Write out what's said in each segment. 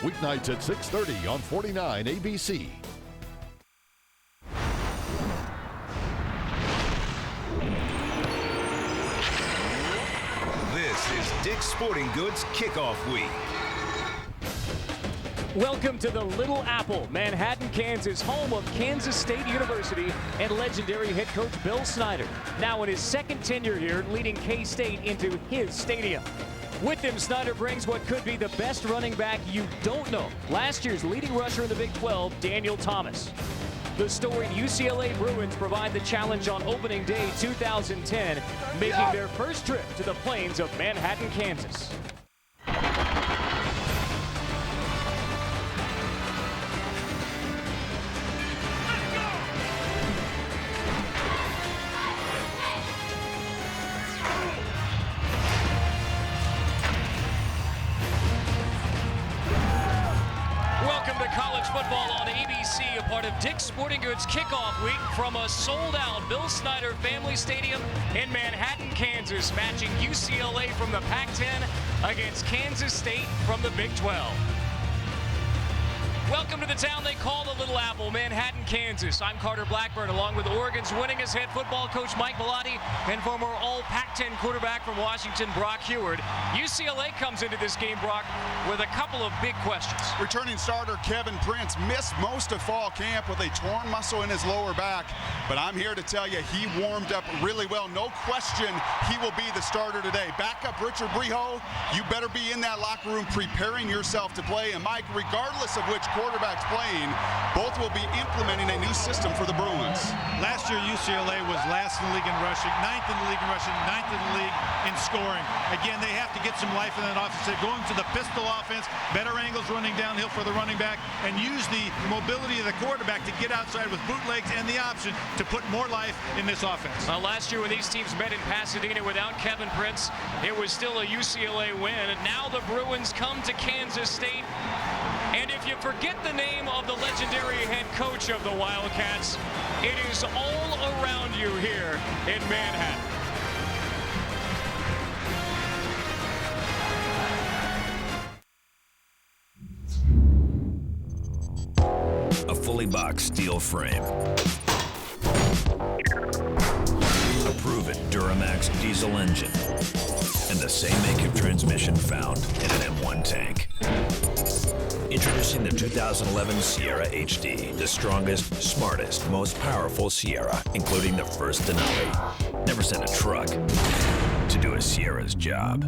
Weeknights at 6:30 on 49 ABC. This is Dick's Sporting Goods Kickoff Week. Welcome to the Little Apple, Manhattan, Kansas, home of Kansas State University and legendary head coach Bill Snyder. Now in his second tenure here, leading K-State into his stadium. With him, Snyder brings what could be the best running back you don't know. Last year's leading rusher in the Big 12, Daniel Thomas. The storied UCLA Bruins provide the challenge on opening day 2010, making their first trip to the plains of Manhattan, Kansas. Football on ABC, a part of Dick's Sporting Goods Kickoff Week from a sold-out Bill Snyder Family Stadium in Manhattan, Kansas, matching UCLA from the Pac-10 against Kansas State from the Big 12. Welcome to the town they call the Little Apple, Manhattan, Kansas. I'm Carter Blackburn, along with Oregon's winningest head football coach Mike Bellotti and former All-Pac-10 quarterback from Washington, Brock Huard. UCLA comes into this game, Brock, with a couple of big questions. Returning starter Kevin Prince missed most of fall camp with a torn muscle in his lower back, but I'm here to tell you he warmed up really well. No question he will be the starter today. Backup Richard Breho, you better be in that locker room preparing yourself to play. And Mike, regardless of which quarterback's playing, both will be implementing a new system for the Bruins. Last year, UCLA was last in the league in rushing, ninth in the league in rushing, ninth in the league in scoring. Again, they have to get some life in that offense. They're going to the pistol offense, better angles running downhill for the running back, and use the mobility of the quarterback to get outside with bootlegs and the option to put more life in this offense. Last year when these teams met in Pasadena without Kevin Prince, it was still a UCLA win. And now the Bruins come to Kansas State. And if you forget the name of the legendary head coach of the Wildcats, it is all around you here in Manhattan. A fully boxed steel frame. A proven Duramax diesel engine. And the same make of transmission found in an M1 tank. Introducing the 2011 Sierra HD, the strongest, smartest, most powerful Sierra, including the first Denali. Never sent a truck to do a Sierra's job.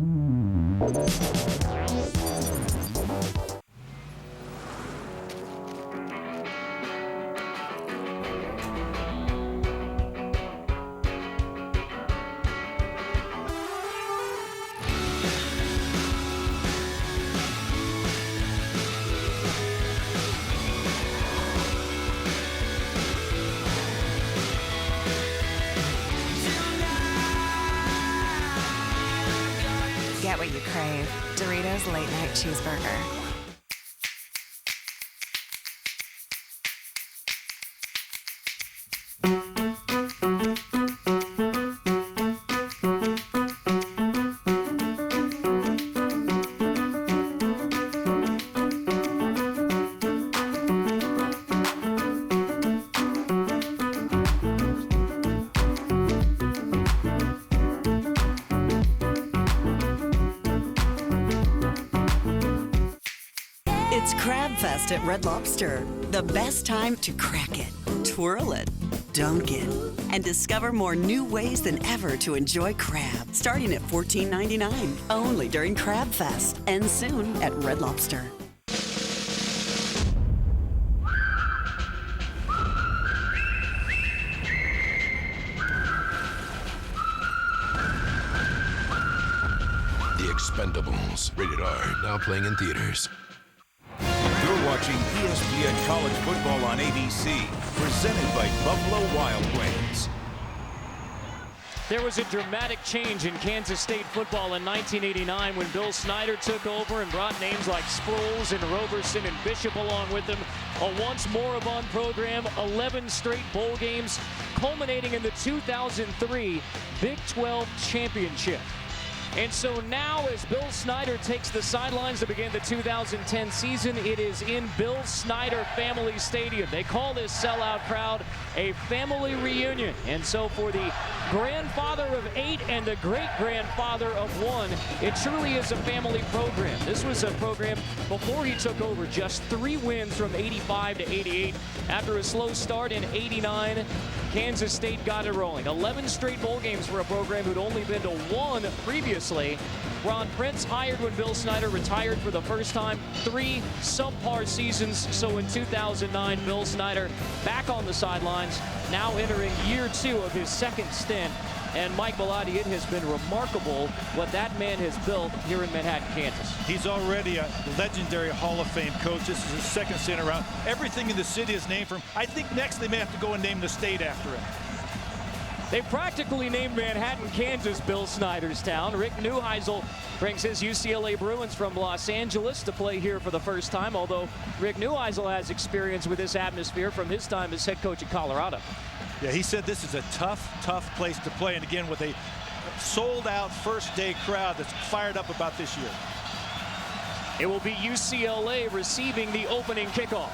Get what you crave. Doritos Late Night Cheeseburger. It's Crab Fest at Red Lobster. The best time to crack it, twirl it, dunk it, and discover more new ways than ever to enjoy crab. Starting at $14.99, only during Crab Fest, and soon at Red Lobster. The Expendables, rated R, now playing in theaters. You're watching ESPN College Football on ABC, presented by Buffalo Wild Wings. There was a dramatic change in Kansas State football in 1989 when Bill Snyder took over and brought names like Sproles and Roberson and Bishop along with him. A once moribund program, 11 straight bowl games, culminating in the 2003 Big 12 championship. And so now as Bill Snyder takes the sidelines to begin the 2010 season, it is in Bill Snyder Family Stadium. They call this sellout crowd a family reunion. And so for the grandfather of 8 and the great-grandfather of 1, it truly is a family program. This was a program before he took over, just 3 wins from 85 to 88. After a slow start in 89, Kansas State got it rolling. 11 straight bowl games for a program who'd only been to 1 previously. Ron Prince hired when Bill Snyder retired for the first time. 3 subpar seasons. So in 2009, Bill Snyder back on the sidelines, now entering year 2 of his second stint. And Mike Bellotti, it has been remarkable what that man has built here in Manhattan, Kansas. He's already a legendary Hall of Fame coach. This is his second stint around. Everything in the city is named for him. I think next they may have to go and name the state after him. They practically named Manhattan, Kansas, Bill Snyder's town. Rick Neuheisel brings his UCLA Bruins from Los Angeles to play here for the first time, although Rick Neuheisel has experience with this atmosphere from his time as head coach at Colorado. Yeah, he said this is a tough place to play, and again with a sold-out first-day crowd that's fired up about this year. It will be UCLA receiving the opening kickoff.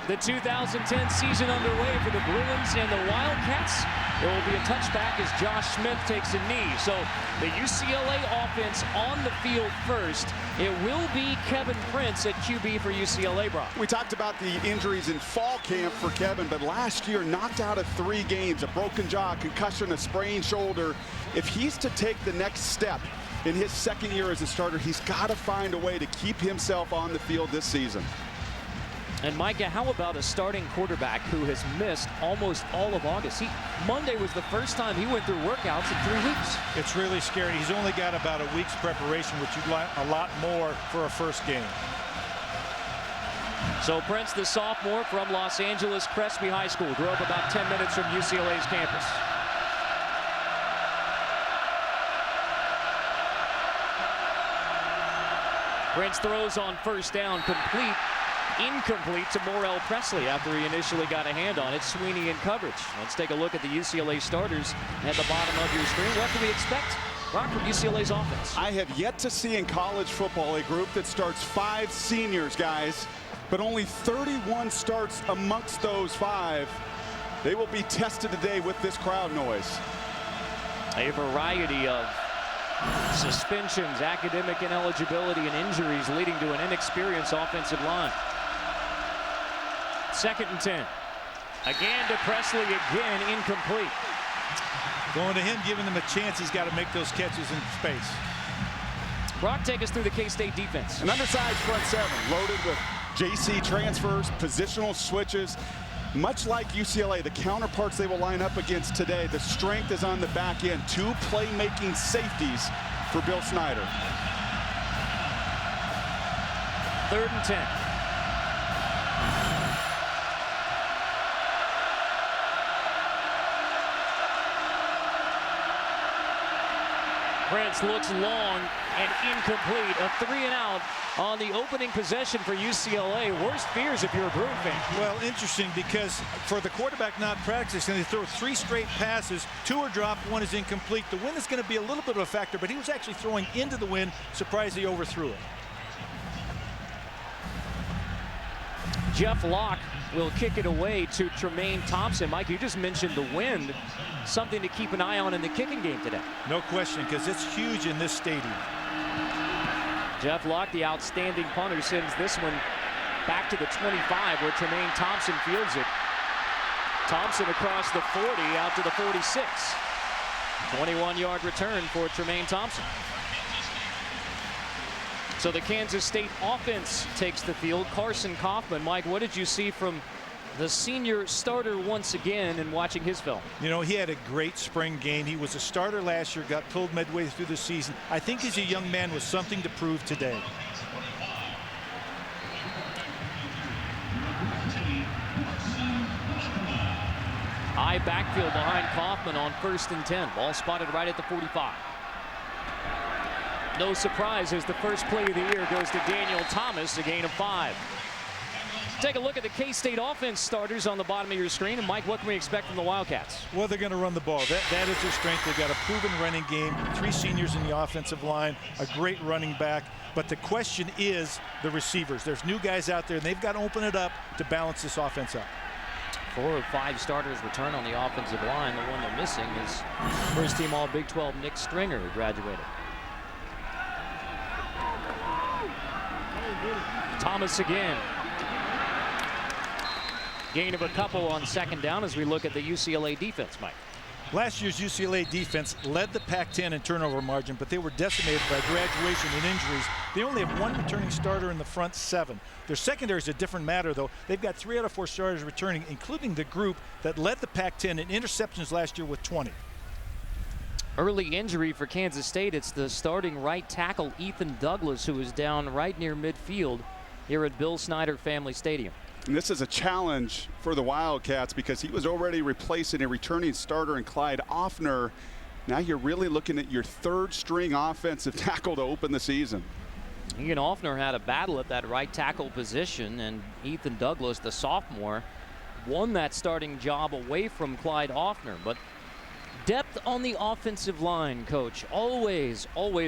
The 2010 season underway for the Bruins and the Wildcats. There will be a touchback as Josh Smith takes a knee. So the UCLA offense on the field first. It will be Kevin Prince at QB for UCLA, Brock. We talked about the injuries in fall camp for Kevin, but last year knocked out of 3 games, a broken jaw, concussion, a sprained shoulder. If he's to take the next step in his second year as a starter, he's got to find a way to keep himself on the field this season. And Micah, how about a starting quarterback who has missed almost all of August? Monday was the first time he went through workouts in 3 weeks. It's really scary. He's only got about a week's preparation, which you'd like a lot more for a first game. So Prince, the sophomore from Los Angeles Crespi High School, grew up about 10 minutes from UCLA's campus. Prince throws on first down, complete. Incomplete to Morrell Presley after he initially got a hand on it. Sweeney in coverage. Let's take a look at the UCLA starters at the bottom of your screen. What can we expect, Brock, from UCLA's offense? I have yet to see in college football a group that starts 5 seniors, guys, but only 31 starts amongst those 5. They will be tested today with this crowd noise. A variety of suspensions, academic ineligibility, and injuries leading to an inexperienced offensive line. 2nd and 10. Again to Presley, again incomplete. Going to him, giving him a chance. He's got to make those catches in space. Brock, take us through the K-State defense. An undersized front 7, loaded with JC transfers, positional switches. Much like UCLA, the counterparts they will line up against today, the strength is on the back end. 2 playmaking safeties for Bill Snyder. 3rd and 10. Prince looks long and incomplete. A 3-and-out on the opening possession for UCLA. Worst fears if you're a Bruin fan. Well, interesting because for the quarterback not practicing, they throw 3 straight passes. 2 are dropped, 1 is incomplete. The wind is going to be a little bit of a factor, but he was actually throwing into the wind. Surprised he overthrew it. Jeff Locke will kick it away to Tremaine Thompson. Mike, you just mentioned the wind. Something to keep an eye on in the kicking game today. No question, because it's huge in this stadium. Jeff Locke, the outstanding punter, sends this one back to the 25 where Tremaine Thompson fields it. Thompson across the 40 out to the 46. 21-yard return for Tremaine Thompson. So the Kansas State offense takes the field. Carson Kaufman. Mike, what did you see from the senior starter once again and watching his film? You know, he had a great spring game. He was a starter last year, got pulled midway through the season. I think he's a young man with something to prove today. High backfield behind Kaufman on 1st and 10. Ball spotted right at the 45. No surprise as the first play of the year goes to Daniel Thomas, a gain of 5. Take a look at the K-State offense starters on the bottom of your screen. And Mike, what can we expect from the Wildcats? Well, they're going to run the ball. That is their strength. They've got a proven running game, 3 seniors in the offensive line, a great running back. But the question is the receivers. There's new guys out there, and they've got to open it up to balance this offense up. 4 of 5 starters return on the offensive line. The one they're missing is first-team All-Big 12 Nick Stringer, who graduated. Thomas again. Gain of a couple on second down as we look at the UCLA defense, Mike. Last year's UCLA defense led the Pac-10 in turnover margin, but they were decimated by graduation and injuries. They only have 1 returning starter in the front 7. Their secondary is a different matter, though. They've got 3 out of 4 starters returning, including the group that led the Pac-10 in interceptions last year with 20. Early injury for Kansas State. It's the starting right tackle, Ethan Douglas, who is down right near midfield here at Bill Snyder Family Stadium. And this is a challenge for the Wildcats because he was already replacing a returning starter in Clyde Offner. Now you're really looking at your 3rd string offensive tackle to open the season. Ian Offner had a battle at that right tackle position, and Ethan Douglas, the sophomore, won that starting job away from Clyde Offner. But depth on the offensive line, Coach, always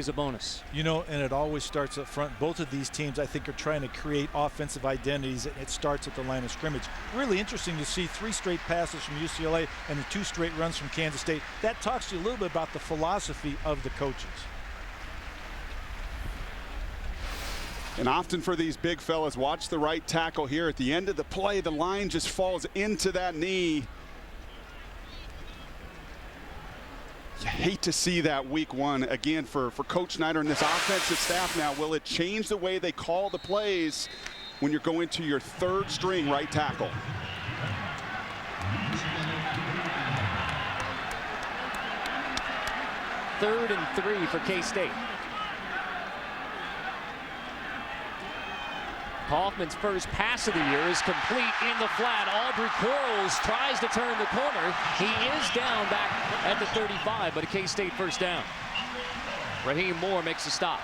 a bonus. You know, and it always starts up front. Both of these teams, I think, are trying to create offensive identities, and it starts at the line of scrimmage. Really interesting to see 3 straight passes from UCLA and the 2 straight runs from Kansas State. That talks to you a little bit about the philosophy of the coaches. And often for these big fellas, watch the right tackle here. At the end of the play, the line just falls into that knee. You hate to see that week 1 again for Coach Snyder and this offensive staff now. Will it change the way they call the plays when you're going to your 3rd string right tackle? Third and 3 for K-State. Kaufman's first pass of the year is complete in the flat. Aubrey Quarles tries to turn the corner. He is down back at the 35, but a K-State first down. Raheem Moore makes a stop.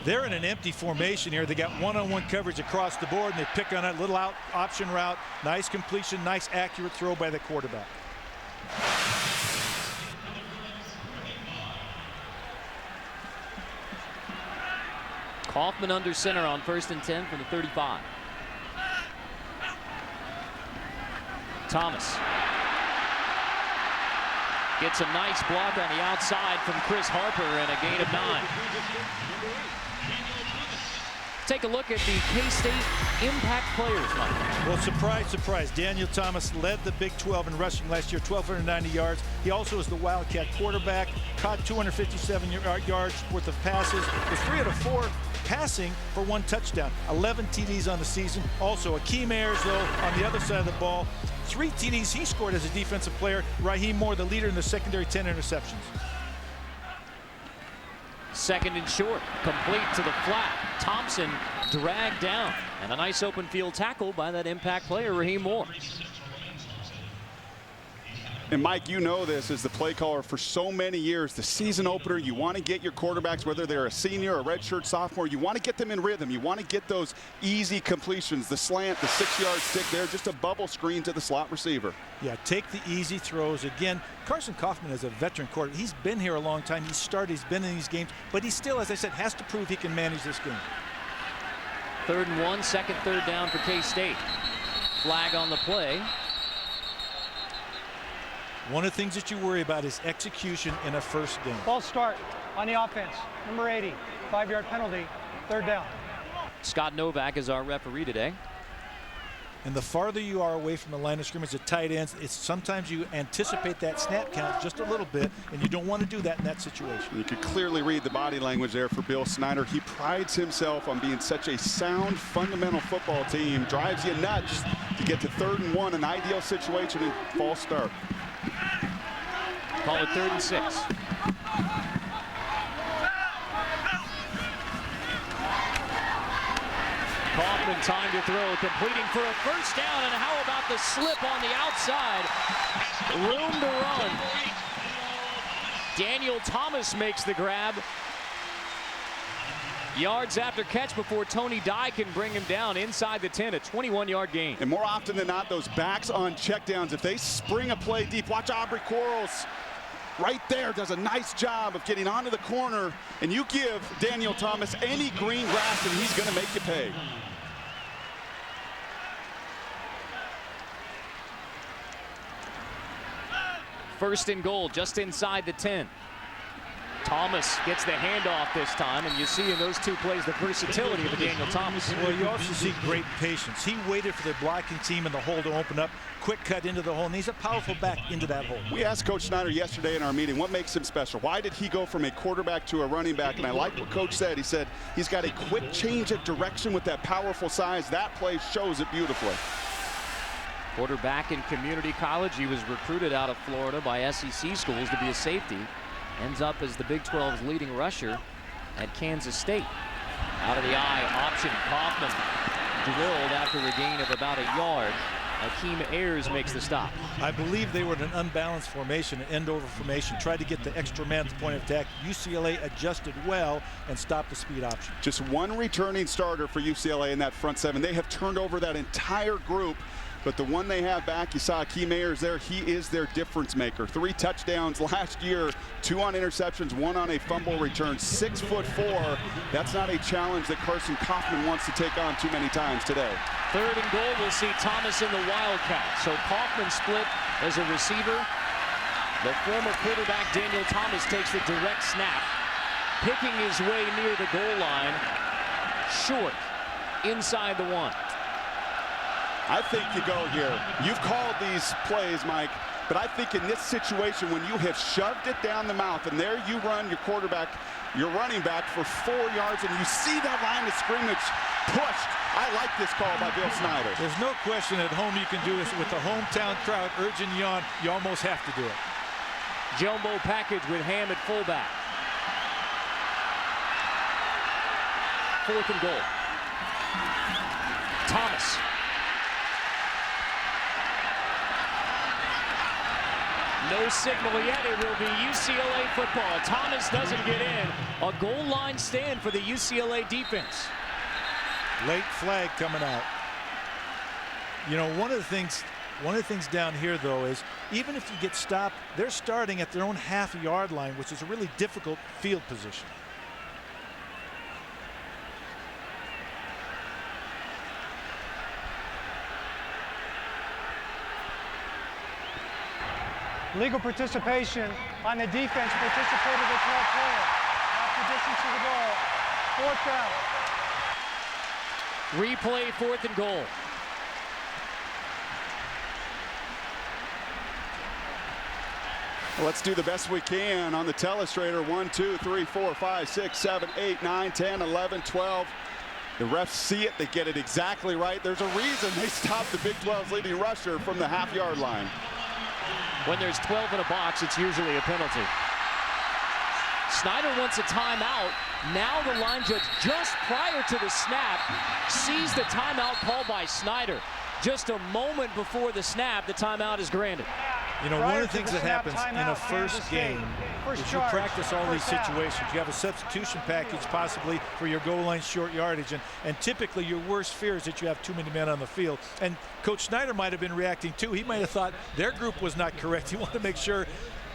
They're in an empty formation here. They got one-on-one coverage across the board, and they pick on a little out option route. Nice completion, nice accurate throw by the quarterback. Kaufman under center on 1st and 10 from the 35. Thomas gets a nice block on the outside from Chris Harper and a gain of 9. Take a look at the K-State impact players, Mike. Well, surprise, surprise. Daniel Thomas led the Big 12 in rushing last year, 1,290 yards. He also is the Wildcat quarterback, caught 257 yards worth of passes, was 3 out of 4 passing for 1 touchdown, 11 TDs on the season. Also, Akeem Ayers, though, on the other side of the ball, 3 TDs he scored as a defensive player. Raheem Moore, the leader in the secondary, 10 interceptions. Second and short, complete to the flat. Thompson dragged down, and a nice open field tackle by that impact player, Raheem Moore. And Mike, you know this as the play caller for so many years. The season opener, you want to get your quarterbacks, whether they're a senior or a redshirt sophomore, you want to get them in rhythm. You want to get those easy completions, the slant, the 6-yard stick there, just a bubble screen to the slot receiver. Yeah, take the easy throws. Again, Carson Kaufman is a veteran quarterback. He's been here a long time. He's started, he's been in these games, but he still, as I said, has to prove he can manage this game. 3rd and 1, second, 3rd down for K-State. Flag on the play. One of the things that you worry about is execution in a first game. False start on the offense. Number 80, 5-yard penalty, 3rd down. Scott Novak is our referee today. And the farther you are away from the line of scrimmage at tight ends, it's sometimes you anticipate that snap count just a little bit, and you don't want to do that in that situation. You could clearly read the body language there for Bill Snyder. He prides himself on being such a sound, fundamental football team. Drives you nuts to get to 3rd and 1, an ideal situation, and false start. Call it 3rd and 6. Kaufman time to throw, completing for a first down, and how about the slip on the outside? Room to run. Daniel Thomas makes the grab. Yards after catch before Tony Dye can bring him down inside the 10, a 21-yard gain. And more often than not, those backs on checkdowns, if they spring a play deep, watch Aubrey Quarles right there, does a nice job of getting onto the corner, and you give Daniel Thomas any green grass and he's going to make you pay. First and goal, just inside the 10. Thomas gets the handoff this time, and you see in those two plays the versatility of Daniel Thomas. Well, you also see great patience. He waited for the blocking team in the hole to open up, quick cut into the hole, and he's a powerful back into that hole. We asked Coach Snyder yesterday in our meeting, what makes him special? Why did he go from a quarterback to a running back? And I like what Coach said. He said he's got a quick change of direction with that powerful size. That play shows it beautifully. Quarterback in community college. He was recruited out of Florida by SEC schools to be a safety. Ends up as the Big 12's leading rusher at Kansas State. Out of the eye, option, Kaufman drilled after a gain of about a yard. Akeem Ayers makes the stop. I believe they were in an unbalanced formation, an end-over formation, tried to get the extra man at the point of attack. UCLA adjusted well and stopped the speed option. Just one returning starter for UCLA in that front seven. They have turned over that entire group. But the one they have back, you saw Akeem Ayers there, he is their difference maker. 3 touchdowns last year, 2 on interceptions, 1 on a fumble return, 6'4". That's not a challenge that Carson Kaufman wants to take on too many times today. Third and goal, we'll see Thomas in the Wildcat. So Kaufman split as a receiver. The former quarterback Daniel Thomas takes the direct snap, picking his way near the goal line, short, inside the 1. I think you go here. You've called these plays, Mike, but I think in this situation when you have shoved it down the mouth and there you run your quarterback, your running back for 4 yards and you see that line of scrimmage pushed. I like this call by Bill Snyder. There's no question at home you can do this with the hometown crowd urging you on. You almost have to do it. Jumbo package with Ham at fullback. 4th and goal. Thomas. No signal yet. It will be UCLA football. Thomas doesn't get in. A goal line stand for the UCLA defense. Late flag coming out. You know, one of the things down here though is even if you get stopped, they're starting at their own half-yard line, which is a really difficult field position. Legal participation on the defense participated as 12 player. After distance to the goal. 4th down. Replay 4th and goal. Well, let's do the best we can on the telestrator. 1, 2, 3, 4, 5, 6, 7, 8, 9, 10, 11, 12. The refs see it. They get it exactly right. There's a reason they stopped the Big 12's leading rusher from the half-yard line. When there's 12 in a box, it's usually a penalty. Snyder wants a timeout. Now the line judge, just prior to the snap, sees the timeout called by Snyder. Just a moment before the snap, the timeout is granted. You know, one of the things that happens in a first game is you practice all these situations. You have a substitution package possibly for your goal line short yardage, and typically your worst fear is that you have too many men on the field. And Coach Snyder might have been reacting too. He might have thought their group was not correct. He wanted to make sure,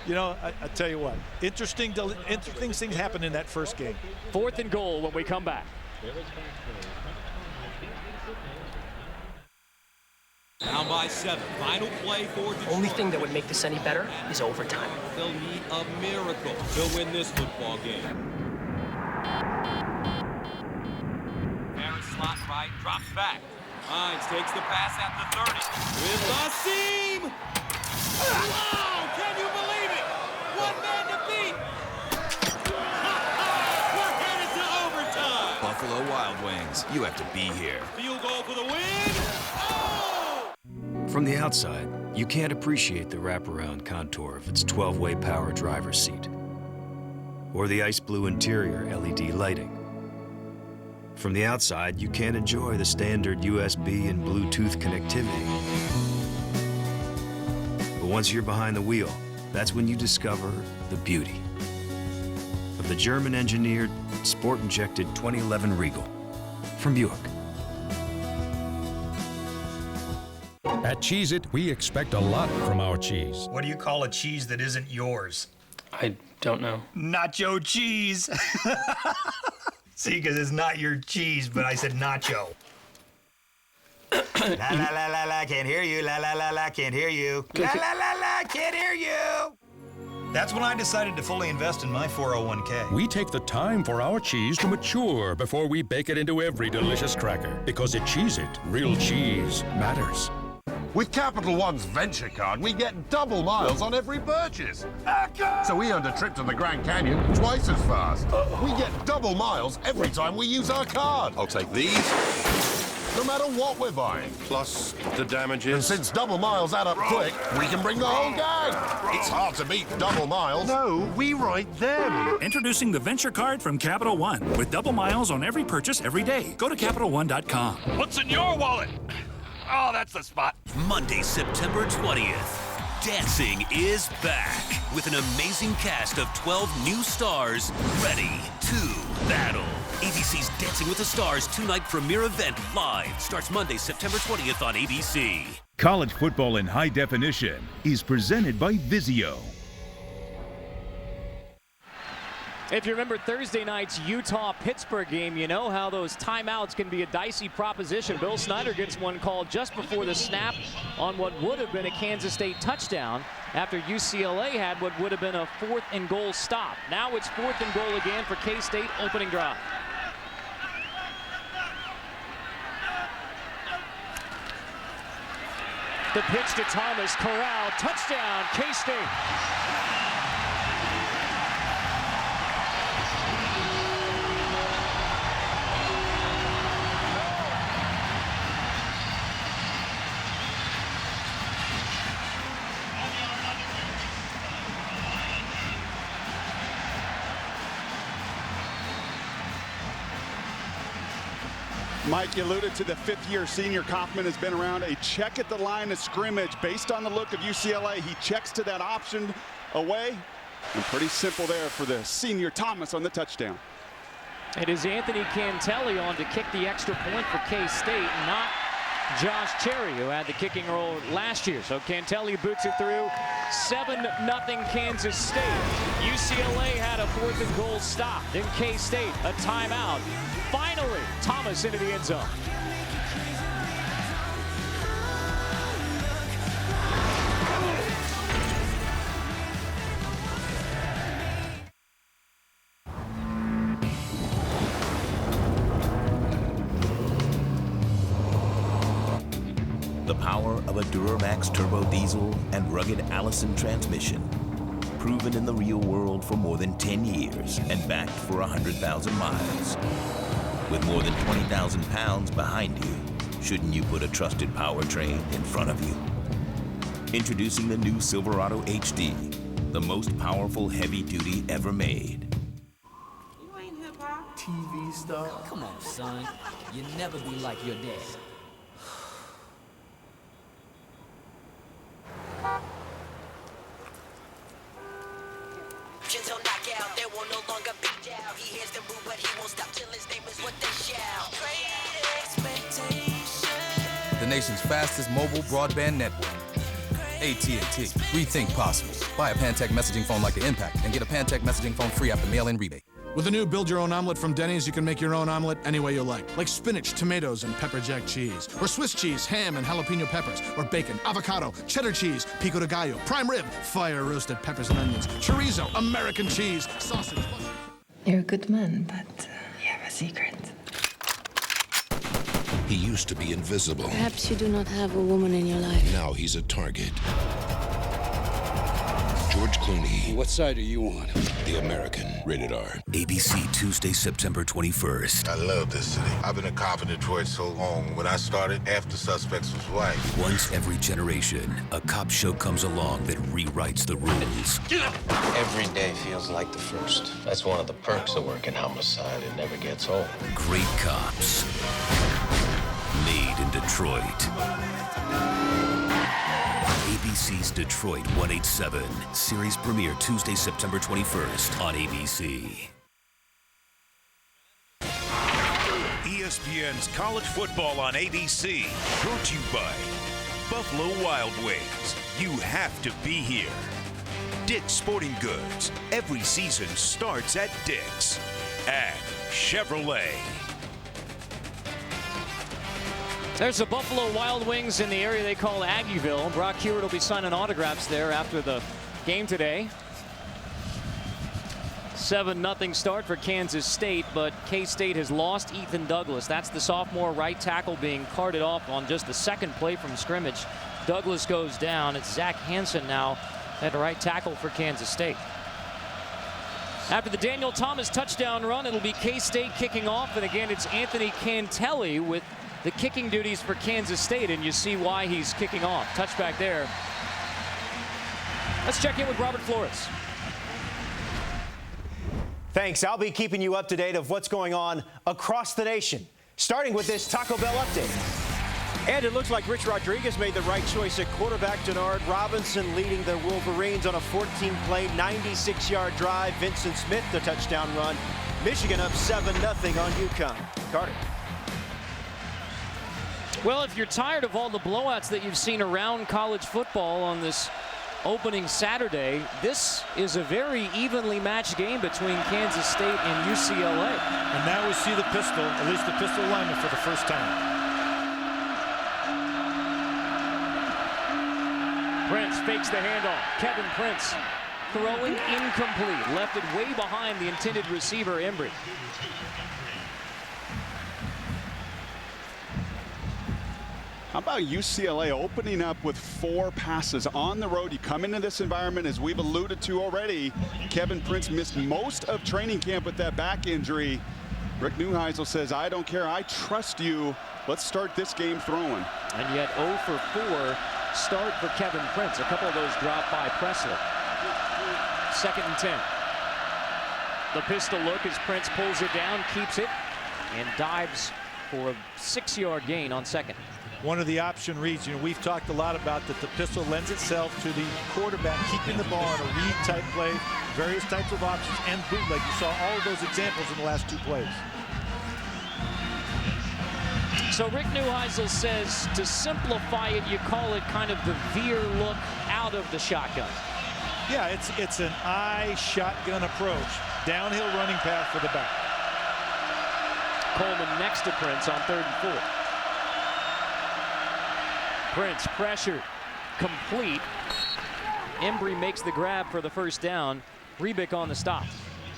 you know, I tell you what, interesting things happen in that first game. 4th and goal when we come back. Down by 7. Final play for Detroit. Only thing that would make this any better is overtime. They'll need a miracle to win this football game. Harris slot right, drops back. Hines takes the pass at the 30. With the seam! Wow! Can you believe it? One man to beat! We're headed to overtime! Buffalo Wild Wings, you have to be here. Field goal for the win! From the outside, you can't appreciate the wraparound contour of its 12-way power driver's seat, or the ice blue interior LED lighting. From the outside, you can't enjoy the standard USB and Bluetooth connectivity. But once you're behind the wheel, that's when you discover the beauty of the German-engineered, sport-injected 2011 Regal from Buick. At Cheez-It, we expect a lot from our cheese. What do you call a cheese that isn't yours? I don't know. Nacho cheese. See, because it's not your cheese, but I said nacho. La la la la la, can't hear you. La la la la, can't hear you. La la la la, can't hear you. That's when I decided to fully invest in my 401k. We take the time for our cheese to mature before we bake it into every delicious cracker. Because at Cheez-It, real cheese matters. With Capital One's Venture Card, we get double miles on every purchase. So we earned a trip to the Grand Canyon twice as fast. We get double miles every time we use our card. I'll take these, no matter what we're buying. Plus the damages. And since double miles add up quick, we can bring the whole gang. It's hard to beat double miles. No, we write them. Introducing the Venture Card from Capital One with double miles on every purchase every day. Go to CapitalOne.com. What's in your wallet? Oh, that's the spot. Monday, September 20th. Dancing is back with an amazing cast of 12 new stars ready to battle. ABC's Dancing with the Stars two-night premiere event live starts Monday, September 20th on ABC. College football in high definition is presented by Vizio. If you remember Thursday night's Utah-Pittsburgh game, you know how those timeouts can be a dicey proposition. Bill Snyder gets one called just before the snap on what would have been a Kansas State touchdown after UCLA had what would have been a 4th and goal stop. Now it's 4th and goal again for K-State opening drive. The pitch to Thomas, Corral, touchdown, K-State. Mike, you alluded to the 5th-year senior. Kaufman has been around. A check at the line of scrimmage. Based on the look of UCLA, he checks to that option away. And pretty simple there for the senior Thomas on the touchdown. It is Anthony Cantelli on to kick the extra point for K-State, not Josh Cherry, who had the kicking role last year. So Cantelli boots it through. 7-0 Kansas State. UCLA had a 4th and goal stop. Then K-State, a timeout. Finally, Thomas into the end zone. The power of a Duramax turbo diesel and rugged Allison transmission. Proven in the real world for more than 10 years and backed for 100,000 miles. With more than 20,000 pounds behind you, shouldn't you put a trusted powertrain in front of you? Introducing the new Silverado HD, the most powerful heavy-duty ever made. You ain't hip-hop. TV star. Come on, son. You'll never be like your dad. Gentle knockout, there will no longer be doubt. He hears the root, but he won't stop till his name is what they shout. Great expectations. The nation's fastest mobile broadband network. AT&T. Rethink possible. Buy a Pantech messaging phone like the Impact and get a Pantech messaging phone free after mail-in rebate. With the new Build Your Own Omelet from Denny's, you can make your own omelet any way you like spinach, tomatoes, and pepper jack cheese, or Swiss cheese, ham, and jalapeno peppers, or bacon, avocado, cheddar cheese, pico de gallo, prime rib, fire-roasted peppers and onions, chorizo, American cheese, sausage. You're a good man, but you have a secret. He used to be invisible. Perhaps you do not have a woman in your life. Now he's a target. George Clooney. What side are you on? The American. Rated R. ABC, Tuesday, September 21st. I love this city. I've been a cop in Detroit so long. When I started, half the suspects was white. Once every generation, a cop show comes along that rewrites the rules. Every day feels like the first. That's one of the perks of working homicide. It never gets old. Great cops. Made in Detroit. ABC's Detroit 187. Series premiere Tuesday, September 21st on ABC. ESPN's College Football on ABC. Brought to you by Buffalo Wild Wings. You have to be here. Dick's Sporting Goods. Every season starts at Dick's. And Chevrolet. There's the Buffalo Wild Wings in the area they call Aggieville. Brock Hewitt will be signing autographs there after the game today. 7-0 start for Kansas State, but K-State has lost Ethan Douglas. That's the sophomore right tackle being carted off on just the second play from scrimmage. Douglas goes down. It's Zach Hansen now at right tackle for Kansas State. After the Daniel Thomas touchdown run, it'll be K-State kicking off, and again it's Anthony Cantelli with the kicking duties for Kansas State, and you see why he's kicking off. Touchback there. Let's check in with Robert Flores. Thanks. I'll be keeping you up to date of what's going on across the nation, starting with this Taco Bell update. And it looks like Rich Rodriguez made the right choice at quarterback. Denard Robinson leading the Wolverines on a 14-play, 96-yard drive. Vincent Smith, the touchdown run. Michigan up 7-0 on UConn. Carter. Well, if you're tired of all the blowouts that you've seen around college football on this opening Saturday, this is a very evenly matched game between Kansas State and UCLA. And now we see the pistol, at least the pistol alignment for the first time. Prince fakes the handoff. Kevin Prince throwing incomplete. Left it way behind the intended receiver, Embry. How about UCLA opening up with 4 passes on the road? You come into this environment, as we've alluded to already. Kevin Prince missed most of training camp with that back injury. Rick Neuheisel says, I don't care. I trust you. Let's start this game throwing. And yet 0 for 4 start for Kevin Prince. A couple of those dropped by Presley. 2nd and 10. The pistol look as Prince pulls it down, keeps it, and dives for a 6-yard gain on second. One of the option reads, we've talked a lot about that the pistol lends itself to the quarterback keeping the ball in a read type play, various types of options, and bootleg. You saw all of those examples in the last 2 plays. So Rick Neuheisel says to simplify it, you call it kind of the veer look out of the shotgun. Yeah, it's an eye shotgun approach. Downhill running path for the back. Coleman next to Prince on 3rd and 4. Prince pressured, complete. Embry makes the grab for the first down. Rebick on the stop.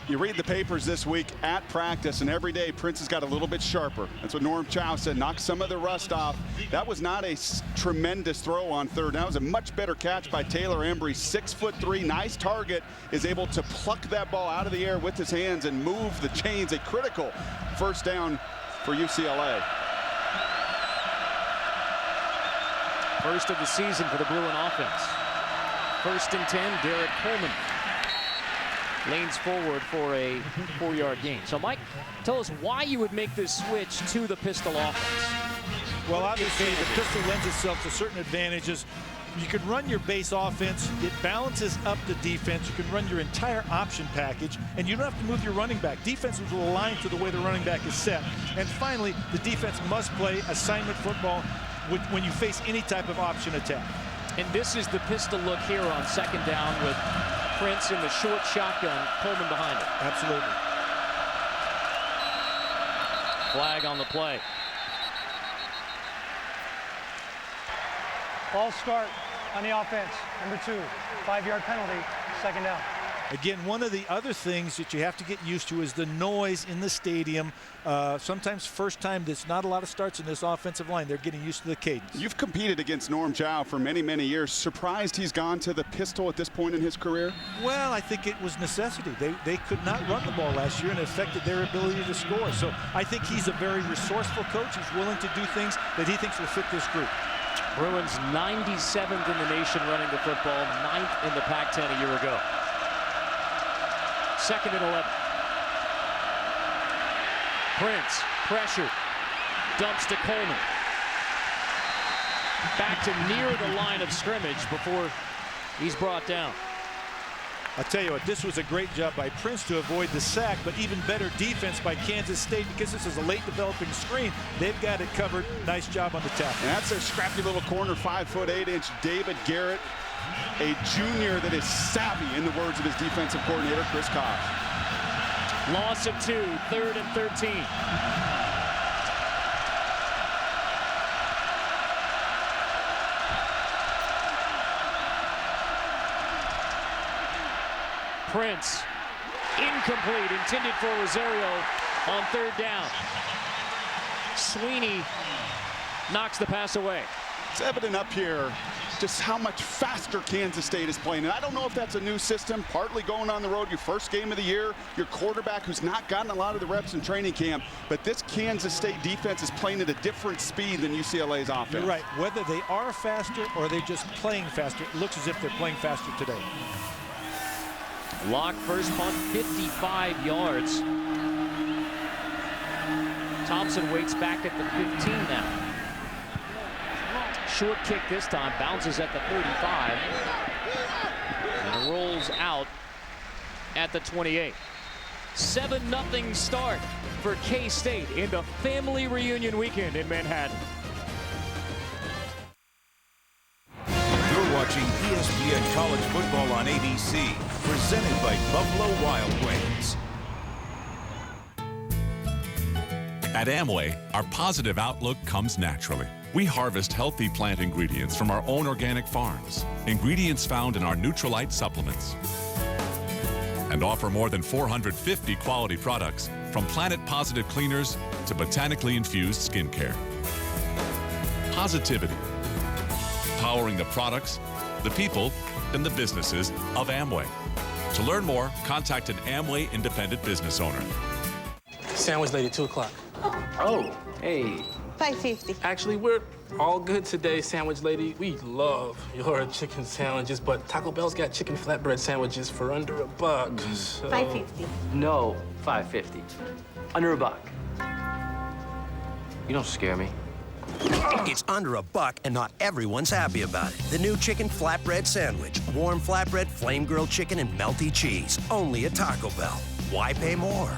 You read the papers this week at practice, and every day Prince has got a little bit sharper. That's what Norm Chow said, knock some of the rust off. That was not a tremendous throw on 3rd. That was a much better catch by Taylor Embry. 6'3", nice target, is able to pluck that ball out of the air with his hands and move the chains. A critical first down for UCLA. First of the season for the Bruin offense. 1st and 10, Derek Coleman lanes forward for a 4-yard gain. So, Mike, tell us why you would make this switch to the pistol offense. Well, obviously, the pistol lends itself to certain advantages. You can run your base offense. It balances up the defense. You can run your entire option package, and you don't have to move your running back. Defenses will align to the way the running back is set. And finally, the defense must play assignment football when you face any type of option attack. And this is the pistol look here on 2nd down with Prince in the short shotgun, Coleman behind it. Absolutely. Flag on the play. Ball start on the offense. Number 2, 5-yard penalty, 2nd down. Again, one of the other things that you have to get used to is the noise in the stadium. Sometimes first time there's not a lot of starts in this offensive line. They're getting used to the cadence. You've competed against Norm Chow for many, many years. Surprised he's gone to the pistol at this point in his career? Well, I think it was necessity. They could not run the ball last year, and it affected their ability to score. So I think he's a very resourceful coach. He's willing to do things that he thinks will fit this group. Bruins 97th in the nation running the football, 9th in the Pac-10 a year ago. 2nd and 11. Prince, pressure, dumps to Coleman. Back to near the line of scrimmage before he's brought down. I'll tell you what, this was a great job by Prince to avoid the sack, but even better defense by Kansas State because this is a late developing screen. They've got it covered. Nice job on the tackle. And that's their scrappy little corner, 5'8" David Garrett, a junior that is savvy, in the words of his defensive coordinator, Chris Cobb. Loss of 2, 3rd and 13. Prince, incomplete, intended for Rosario on 3rd down. Sweeney knocks the pass away. It's evident up here just how much faster Kansas State is playing. And I don't know if that's a new system, partly going on the road, your first game of the year, your quarterback who's not gotten a lot of the reps in training camp, but this Kansas State defense is playing at a different speed than UCLA's offense. You're right. Whether they are faster or they're just playing faster, it looks as if they're playing faster today. Locke first punt, 55 yards. Thompson waits back at the 15 now. Short kick this time, bounces at the 35. And rolls out at the 28. 7-0 start for K-State into family reunion weekend in Manhattan. You're watching ESPN College Football on ABC, presented by Buffalo Wild Wings. At Amway, our positive outlook comes naturally. We harvest healthy plant ingredients from our own organic farms, ingredients found in our Nutrilite supplements, and offer more than 450 quality products, from planet-positive cleaners to botanically infused skincare. Positivity, powering the products, the people, and the businesses of Amway. To learn more, contact an Amway independent business owner. Sandwich lady, 2 o'clock. Oh, hey. $5.50. Actually, we're all good today, sandwich lady. We love your chicken sandwiches, but Taco Bell's got chicken flatbread sandwiches for under $1. So... $5.50. No, $5.50. Under $1. You don't scare me. It's under $1, and not everyone's happy about it. The new chicken flatbread sandwich. Warm flatbread, flame-grilled chicken, and melty cheese. Only at Taco Bell. Why pay more?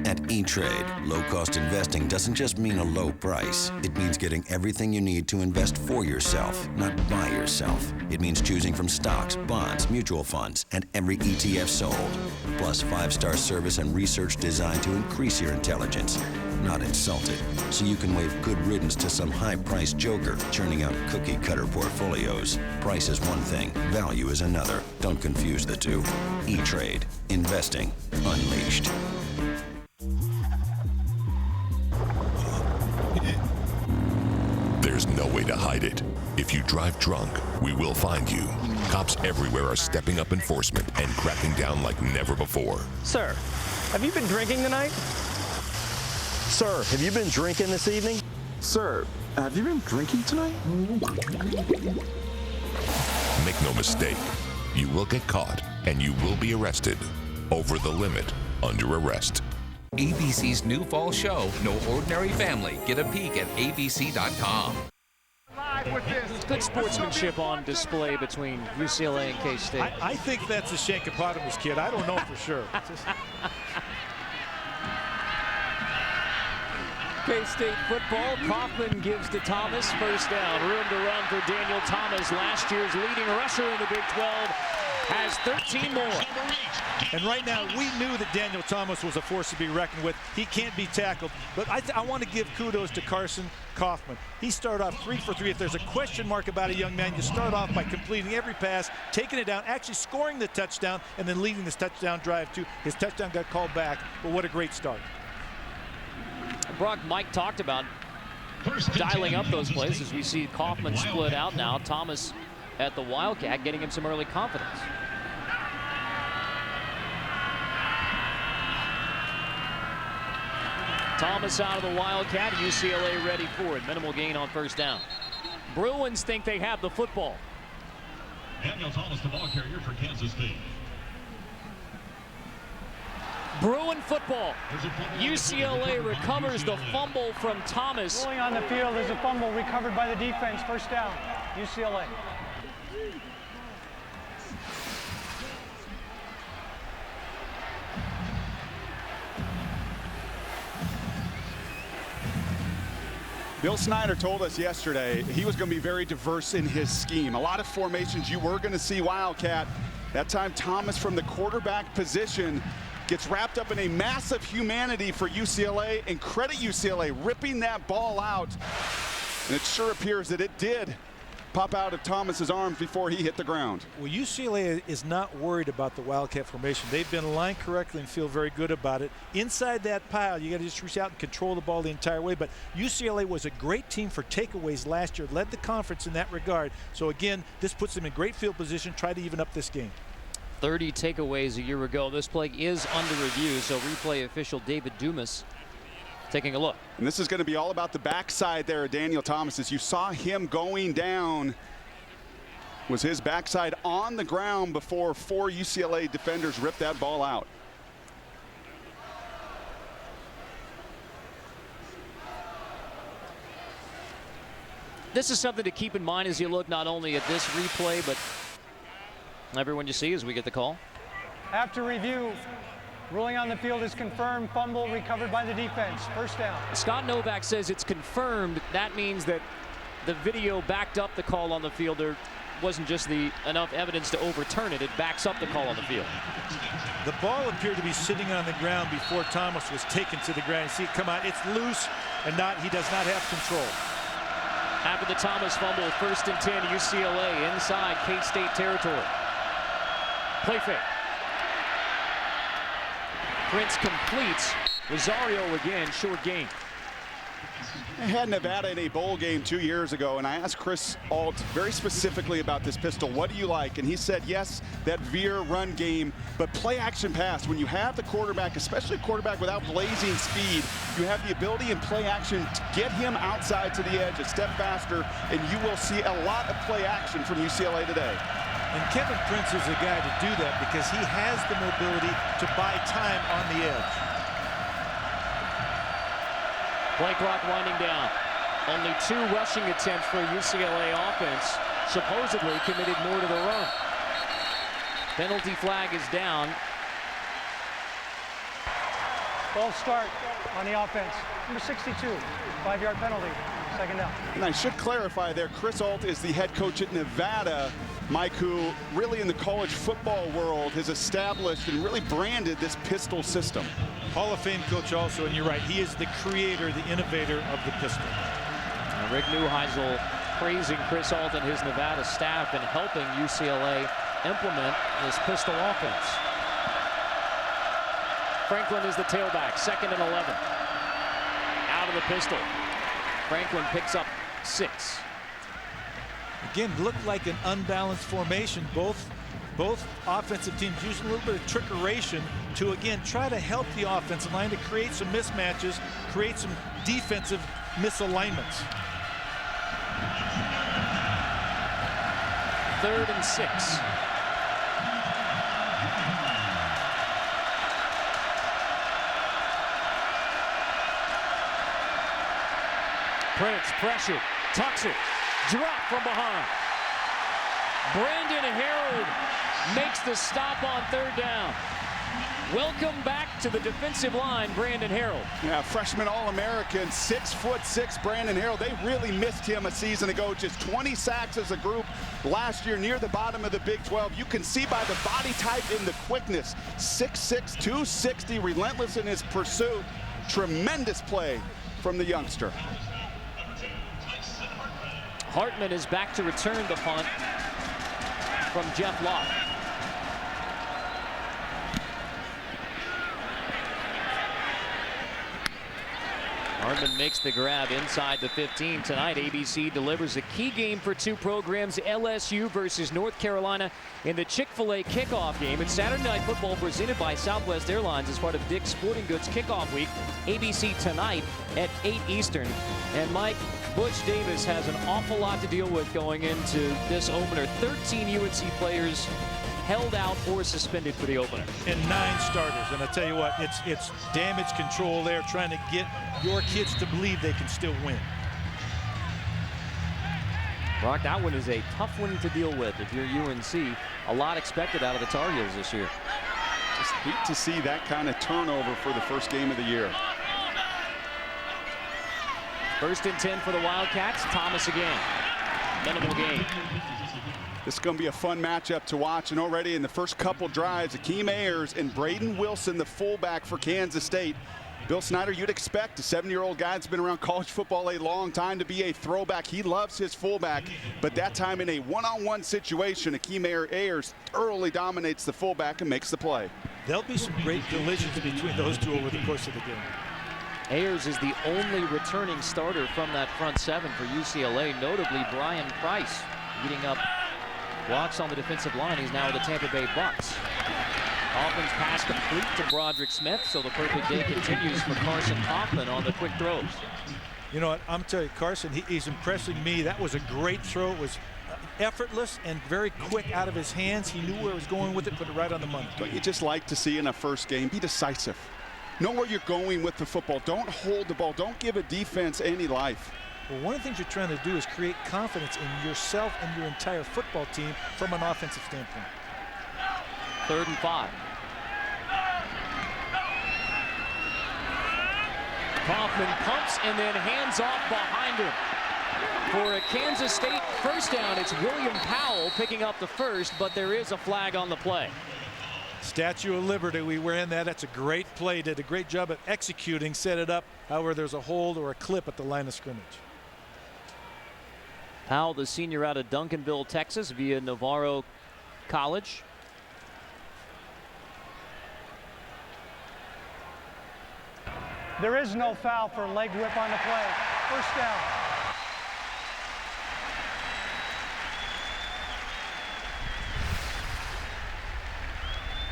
At E-Trade, low-cost investing doesn't just mean a low price. It means getting everything you need to invest for yourself, not by yourself. It means choosing from stocks, bonds, mutual funds, and every ETF sold. Plus 5-star service and research designed to increase your intelligence, not insult it. So you can wave good riddance to some high-priced joker churning out cookie-cutter portfolios. Price is one thing, value is another. Don't confuse the two. E-Trade. Investing unleashed. There's no way to hide it. If you drive drunk, we will find you. Cops everywhere are stepping up enforcement and cracking down like never before. Sir, have you been drinking tonight? Sir, have you been drinking this evening? Sir, have you been drinking tonight? Make no mistake, you will get caught and you will be arrested. Over the limit, under arrest. ABC's new fall show, No Ordinary Family. Get a peek at abc.com. Good sportsmanship on display between UCLA and K-State. I think that's a Shankopotamus kid. I don't know for sure. K-State football. Kaufman gives to Thomas. First down. Room to run for Daniel Thomas, last year's leading rusher in the Big 12. has 13 more. And right now, we knew that Daniel Thomas was a force to be reckoned with. He can't be tackled. But I want to give kudos to Carson Kaufman. He started off 3 for 3. If there's a question mark about a young man, you start off by completing every pass, taking it down, actually scoring the touchdown, and then leading this touchdown drive too. His touchdown got called back, but what a great start. Brock, Mike talked about dialing up those plays as we see Kaufman split out now. Thomas at the Wildcat, getting him some early confidence. Thomas out of the Wildcat, UCLA ready for it. Minimal gain on first down. Bruins think they have the football. Daniel Thomas, the ball carrier for Kansas State. Bruin football. UCLA recovers the fumble from Thomas. Rolling on the field is a fumble recovered by the defense. First down, UCLA. Bill Snyder told us yesterday he was going to be very diverse in his scheme. A lot of formations you were going to see Wildcat. That time Thomas from the quarterback position gets wrapped up in a massive humanity for UCLA, and credit UCLA ripping that ball out. And it sure appears that it did pop out of Thomas's arms before he hit the ground. Well, UCLA is not worried about the Wildcat formation. They've been aligned correctly and feel very good about it. Inside that pile, you got to just reach out and control the ball the entire way. But UCLA was a great team for takeaways last year, led the conference in that regard. So again, this puts them in great field position, try to even up this game. 30 takeaways a year ago. This play is under review, so replay official David Dumas taking a look. And this is going to be all about the backside there of Daniel Thomas. As you saw him going down, was his backside on the ground before 4 UCLA defenders ripped that ball out. This is something to keep in mind as you look not only at this replay, but everyone you see as we get the call. After review, ruling on the field is confirmed. Fumble recovered by the defense. First down. Scott Novak says it's confirmed. That means that the video backed up the call on the field. There wasn't just enough evidence to overturn it. It backs up the call on the field. The ball appeared to be sitting on the ground before Thomas was taken to the ground. You see it come out. It's loose, and he does not have control. After the Thomas fumble, 1st and 10, UCLA inside K-State territory. Play fake. Prince completes. Rosario again, short gain. I had Nevada in a bowl game 2 years ago, and I asked Chris Ault very specifically about this pistol. What do you like? And he said, yes, that veer run game, but play action pass. When you have the quarterback, especially a quarterback without blazing speed, you have the ability in play action to get him outside to the edge a step faster, and you will see a lot of play action from UCLA today. And Kevin Prince is a guy to do that because he has the mobility to buy time on the edge. Play clock winding down. Only 2 rushing attempts for UCLA offense. Supposedly committed more to the run. Penalty flag is down. False start on the offense. Number 62, 5-yard penalty. Second down. And I should clarify there, Chris Ault is the head coach at Nevada. Mike, who really in the college football world has established and really branded this pistol system. Hall of Fame coach also, and you're right, he is the creator, the innovator of the pistol. Rick Neuheisel praising Chris Ault and his Nevada staff in helping UCLA implement this pistol offense. Franklin is the tailback, 2nd and 11. Out of the pistol. Franklin picks up 6. Again, looked like an unbalanced formation. Both offensive teams using a little bit of trickeration to, again, try to help the offensive line to create some mismatches, create some defensive misalignments. 3rd and 6. Prince pressured, tucks it, drop from behind. Brandon Harold makes the stop on 3rd down. Welcome back to the defensive line, Brandon Harold. Yeah, freshman All-American, 6'6", Brandon Harold. They really missed him a season ago. Just 20 sacks as a group last year, near the bottom of the Big 12. You can see by the body type and the quickness. 6'6", 260, relentless in his pursuit. Tremendous play from the youngster. Hartman is back to return the punt from Jeff Locke. Hartman makes the grab inside the 15. Tonight, ABC delivers a key game for two programs, LSU versus North Carolina in the Chick-fil-A kickoff game. It's Saturday Night Football presented by Southwest Airlines as part of Dick's Sporting Goods Kickoff Week. ABC tonight at 8 Eastern. And Mike, Butch Davis has an awful lot to deal with going into this opener. 13 UNC players held out or suspended for the opener. And 9 starters. And I tell you what, it's damage control there, trying to get your kids to believe they can still win. Mark, that one is a tough one to deal with if you're UNC. A lot expected out of the Tar Heels this year. Just hate to see that kind of turnover for the first game of the year. 1st and 10 for the Wildcats. Thomas again. Minimal gain. This is going to be a fun matchup to watch, and already in the first couple drives, Akeem Ayers and Braden Wilson, the fullback for Kansas State. Bill Snyder, you'd expect a 7-year-old guy that's been around college football a long time to be a throwback. He loves his fullback, but that time in a one-on-one situation, Akeem Ayers thoroughly dominates the fullback and makes the play. There'll be some great collisions between those two over the course of the game. Ayers is the only returning starter from that front 7 for UCLA, notably Brian Price, beating up blocks on the defensive line. He's now with the Tampa Bay Bucks. Hoffman's pass complete to Broderick Smith, so the perfect day continues for Carson Hoffman on the quick throws. You know what, I'm telling you, Carson, he's impressing me. That was a great throw. It was effortless and very quick out of his hands. He knew where he was going with it, put it right on the money. Don't you just like to see in a first game, be decisive. Know where you're going with the football. Don't hold the ball. Don't give a defense any life. Well, one of the things you're trying to do is create confidence in yourself and your entire football team from an offensive standpoint. 3rd and 5. Kaufman pumps and then hands off behind him. For a Kansas State first down, it's William Powell picking up the first, but there is a flag on the play. Statue of Liberty, we were in that. That's a great play. Did a great job of executing, set it up. However, there's a hold or a clip at the line of scrimmage. Powell, the senior out of Duncanville, Texas, via Navarro College. There is no foul for leg whip on the play. First down.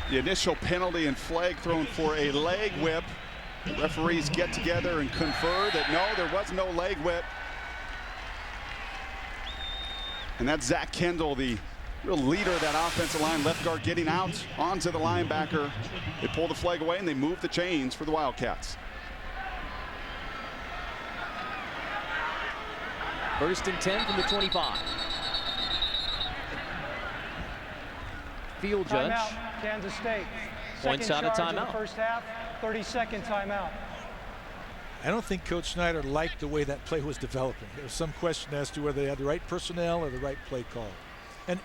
The initial penalty and flag thrown for a leg whip. The referees get together and confer that no, there was no leg whip. And that's Zach Kendall, the real leader of that offensive line, left guard getting out onto the linebacker. They pull the flag away and they move the chains for the Wildcats. 1st and 10 from the 25. Field judge. Timeout, Kansas State. Points out a timeout. Of the first half, 30-second timeout. I don't think Coach Snyder liked the way that play was developing. There was some question as to whether they had the right personnel or the right play call. And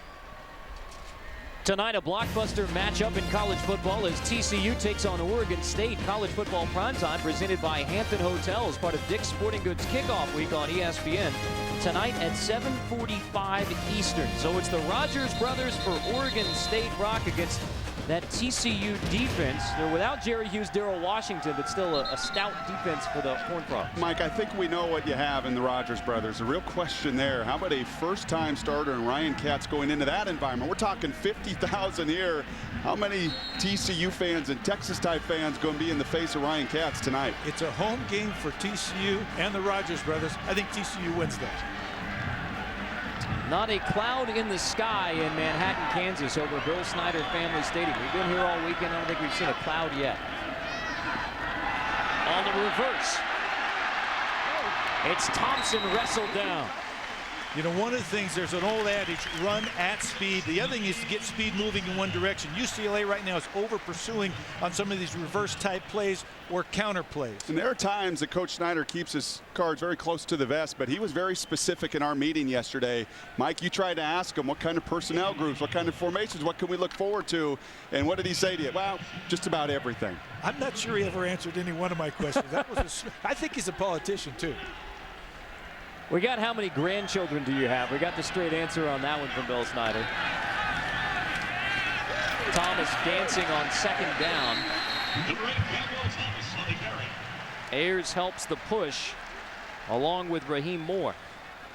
tonight, a blockbuster matchup in college football as TCU takes on Oregon State. College football primetime presented by Hampton Hotels, part of Dick's Sporting Goods Kickoff Week on ESPN. Tonight at 7:45 Eastern. So it's the Rogers brothers for Oregon State. Rock against that TCU defense. They're without Jerry Hughes, Darrell Washington, but still a stout defense for the Horned Frogs. Mike, I think we know what you have in the Rogers brothers. The real question there, how about a first-time starter and Ryan Katz going into that environment? We're talking 50,000 here. How many TCU fans and Texas-type fans going to be in the face of Ryan Katz tonight? It's a home game for TCU and the Rogers brothers. I think TCU wins that. Not a cloud in the sky in Manhattan, Kansas over Bill Snyder Family Stadium. We've been here all weekend. I don't think we've seen a cloud yet. On the reverse. It's Thompson wrestled down. You know, one of the things, there's an old adage, run at speed. The other thing is to get speed moving in one direction. UCLA right now is over pursuing on some of these reverse type plays or counter plays. And there are times that Coach Snyder keeps his cards very close to the vest, but he was very specific in our meeting yesterday. Mike, you tried to ask him what kind of personnel groups, what kind of formations, what can we look forward to? And what did he say to you? Well, just about everything. I'm not sure he ever answered any one of my questions. I think he's a politician, too. We got how many grandchildren do you have? We got the straight answer on that one from Bill Snyder. Thomas dancing on second down. Ayers helps the push along with Raheem Moore.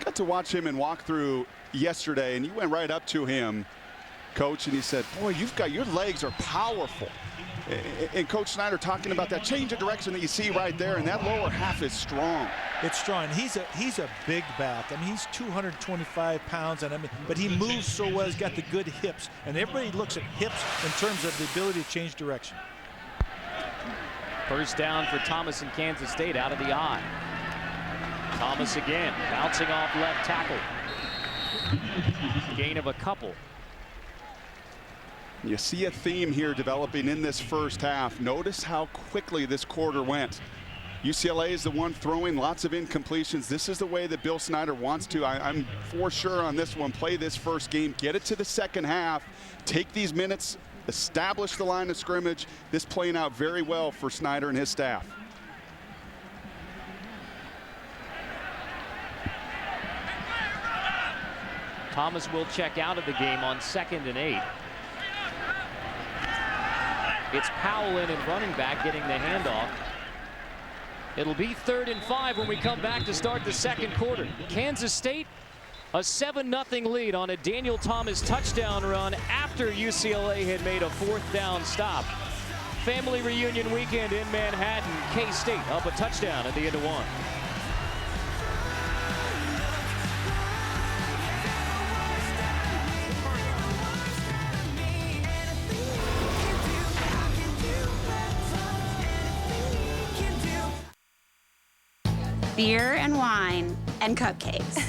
Got to watch him in walkthrough yesterday, and you went right up to him, Coach, and he said, boy, your legs are powerful. And Coach Snyder talking about that change of direction that you see right there, and that lower half is strong. It's strong. He's a big back. I mean, he's 225 pounds, and but he moves so well. He's got the good hips, and everybody looks at hips in terms of the ability to change direction. First down for Thomas in Kansas State, out of the eye. Thomas again, bouncing off left tackle. Gain of a couple. You see a theme here developing in this first half. Notice how quickly this quarter went. UCLA is the one throwing lots of incompletions. This is the way that Bill Snyder wants to. I'm for sure on this one. Play this first game, get it to the second half, take these minutes, establish the line of scrimmage. This playing out very well for Snyder and his staff. Thomas will check out of the game on 2nd and 8. It's Powell in and running back getting the handoff. It'll be 3rd and 5 when we come back to start the second quarter. Kansas State, a 7-0 lead on a Daniel Thomas touchdown run after UCLA had made a 4th down stop. Family reunion weekend in Manhattan. K-State up a touchdown at the end of one. Beer and wine and cupcakes.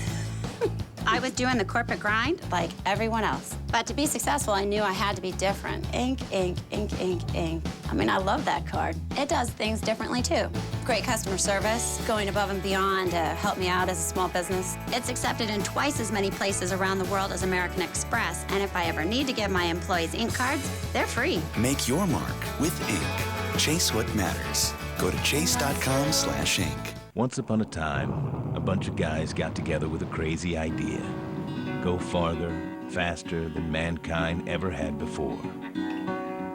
I was doing the corporate grind like everyone else. But to be successful, I knew I had to be different. Ink, ink, ink, ink, ink. I mean, I love that card. It does things differently, too. Great customer service, going above and beyond to help me out as a small business. It's accepted in twice as many places around the world as American Express. And if I ever need to give my employees ink cards, they're free. Make your mark with ink. Chase what matters. Go to chase.com/ink. Once upon a time, a bunch of guys got together with a crazy idea. Go farther, faster than mankind ever had before.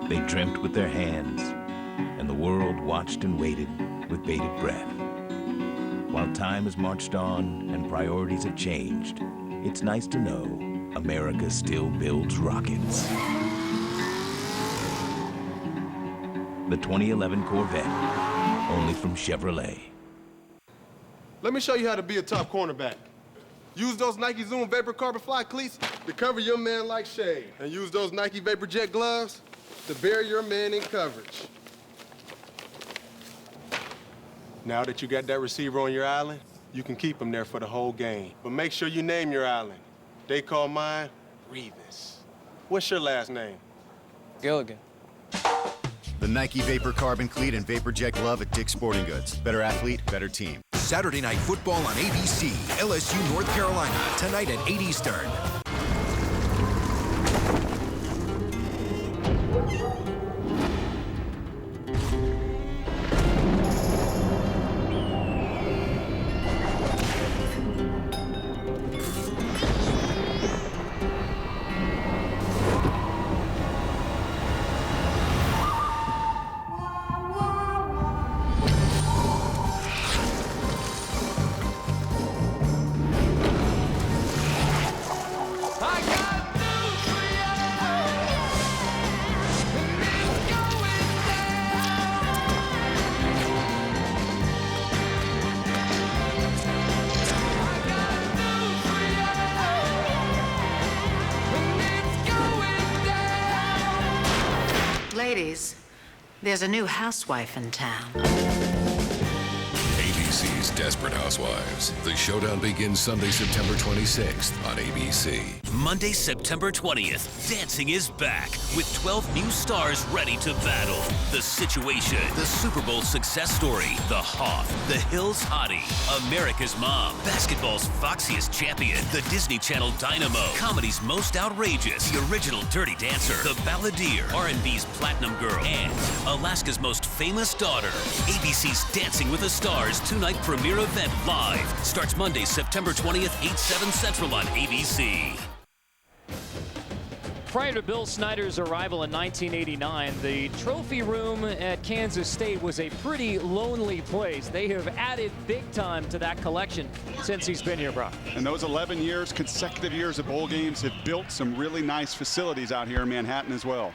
They dreamt with their hands, and the world watched and waited with bated breath. While time has marched on and priorities have changed, it's nice to know America still builds rockets. The 2011 Corvette, only from Chevrolet. Let me show you how to be a top cornerback. Use those Nike Zoom Vapor Carbon Fly cleats to cover your man like shade. And use those Nike Vapor Jet gloves to bury your man in coverage. Now that you got that receiver on your island, you can keep him there for the whole game. But make sure you name your island. They call mine Revis. What's your last name? Gilligan. The Nike Vapor Carbon Cleat and Vapor Jet Glove at Dick's Sporting Goods. Better athlete, better team. Saturday Night Football on ABC. LSU North Carolina, tonight at 8 Eastern. Ladies, there's a new housewife in town. ABC's Desperate Housewives. The showdown begins Sunday, September 26th on ABC. Monday, September 20th, dancing is back with 12 new stars ready to battle. The Situation, the Super Bowl success story, The Hoff, The Hills Hottie, America's Mom, basketball's foxiest champion, the Disney Channel Dynamo, comedy's most outrageous, the original Dirty Dancer, The Balladeer, R&B's Platinum Girl, and Alaska's most famous daughter. ABC's Dancing with the Stars two-night premiere event live starts Monday, September 20th, 8/7 Central on ABC. Prior to Bill Snyder's arrival in 1989, the trophy room at Kansas State was a pretty lonely place. They have added big time to that collection since he's been here, Brock. And those 11 years, consecutive years of bowl games, have built some really nice facilities out here in Manhattan as well.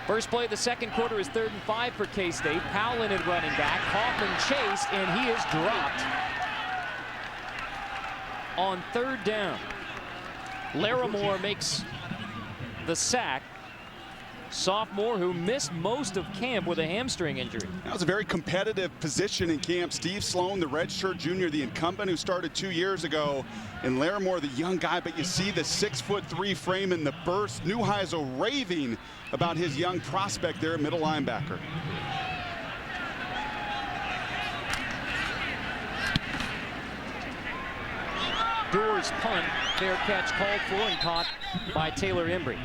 First play of the second quarter is 3rd and 5 for K-State. Powell in at running back. Kaufman chased, and he is dropped on 3rd down. Larimore makes the sack. Sophomore who missed most of camp with a hamstring injury. That was a very competitive position in camp. Steve Sloan, the redshirt junior, the incumbent who started 2 years ago, and Larimore, the young guy, but you see the 6'3" frame in the burst. Neuheisel raving about his young prospect there at middle linebacker. Doer's punt, fair catch called for and caught by Taylor Embry.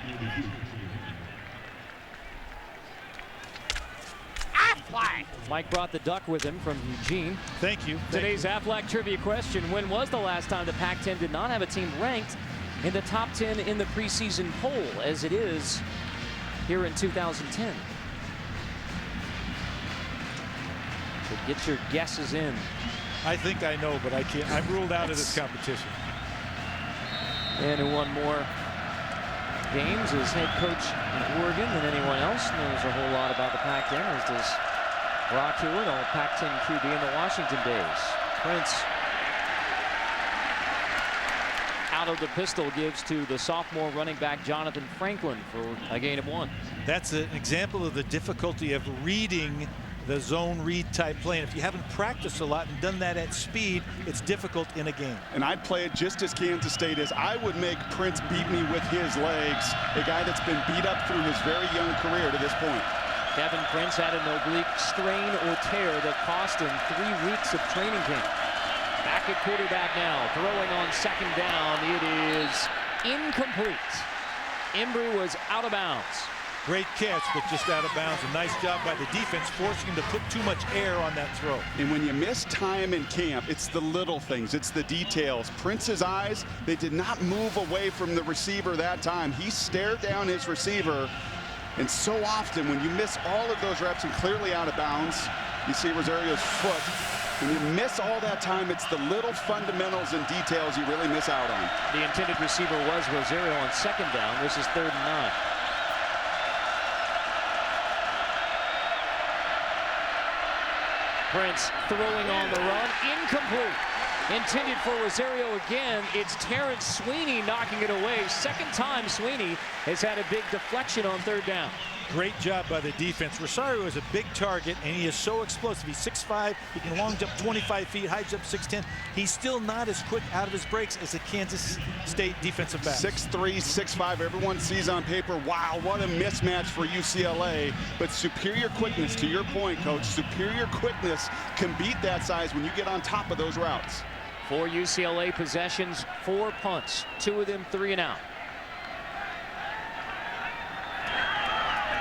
Mike brought the duck with him from Eugene. Thank you. Today's Aflac trivia question: when was the last time the Pac-10 did not have a team ranked in the top 10 in the preseason poll, as it is here in 2010? So get your guesses in. I think I know, but I can't. I'm ruled out of this competition. And who won more games as head coach in Oregon than anyone else knows a whole lot about the Pac-10, as does Brock Hewitt, all Pac-10 QB in the Washington days. Prince out of the pistol gives to the sophomore running back Jonathan Franklin for a gain of 1. That's an example of the difficulty of reading the zone read type play. And if you haven't practiced a lot and done that at speed, it's difficult in a game. And I'd play it just as Kansas State is. I would make Prince beat me with his legs, a guy that's been beat up through his very young career to this point. Kevin Prince had an oblique strain or tear that cost him 3 weeks of training camp. Back at quarterback now, throwing on 2nd down. It is incomplete. Embry was out of bounds. Great catch, but just out of bounds. A nice job by the defense, forcing him to put too much air on that throw. And when you miss time in camp, it's the little things, it's the details. Prince's eyes, they did not move away from the receiver that time. He stared down his receiver. And so often when you miss all of those reps and clearly out of bounds, you see Rosario's foot. When you miss all that time, it's the little fundamentals and details you really miss out on. The intended receiver was Rosario on 2nd down. This is 3rd and 9. Prince throwing on the run, incomplete. Intended for Rosario again. It's Terrence Sweeney knocking it away. 2nd time Sweeney has had a big deflection on 3rd down. Great job by the defense. Rosario is a big target, and he is so explosive. He's 6'5", he can long jump 25 feet, high jump 6'10". He's still not as quick out of his breaks as a Kansas State defensive back. 6'3", 6'5", everyone sees on paper, wow, what a mismatch for UCLA. But superior quickness, to your point, Coach, superior quickness can beat that size when you get on top of those routes. 4 UCLA possessions, 4 punts, 2 of them 3 and out.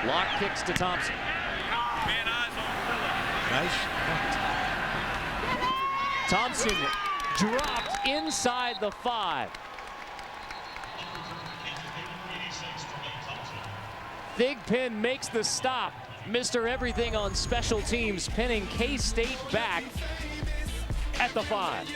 Lock kicks to Thompson. Nice. Thompson dropped inside the 5. Thigpen makes the stop. Mr. Everything on special teams, pinning K-State back at the 5.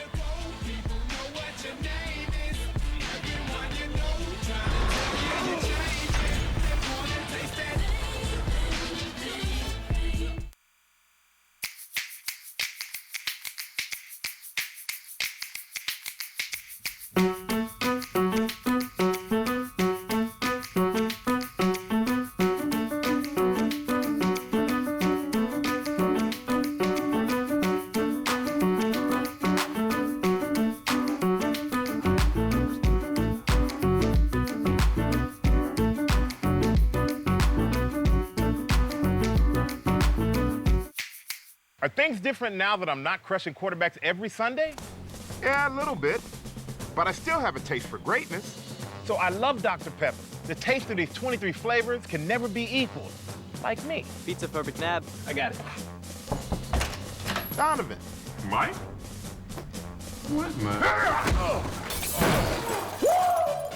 things different now that I'm not crushing quarterbacks every Sunday? Yeah, a little bit. But I still have a taste for greatness. So I love Dr. Pepper. The taste of these 23 flavors can never be equaled. Like me. Pizza for McNabb. I got it. Donovan. Mike? What, man?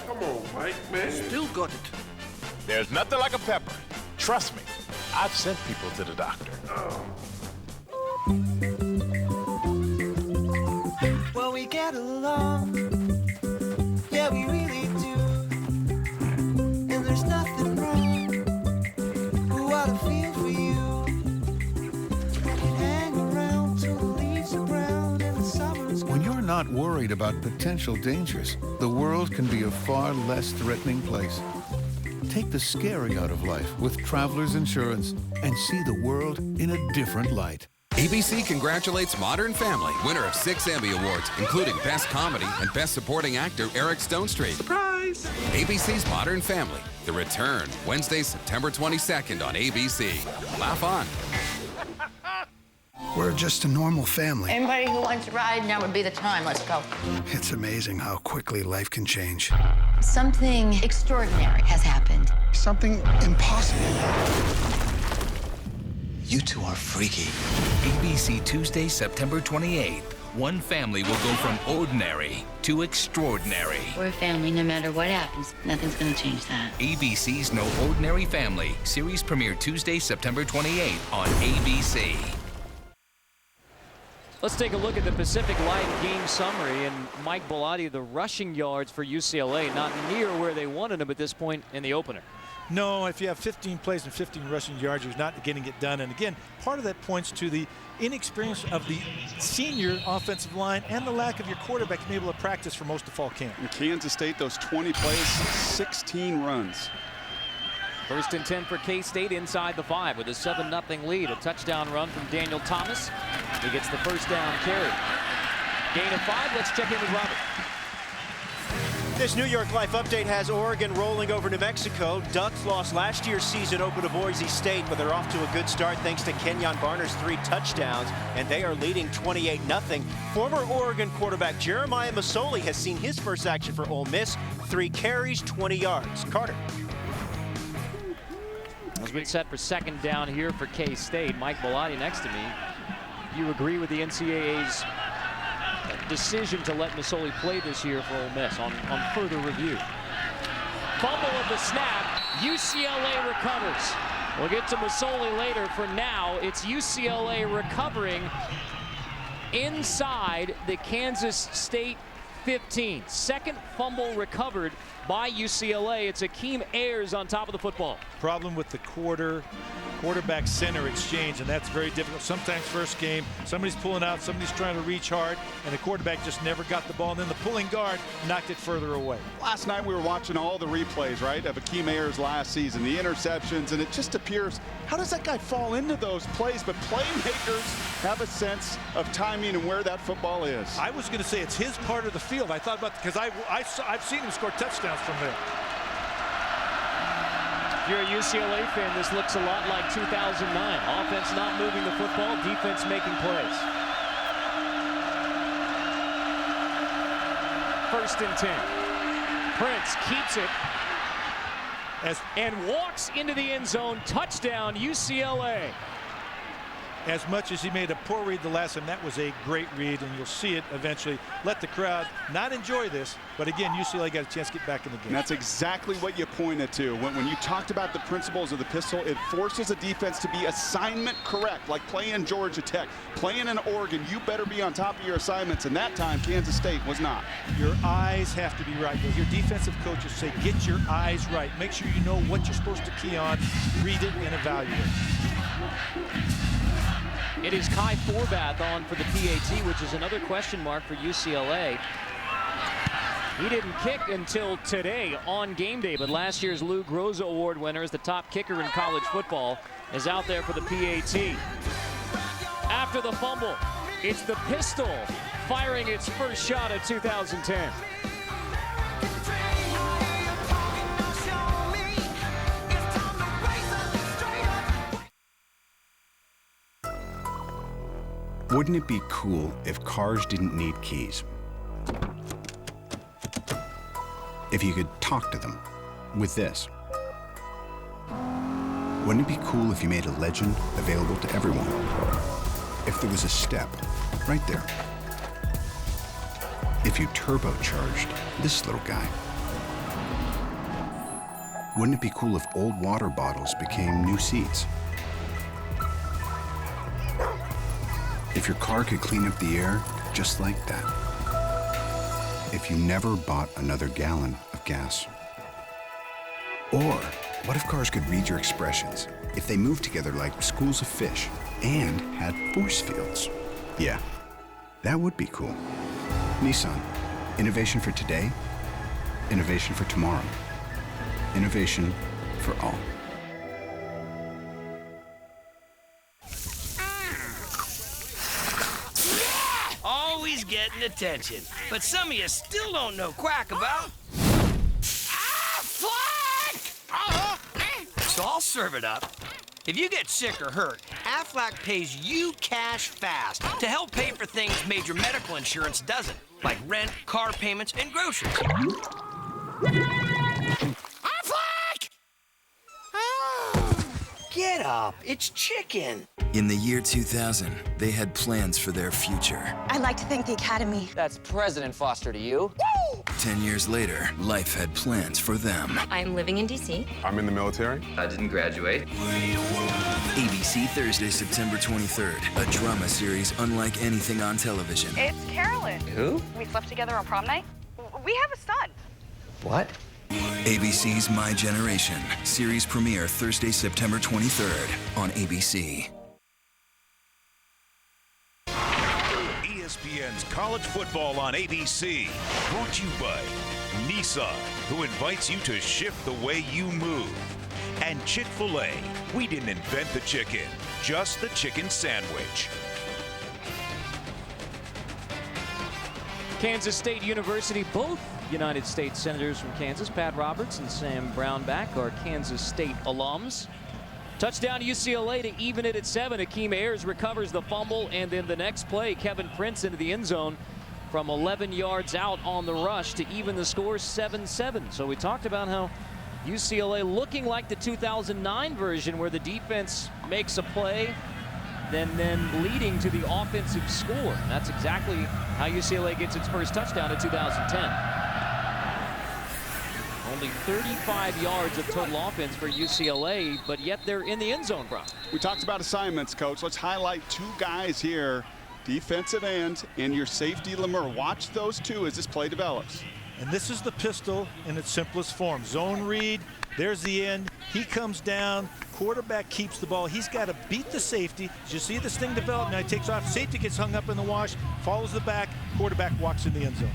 Come on, Mike, man. Still got it. There's nothing like a pepper. Trust me. I've sent people to the doctor. Well, we get along. Yeah, we really do. And there's nothing wrong. What I feel for you. Hang around till the leaves are brown and the summer is gone. When you're not worried about potential dangers, the world can be a far less threatening place. Take the scary out of life with Travelers Insurance and see the world in a different light. ABC congratulates Modern Family, winner of 6 Emmy Awards, including Best Comedy and Best Supporting Actor Eric Stonestreet. Surprise! ABC's Modern Family, The Return, Wednesday, September 22nd on ABC. Laugh on. We're just a normal family. Anybody who wants to ride, now would be the time. Let's go. It's amazing how quickly life can change. Something extraordinary has happened. Something impossible. You two are freaky. ABC Tuesday, September 28th. One family will go from ordinary to extraordinary. We're a family no matter what happens. Nothing's gonna change that. ABC's No Ordinary Family. Series premiere Tuesday, September 28th on ABC. Let's take a look at the Pacific Light game summary. And Mike Bellotti, the rushing yards for UCLA, not near where they wanted them at this point in the opener. No, if you have 15 plays and 15 rushing yards, you're not getting it done. And again, part of that points to the inexperience of the senior offensive line and the lack of your quarterback being able to practice for most of fall camp. In Kansas State, those 20 plays, 16 runs. First and 10 for K-State inside the 5 with a 7-0 lead. A touchdown run from Daniel Thomas. He gets the first down carry. Gain of 5. Let's check in with Robert. This New York Life update has Oregon rolling over New Mexico. Ducks lost last year's season open to Boise State, but they're off to a good start thanks to Kenyon Barner's 3 touchdowns, and they are leading 28-0. Former Oregon quarterback Jeremiah Masoli has seen his first action for Ole Miss. 3 carries, 20 yards. Carter. As we set for second down here for K-State, Mike Bellotti next to me. You agree with the NCAA's decision to let Masoli play this year for Ole Miss on further review? Fumble of the snap. UCLA recovers. We'll get to Masoli later. For now, it's UCLA recovering inside the Kansas State 15. Second fumble recovered by UCLA. It's Akeem Ayers on top of the football. Problem with the quarterback center exchange, and that's very difficult. Sometimes first game, somebody's pulling out, somebody's trying to reach hard, and the quarterback just never got the ball, and then the pulling guard knocked it further away. Last night we were watching all the replays, right, of Akeem Ayers last season, the interceptions, and it just appears, how does that guy fall into those plays? But playmakers have a sense of timing and where that football is. I was going to say it's his part of the field. I thought about, because I've seen him score touchdowns from there. If you're a UCLA fan, this looks a lot like 2009. Offense not moving the football, defense making plays. First and 10. Prince keeps it and walks into the end zone. Touchdown, UCLA. As much as he made a poor read the last time, that was a great read, and you'll see it eventually. Let the crowd not enjoy this, but again, UCLA got a chance to get back in the game. And that's exactly what you pointed to. When you talked about the principles of the pistol, it forces a defense to be assignment correct, like playing Georgia Tech. Playing in Oregon, you better be on top of your assignments, and that time, Kansas State was not. Your eyes have to be right. Your defensive coaches say, get your eyes right. Make sure you know what you're supposed to key on, read it, and evaluate. It is Kai Forbath on for the PAT, which is another question mark for UCLA. He didn't kick until today on game day, but last year's Lou Groza Award winner is the top kicker in college football, is out there for the PAT. After the fumble, it's the pistol firing its first shot at 2010. Wouldn't it be cool if cars didn't need keys? If you could talk to them with this. Wouldn't it be cool if you made a legend available to everyone? If there was a step right there. If you turbocharged this little guy. Wouldn't it be cool if old water bottles became new seats? If your car could clean up the air just like that. If you never bought another gallon of gas. Or what if cars could read your expressions? If they moved together like schools of fish and had force fields? Yeah, that would be cool. Nissan, innovation for today, innovation for tomorrow, innovation for all. Always getting attention, but some of you still don't know quack about. So I'll serve it up. If you get sick or hurt, Aflac pays you cash fast to help pay for things major medical insurance doesn't, like rent, car payments, and groceries. Aflac! Get up, it's chicken. In the year 2000, they had plans for their future. I'd like to thank the Academy. That's President Foster to you. Woo! 10 years later, life had plans for them. I'm living in D.C. I'm in the military. I didn't graduate. ABC Thursday, September 23rd. A drama series unlike anything on television. It's Carolyn. Who? We slept together on prom night. We have a son. What? ABC's My Generation. Series premiere Thursday, September 23rd on ABC. ESPN's College Football on ABC, brought to you by Nissan, who invites you to shift the way you move. And Chick-fil-A, we didn't invent the chicken, just the chicken sandwich. Kansas State University, both United States Senators from Kansas, Pat Roberts and Sam Brownback, are Kansas State alums. Touchdown UCLA to even it at 7. Akeem Ayers recovers the fumble, and then the next play, Kevin Prince into the end zone from 11 yards out on the rush to even the score 7-7. So we talked about how UCLA looking like the 2009 version where the defense makes a play, then leading to the offensive score. And that's exactly how UCLA gets its first touchdown in 2010. Only 35 yards of total offense for UCLA, but yet they're in the end zone, Brock. We talked about assignments, Coach. Let's highlight two guys here, defensive end and your safety, Lemur. Watch those two as this play develops. And this is the pistol in its simplest form. Zone read, there's the end. He comes down, quarterback keeps the ball. He's got to beat the safety. You see this thing develop, now he takes off. Safety gets hung up in the wash, follows the back, quarterback walks in the end zone.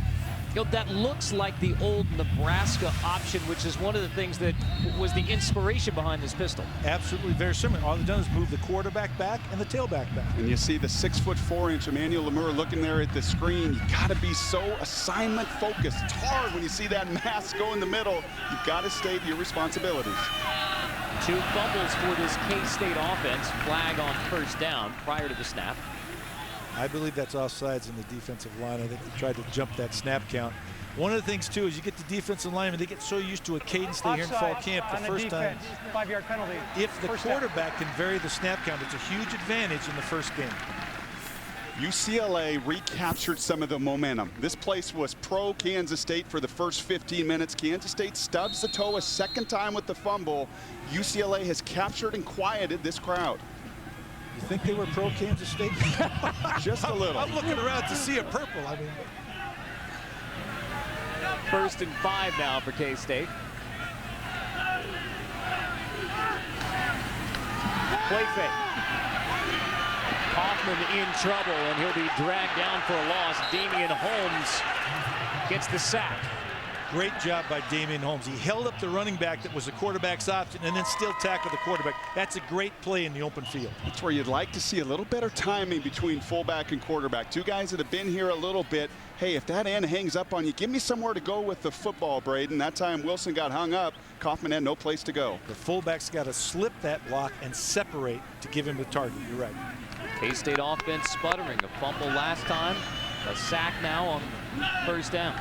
You know, that looks like the old Nebraska option, which is one of the things that was the inspiration behind this pistol. Absolutely very similar. All they've done is move the quarterback back and the tailback back. And you see the 6'4" Emmanuel Lemur looking there at the screen. You got to be so assignment focused. It's hard when you see that mass go in the middle. You've got to stay to your responsibilities. 2 fumbles for this K-State offense. Flag on first down prior to the snap. I believe that's offsides in the defensive line. I think they tried to jump that snap count. One of the things, too, is you get the defensive linemen, they get so used to a cadence they hear in fall camp the first time. 5-yard penalty. If the quarterback can vary the snap count, it's a huge advantage in the first game. UCLA recaptured some of the momentum. This place was pro Kansas State for the first 15 minutes. Kansas State stubs the toe a second time with the fumble. UCLA has captured and quieted this crowd. You think they were pro Kansas State? Just a little. I'm looking around to see a purple. I mean, 1st and 5 now for K-State. Play fake. Kaufman in trouble, and he'll be dragged down for a loss. Damian Holmes gets the sack. Great job by Damian Holmes. He held up the running back that was the quarterback's option and then still tackled the quarterback. That's a great play in the open field. That's where you'd like to see a little better timing between fullback and quarterback. Two guys that have been here a little bit. Hey, if that end hangs up on you, give me somewhere to go with the football, Braden. That time Wilson got hung up. Kaufman had no place to go. The fullback's got to slip that block and separate to give him the target. You're right. K-State offense sputtering. A fumble last time. A sack now on first down.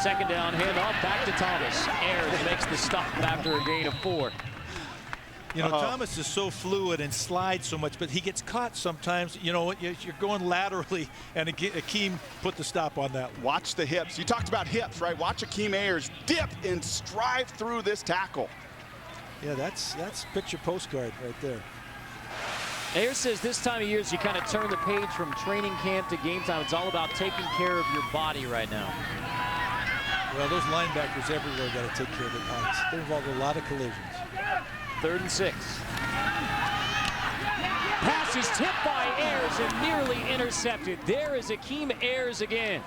Second down, handoff back to Thomas. Ayers makes the stop after a gain of 4. You know, Thomas is so fluid and slides so much, but he gets caught sometimes. You know, you're going laterally, and Akeem put the stop on that. Watch the hips. You talked about hips, right? Watch Akeem Ayers dip and strive through this tackle. Yeah, that's picture postcard right there. Ayers says this time of year, as you kind of turn the page from training camp to game time, it's all about taking care of your body right now. Well, those linebackers everywhere got to take care of their bodies. They're involved in a lot of collisions. 3rd and 6. Pass is tipped by Ayers and nearly intercepted. There is Akeem Ayers again.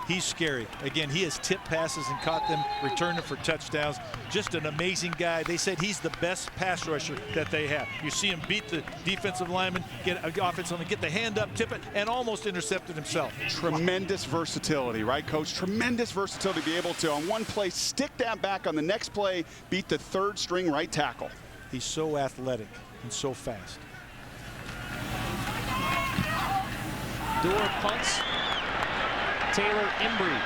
He's scary. Again, he has tipped passes and caught them, returned them for touchdowns. Just an amazing guy. They said he's the best pass rusher that they have. You see him beat the defensive lineman, get offensive lineman, get the hand up, tip it, and almost intercepted himself. Tremendous versatility, right, Coach? Tremendous versatility to be able to, on one play, stick that back, on the next play, beat the 3rd string right tackle. He's so athletic and so fast. Dorr punts. Taylor Embry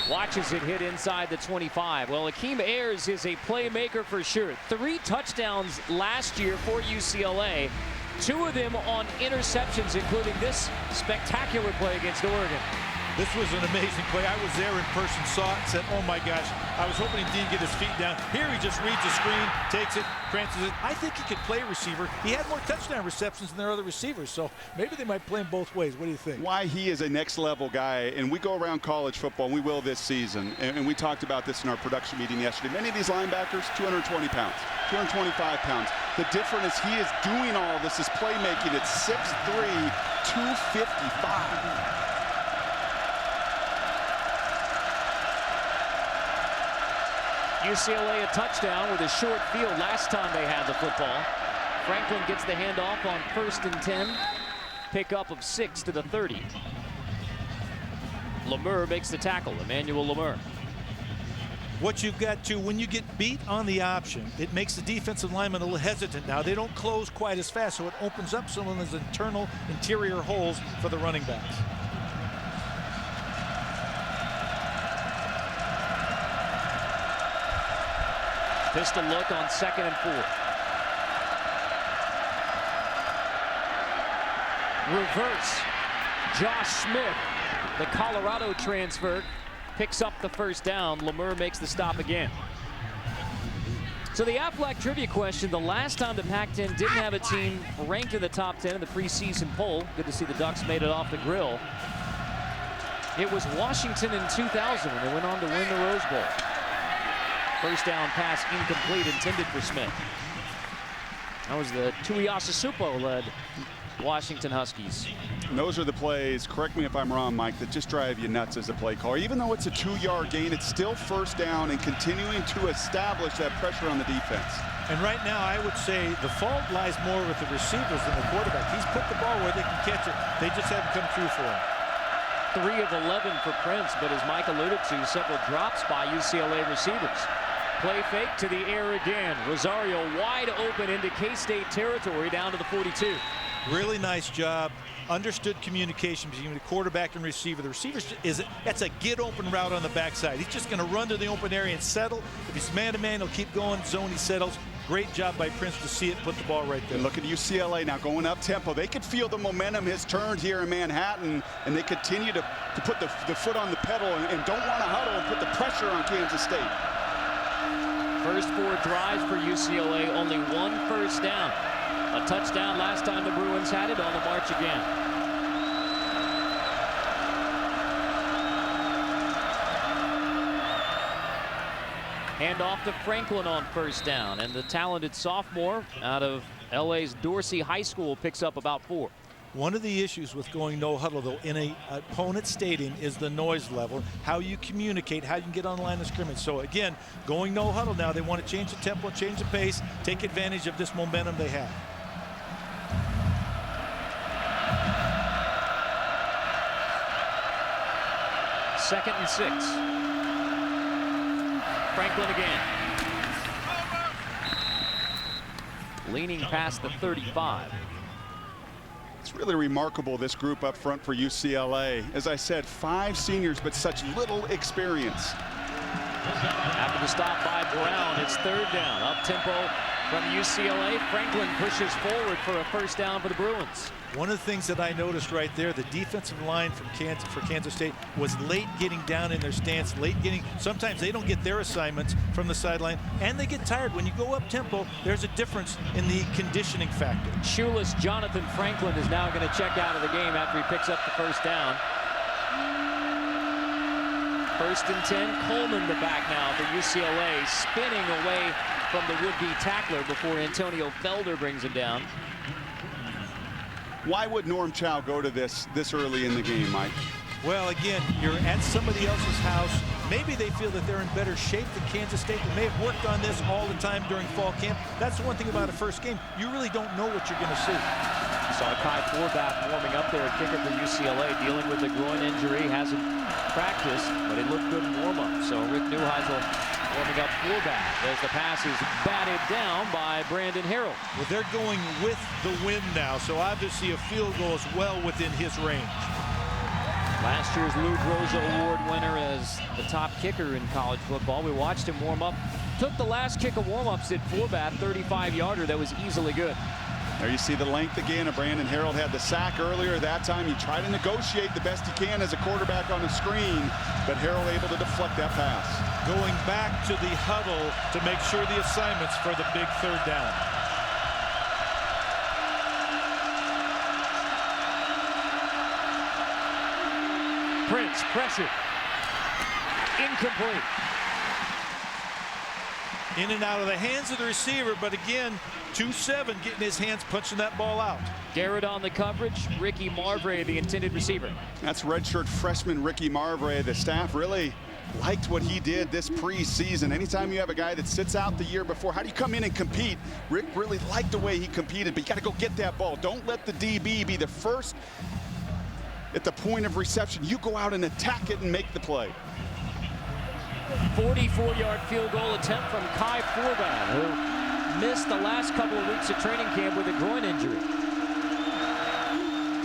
watches it hit inside the 25. Well, Akeem Ayers is a playmaker for sure. 3 touchdowns last year for UCLA. 2 of them on interceptions, including this spectacular play against Oregon. This was an amazing play. I was there in person, saw it, and said, oh my gosh, I was hoping he didn't get his feet down. Here he just reads the screen, takes it, prances it. I think he could play receiver. He had more touchdown receptions than their other receivers, so maybe they might play him both ways. What do you think? Why he is a next level guy, and we go around college football, and we will this season, and we talked about this in our production meeting yesterday. Many of these linebackers, 220 pounds, 225 pounds. The difference is he is doing all of this, is playmaking at 6'3", 255. UCLA a touchdown with a short field last time they had the football. Franklin gets the handoff on 1st and 10. Pickup of 6 to the 30. Lemur makes the tackle, Emmanuel Lemur. What you've got to, when you get beat on the option, it makes the defensive lineman a little hesitant now. They don't close quite as fast, so it opens up some of those interior holes for the running backs. Pistol look on 2nd and 4. Reverse. Josh Smith, the Colorado transfer, picks up the 1st down. Lemur makes the stop again. So the Aflac trivia question, the last time the Pac-10 didn't have a team ranked in the top 10 in the preseason poll, good to see the Ducks made it off the grill, it was Washington in 2000 when they went on to win the Rose Bowl. 1st down pass incomplete, intended for Smith. That was the Tuiasosopo-led Washington Huskies. And those are the plays, correct me if I'm wrong, Mike, that just drive you nuts as a play caller. Even though it's a 2-yard gain, it's still 1st down and continuing to establish that pressure on the defense. And right now, I would say the fault lies more with the receivers than the quarterback. He's put the ball where they can catch it. They just haven't come through for him. 3 of 11 for Prince, but as Mike alluded to, several drops by UCLA receivers. Play fake to the air again. Rosario wide open into K-State territory down to the 42. Really nice job. Understood communication between the quarterback and receiver. The receiver that's a get open route on the backside. He's just going to run to the open area and settle. If he's man-to-man, he'll keep going. Zone, he settles. Great job by Prince to see it, put the ball right there. And look at UCLA now going up tempo. They could feel the momentum has turned here in Manhattan, and they continue to put the foot on the pedal and don't want to huddle and put the pressure on Kansas State. First 4 drives for UCLA, only 1 1st down. A touchdown last time the Bruins had it, on the march again. Handoff to Franklin on 1st down, and the talented sophomore out of LA's Dorsey High School picks up about 4. One of the issues with going no huddle, though, in an opponent stadium is the noise level, how you communicate, how you can get on the line of scrimmage. So, again, going no huddle now, they want to change the tempo, change the pace, take advantage of this momentum they have. Second and 6. Franklin again. leaning past the 35. It's really remarkable, this group up front for UCLA. As I said, 5 seniors, but such little experience. After the stop by Brown, it's 3rd down. Up-tempo from UCLA. Franklin pushes forward for a first down for the Bruins. One of the things that I noticed right there, the defensive line from Kansas State was late getting down in their stance, sometimes they don't get their assignments from the sideline, and they get tired. When you go up tempo, there's a difference in the conditioning factor. Shoeless Jonathan Franklin is now going to check out of the game after he picks up the first down. 1st and 10, Coleman the back now for UCLA, spinning away from the would-be tackler before Antonio Felder brings him down. Why would Norm Chow go to this early in the game, Mike? Well, again, you're at somebody else's house. Maybe they feel that they're in better shape than Kansas State. They may have worked on this all the time during fall camp. That's the one thing about a first game. You really don't know what you're going to see. Saw Kai Forbath warming up there at kicker for UCLA, dealing with a groin injury. Hasn't practiced, but it looked good in warm-up. So Rick Neuheisel warming up Forbath as the pass is batted down by Brandon Harrell. Well, they're going with the wind now, so obviously a field goal is well within his range. Last year's Lou Groza Award winner as the top kicker in college football. We watched him warm up. Took the last kick of warm-ups at Forbath, 35-yarder. That was easily good. There you see the length again of Brandon Harrell. Had the sack earlier. That time he tried to negotiate the best he can as a quarterback on the screen, but Harrell able to deflect that pass. Going back to the huddle to make sure the assignments for the big 3rd down. Prince, pressure. Incomplete. In and out of the hands of the receiver, but again, 2-7 getting his hands punching that ball out. Garrett on the coverage. Ricky Marvray, the intended receiver. That's redshirt freshman Ricky Marvray. The staff really liked what he did this preseason. Anytime you have a guy that sits out the year before, how do you come in and compete? Rick really liked the way he competed, but you got to go get that ball. Don't let the DB be the first at the point of reception. You go out and attack it and make the play. 44-yard field goal attempt from Kai Forbath, who missed the last couple of weeks of training camp with a groin injury.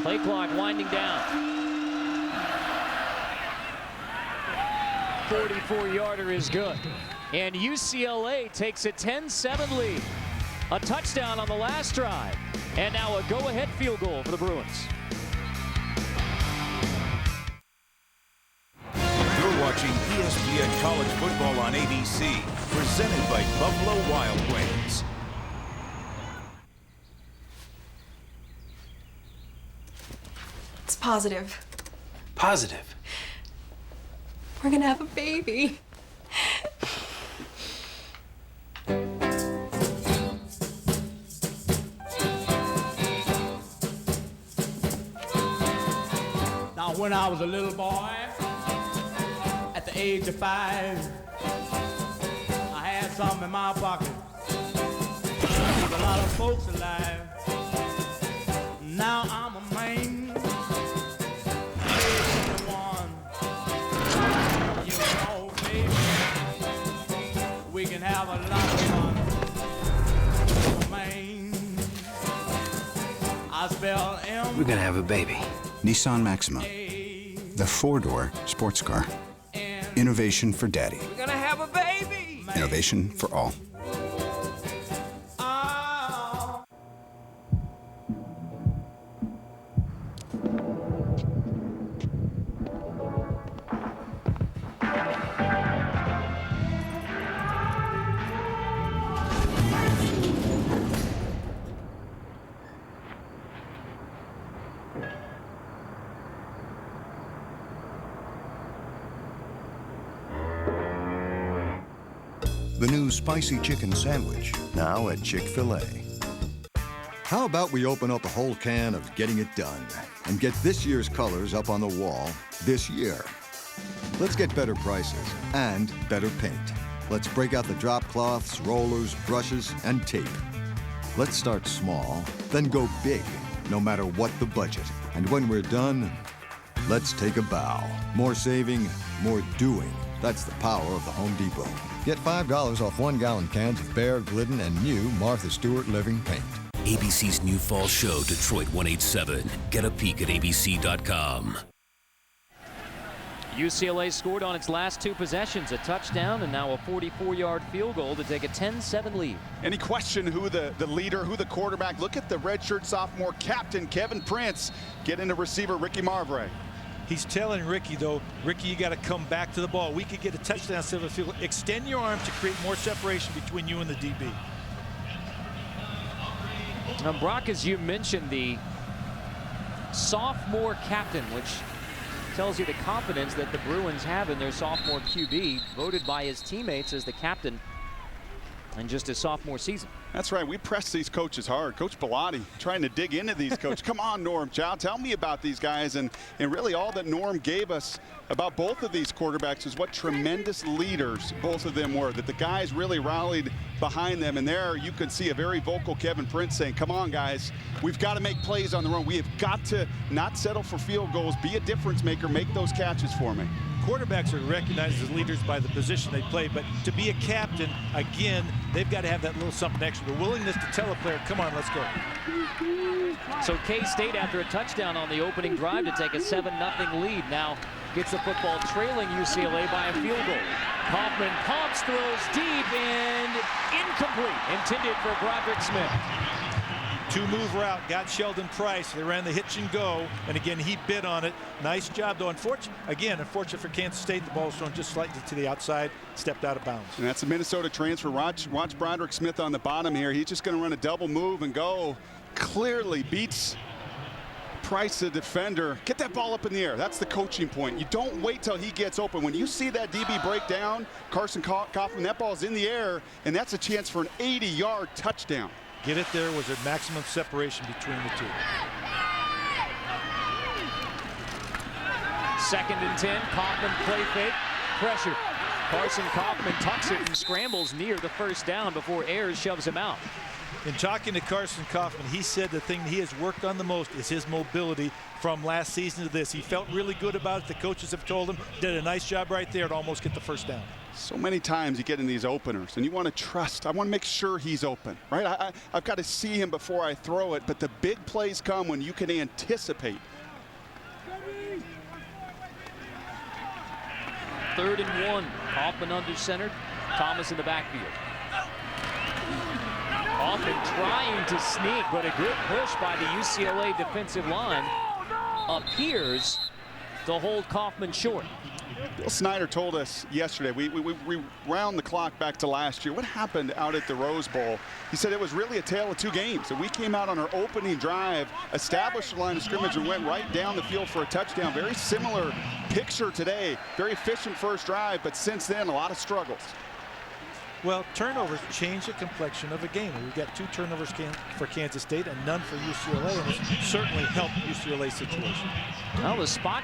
Play clock winding down. 44-yarder is good. And UCLA takes a 10-7 lead. A touchdown on the last drive. And now a go-ahead field goal for the Bruins. Watching ESPN College Football on ABC, presented by Buffalo Wild Wings. It's positive. Positive? We're gonna have a baby. Now, when I was a little boy, at the age of 5, I had something in my pocket. There's a lot of folks alive. Now I'm a man. You know, baby, we can have a lot of fun. Man, I spell M. We're gonna have a baby. Nissan Maxima, the 4-door sports car. Innovation for daddy. We're gonna have a baby. Innovation for all. The new spicy chicken sandwich, now at Chick-fil-A. How about we open up a whole can of Getting It Done and get this year's colors up on the wall this year? Let's get better prices and better paint. Let's break out the drop cloths, rollers, brushes, and tape. Let's start small, then go big, no matter what the budget. And when we're done, let's take a bow. More saving, more doing. That's the power of the Home Depot. Get $5 off 1-gallon cans of Behr, Glidden, and new Martha Stewart Living Paint. ABC's new fall show, Detroit 187. Get a peek at abc.com. UCLA scored on its last 2 possessions, a touchdown and now a 44-yard field goal to take a 10-7 lead. Any question who the leader, who the quarterback? Look at the redshirt sophomore captain, Kevin Prince, get into receiver Ricky Marbre. He's telling Ricky, though, Ricky, you got to come back to the ball. We could get a touchdown instead of a field goal. Extend your arms to create more separation between you and the DB. Now, Brock, as you mentioned, the sophomore captain, which tells you the confidence that the Bruins have in their sophomore QB, voted by his teammates as the captain in just his sophomore season. That's right. We press these coaches hard. Coach Bellotti trying to dig into these coaches. Come on, Norm Chow, tell me about these guys. And really all that Norm gave us about both of these quarterbacks is what tremendous leaders both of them were, that the guys really rallied behind them. And there you could see a very vocal Kevin Prince saying, come on, guys, we've got to make plays on the run. We have got to not settle for field goals, be a difference maker, make those catches for me. Quarterbacks are recognized as leaders by the position they play, but to be a captain, again, they've got to have that little something extra, the willingness to tell a player, come on, let's go. So K-State, after a touchdown on the opening drive to take a 7-0 lead, now gets the football trailing UCLA by a field goal. Kaufman pumps, throws deep, and incomplete, intended for Broderick Smith. 2-move route, got Sheldon Price. They ran the hitch and go, and again, he bid on it. Nice job, though. Unfortunate for Kansas State, the ball was thrown just slightly to the outside, stepped out of bounds. And that's a Minnesota transfer. Watch Broderick Smith on the bottom here. He's just going to run a double move and go. Clearly beats Price, the defender. Get that ball up in the air. That's the coaching point. You don't wait till he gets open. When you see that DB break down, Carson Kaufman, that ball's in the air, and that's a chance for an 80-yard touchdown. Get it there was a maximum separation between the two. 2nd and 10, Kaufman play fake, pressure. Carson Kaufman tucks it and scrambles near the first down before Ayers shoves him out. In talking to Carson Kaufman, he said the thing he has worked on the most is his mobility from last season to this. He felt really good about it. The coaches have told him, did a nice job right there to almost get the first down. So many times you get in these openers and you want to trust. I want to make sure he's open, right? I've got to see him before I throw it, but the big plays come when you can anticipate. 3rd and 1, Kaufman under center, Thomas in the backfield. Kaufman trying to sneak, but a good push by the UCLA defensive line appears to hold Kaufman short. Bill Snyder told us yesterday, we round the clock back to last year. What happened out at the Rose Bowl? He said it was really a tale of 2 games. And we came out on our opening drive, established the line of scrimmage, and went right down the field for a touchdown. Very similar picture today. Very efficient first drive, but since then, a lot of struggles. Well, turnovers change the complexion of a game. We've got 2 turnovers for Kansas State and none for UCLA, and it's certainly helped UCLA's situation. Well, the spot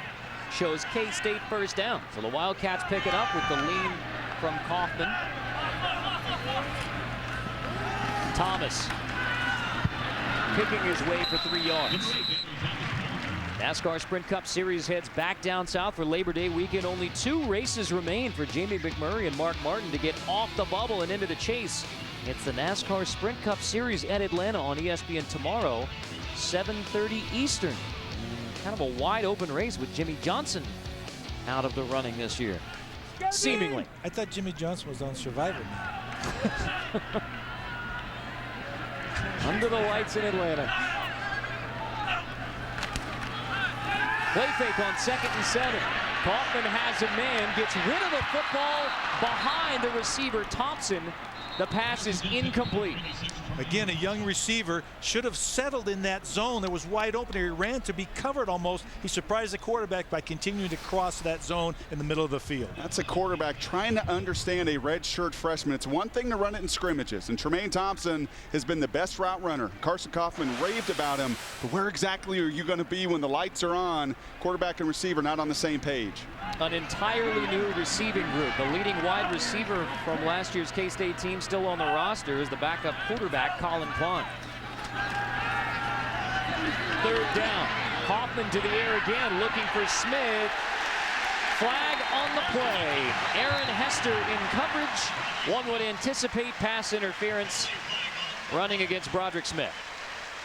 shows K-State first down. So the Wildcats pick it up with the lean from Kaufman. Thomas picking his way for 3 yards. NASCAR Sprint Cup Series heads back down south for Labor Day weekend. Only 2 races remain for Jamie McMurray and Mark Martin to get off the bubble and into the chase. It's the NASCAR Sprint Cup Series at Atlanta on ESPN tomorrow, 7:30 Eastern. Kind of a wide open race with Jimmy Johnson out of the running this year. Seemingly. I thought Jimmy Johnson was on Survivor now. Under the lights in Atlanta. Play fake on 2nd and 7. Kaufman has a man, gets rid of the football behind the receiver Thompson. The pass is incomplete. Again, a young receiver should have settled in that zone that was wide open. He ran to be covered almost. He surprised the quarterback by continuing to cross that zone in the middle of the field. That's a quarterback trying to understand a redshirt freshman. It's one thing to run it in scrimmages, and Tremaine Thompson has been the best route runner. Carson Kaufman raved about him, but where exactly are you going to be when the lights are on? Quarterback and receiver not on the same page. An entirely new receiving group. The leading wide receiver from last year's K-State team still on the roster is the backup quarterback, Colin Klein. 3rd down. Kaufman to the air again, looking for Smith. Flag on the play. Aaron Hester in coverage. One would anticipate pass interference running against Broderick Smith.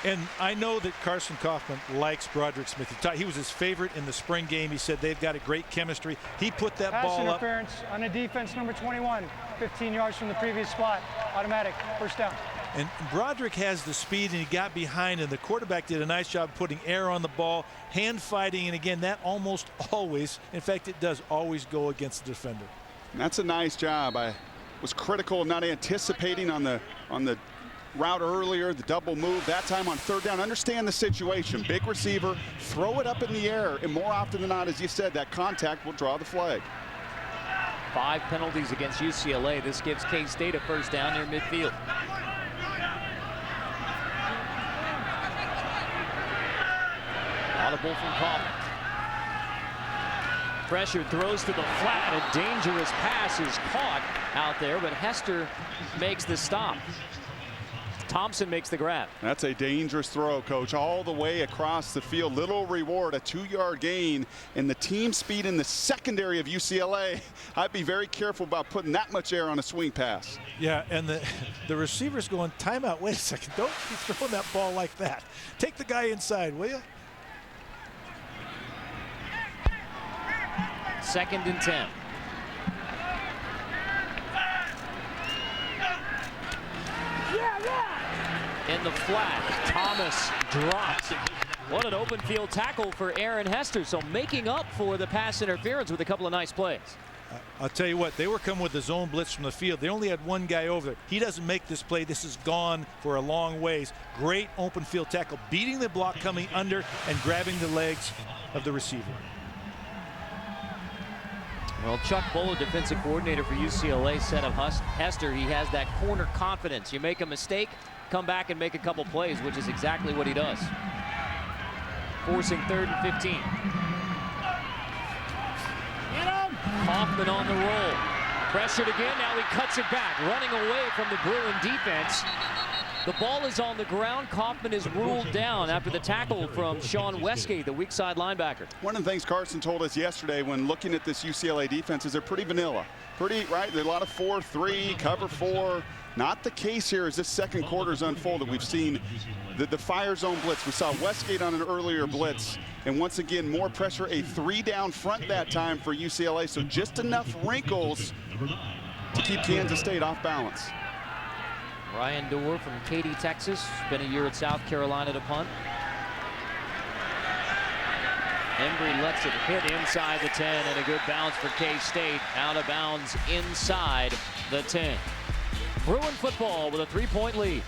And I know that Carson Kaufman likes Broderick Smith. He was his favorite in the spring game. He said they've got a great chemistry. He put that pass ball up. Pass interference on a defense number 21, 15 yards from the previous spot. Automatic, first down. And Broderick has the speed, and he got behind, and the quarterback did a nice job putting air on the ball, hand fighting, and again, that almost always, in fact, it does always go against the defender. And that's a nice job. I was critical of not anticipating on the route earlier, the double move, that time on third down. Understand the situation. Big receiver, throw it up in the air, and more often than not, as you said, that contact will draw the flag. 5 penalties against UCLA. This gives K-State a first down near midfield. Audible from Kaufman. Pressure, throws to the flat. A dangerous pass is caught out there, but Hester makes the stop. Thompson makes the grab. That's a dangerous throw, Coach, all the way across the field. Little reward, a 2-yard gain, and the team speed in the secondary of UCLA. I'd be very careful about putting that much air on a swing pass. Yeah, and the receiver's going, timeout, wait a second, don't be throwing that ball like that. Take the guy inside, will you? 2nd and 10. In the flat, Thomas dropped. What an open field tackle for Aaron Hester. So making up for the pass interference with a couple of nice plays. I'll tell you what, they were coming with the zone blitz from the field. They only had one guy over there. He doesn't make this play. This is gone for a long ways. Great open field tackle, beating the block, coming under and grabbing the legs of the receiver. Well, Chuck Buller, defensive coordinator for UCLA, said of Hester, he has that corner confidence. You make a mistake, come back and make a couple plays, which is exactly what he does. Forcing 3rd and 15. Kaufman on the roll. Pressured again, now he cuts it back, running away from the Bruin defense. The ball is on the ground. Kaufman is ruled down after the tackle from Sean Westgate, the weak side linebacker. One of the things Carson told us yesterday when looking at this UCLA defense is they're pretty vanilla. Pretty, right? There's a lot of 4-3, cover 4. Not the case here as this second quarter has unfolded. We've seen the fire zone blitz. We saw Westgate on an earlier blitz. And once again, more pressure, a 3-down front that time for UCLA. So just enough wrinkles to keep Kansas State off balance. Ryan Dorr from Katy, Texas. Spent a year at South Carolina to punt. Embry lets it hit inside the 10, and a good bounce for K-State. Out of bounds inside the 10. Bruin football with a 3-point lead.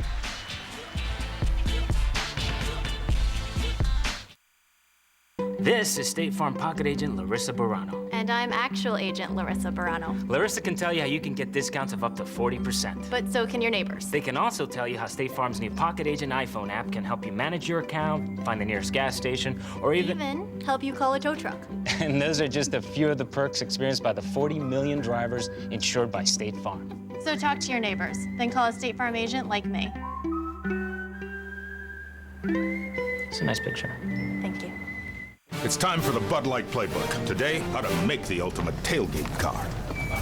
This is State Farm Pocket Agent Larissa Barano. And I'm Actual Agent Larissa Barano. Larissa can tell you how you can get discounts of up to 40%. But so can your neighbors. They can also tell you how State Farm's new Pocket Agent iPhone app can help you manage your account, find the nearest gas station, or even help you call a tow truck. And those are just a few of the perks experienced by the 40 million drivers insured by State Farm. So talk to your neighbors, then call a State Farm agent like me. It's a nice picture. Thank you. It's time for the Bud Light Playbook. Today, how to make the ultimate tailgate car.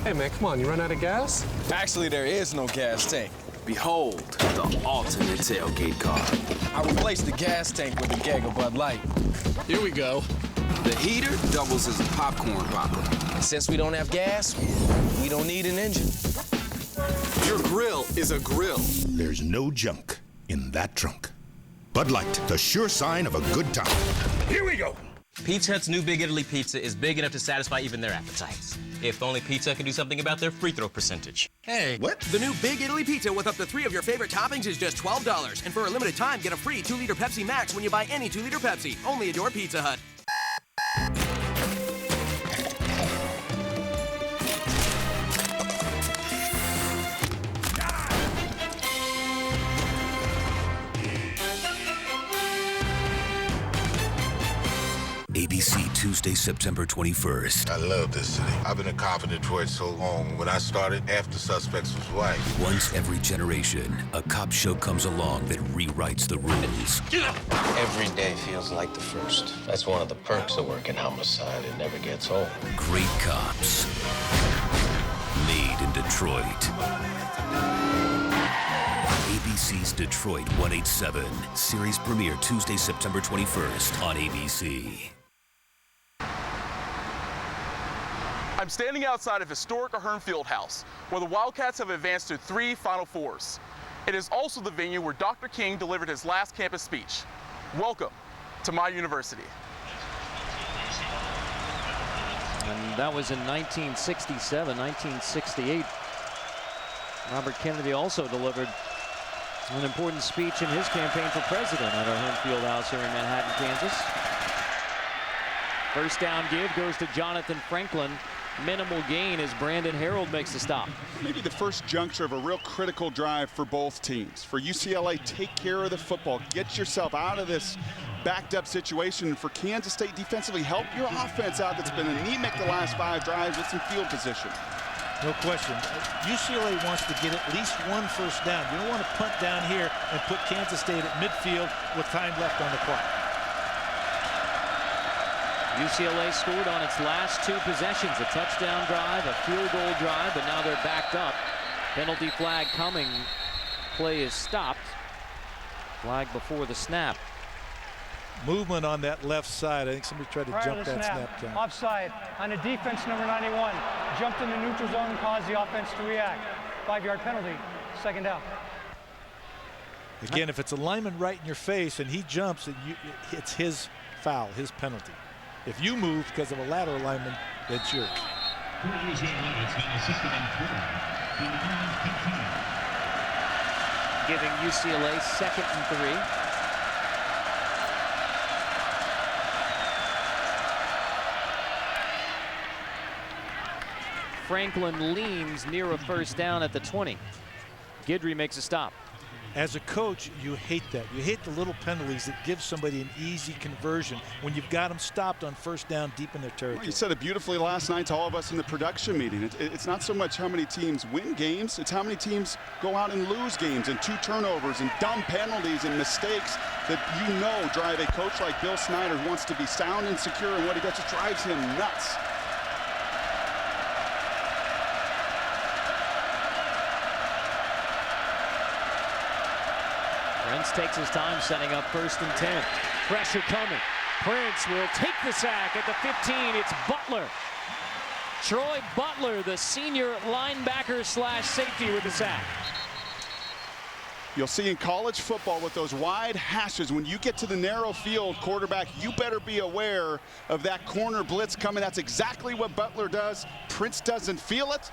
Hey man, come on, you run out of gas? Actually, there is no gas tank. Behold, the ultimate tailgate car. I replaced the gas tank with a keg of Bud Light. Here we go. The heater doubles as a popcorn popper. And since we don't have gas, we don't need an engine. Your grill is a grill. There's no junk in that trunk. Bud Light, the sure sign of a good time. Here we go. Pizza Hut's new Big Italy pizza is big enough to satisfy even their appetites. If only Pizza Hut can do something about their free throw percentage. Hey, what? The new Big Italy pizza with up to 3 of your favorite toppings is just $12. And for a limited time, get a free 2-liter Pepsi Max when you buy any 2-liter Pepsi. Only at your Pizza Hut. ABC Tuesday, September 21st. I love this city. I've been a cop in Detroit so long. When I started, half the suspects was white. Once every generation, a cop show comes along that rewrites the rules. Every day feels like the first. That's one of the perks of working homicide. It never gets old. Great cops. Made in Detroit. ABC's Detroit 187. Series premiere Tuesday, September 21st on ABC. I'm standing outside of historic Ahern Fieldhouse, where the Wildcats have advanced to 3 Final Fours. It is also the venue where Dr. King delivered his last campus speech. Welcome to my university. And that was in 1967, 1968. Robert Kennedy also delivered an important speech in his campaign for president at Ahern Fieldhouse here in Manhattan, Kansas. First down give goes to Jonathan Franklin. Minimal gain as Brandon Harold makes the stop. Maybe the first juncture of a real critical drive for both teams. For UCLA, take care of the football. Get yourself out of this backed up situation. For Kansas State, defensively, help your offense out that's been anemic the last 5 drives with some field position. No question. UCLA wants to get at least 1 first down. You don't want to punt down here and put Kansas State at midfield with time left on the clock. UCLA scored on its last 2 possessions, a touchdown drive, a field goal drive, but now they're backed up. Penalty flag coming. Play is stopped. Flag before the snap. Movement on that left side. I think somebody tried to jump that snap count. Offside on a defense, number 91. Jumped in the neutral zone and caused the offense to react. 5-yard penalty, second down. Again, if it's a lineman right in your face and he jumps, it's his foul, his penalty. If you move because of a lateral lineman, that's yours. Giving UCLA 2nd and 3. Franklin leans near a first down at the 20. Guidry makes a stop. As a coach, you hate that. You hate the little penalties that give somebody an easy conversion when you've got them stopped on first down deep in their territory. Well, you said it beautifully last night to all of us in the production meeting. It's not so much how many teams win games, it's how many teams go out and lose games, and 2 turnovers and dumb penalties and mistakes that you know drive a coach like Bill Snyder, who wants to be sound and secure, and what he does just drives him nuts. Prince takes his time setting up 1st and 10. Pressure coming. Prince will take the sack at the 15. It's Butler. Troy Butler, the senior linebacker / safety, with the sack. You'll see in college football with those wide hashes, when you get to the narrow field, quarterback, you better be aware of that corner blitz coming. That's exactly what Butler does. Prince doesn't feel it.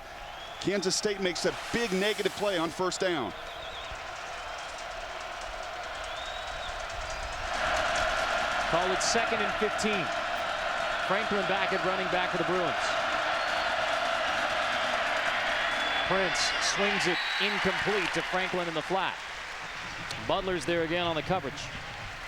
Kansas State makes a big negative play on 1st down. Call it 2nd and 15. Franklin back at running back for the Bruins. Prince swings it incomplete to Franklin in the flat. Butler's there again on the coverage.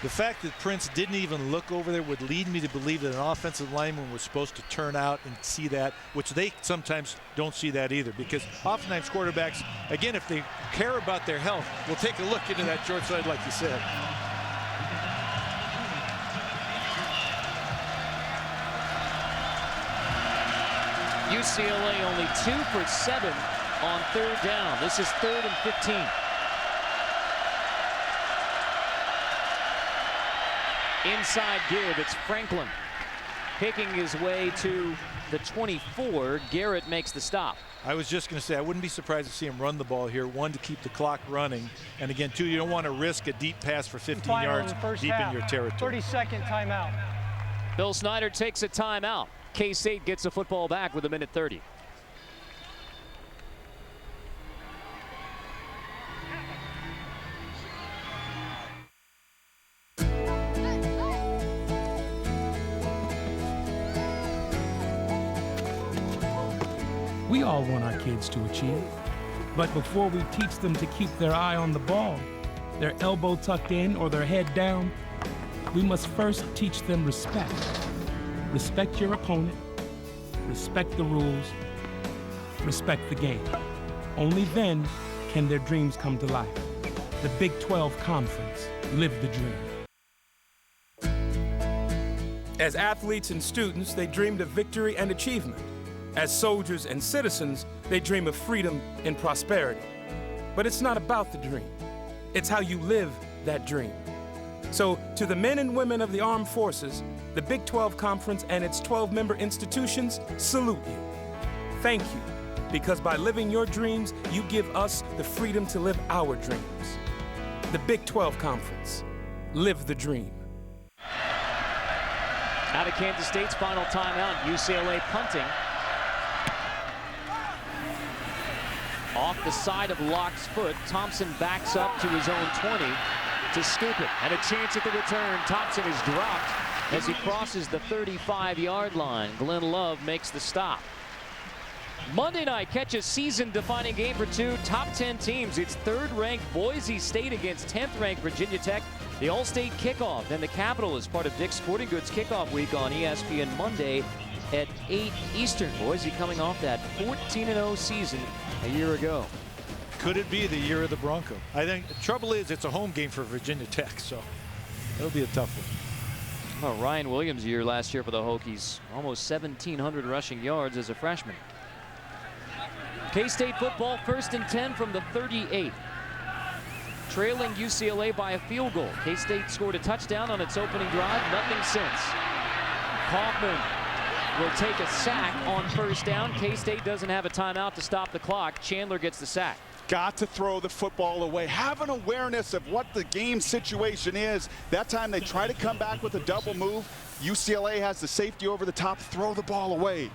The fact that Prince didn't even look over there would lead me to believe that an offensive lineman was supposed to turn out and see that, which they sometimes don't see that either, because oftentimes quarterbacks, again, if they care about their health, will take a look into that short side like you said. UCLA only 2 for 7 on 3rd down. This is 3rd and 15. Inside give, it's Franklin picking his way to the 24. Garrett makes the stop. I was just going to say, I wouldn't be surprised to see him run the ball here. 1, to keep the clock running. And again, 2, you don't want to risk a deep pass for 15 yards deep in your territory. 30-second timeout. Bill Snyder takes a timeout. K-State gets the football back with 1:30. We all want our kids to achieve. But before we teach them to keep their eye on the ball, their elbow tucked in or their head down, we must first teach them respect. Respect your opponent, respect the rules, respect the game. Only then can their dreams come to life. The Big 12 Conference. Live the dream. As athletes and students, they dreamed of victory and achievement. As soldiers and citizens, they dream of freedom and prosperity. But it's not about the dream. It's how you live that dream. So, to the men and women of the armed forces, the Big 12 Conference and its 12-member institutions salute you. Thank you, because by living your dreams, you give us the freedom to live our dreams. The Big 12 Conference. Live the dream. Out of Kansas State's final timeout, UCLA punting. Off the side of Locke's foot, Thompson backs up to his own 20 to scoop it. And a chance at the return. Thompson is dropped as he crosses the 35-yard line. Glenn Love makes the stop. Monday night, catch a season-defining game for two top 10 teams. It's third-ranked Boise State against 10th-ranked Virginia Tech. The All-State kickoff. Then the Capitol is part of Dick's Sporting Goods kickoff week on ESPN Monday at 8 Eastern. Boise coming off that 14-0 season a year ago. Could it be the year of the Bronco? I think the trouble is it's a home game for Virginia Tech, so it'll be a tough one. Well, Ryan Williams' year last year for the Hokies, almost 1,700 rushing yards as a freshman. K-State football, 1st and 10 from the 38. Trailing UCLA by a field goal. K-State scored a touchdown on its opening drive, nothing since. Kaufman will take a sack on 1st down. K-State doesn't have a timeout to stop the clock. Chandler gets the sack. Got to throw the football away. Have an awareness of what the game situation is. That time they try to come back with a double move. UCLA has the safety over the top. Throw the ball away.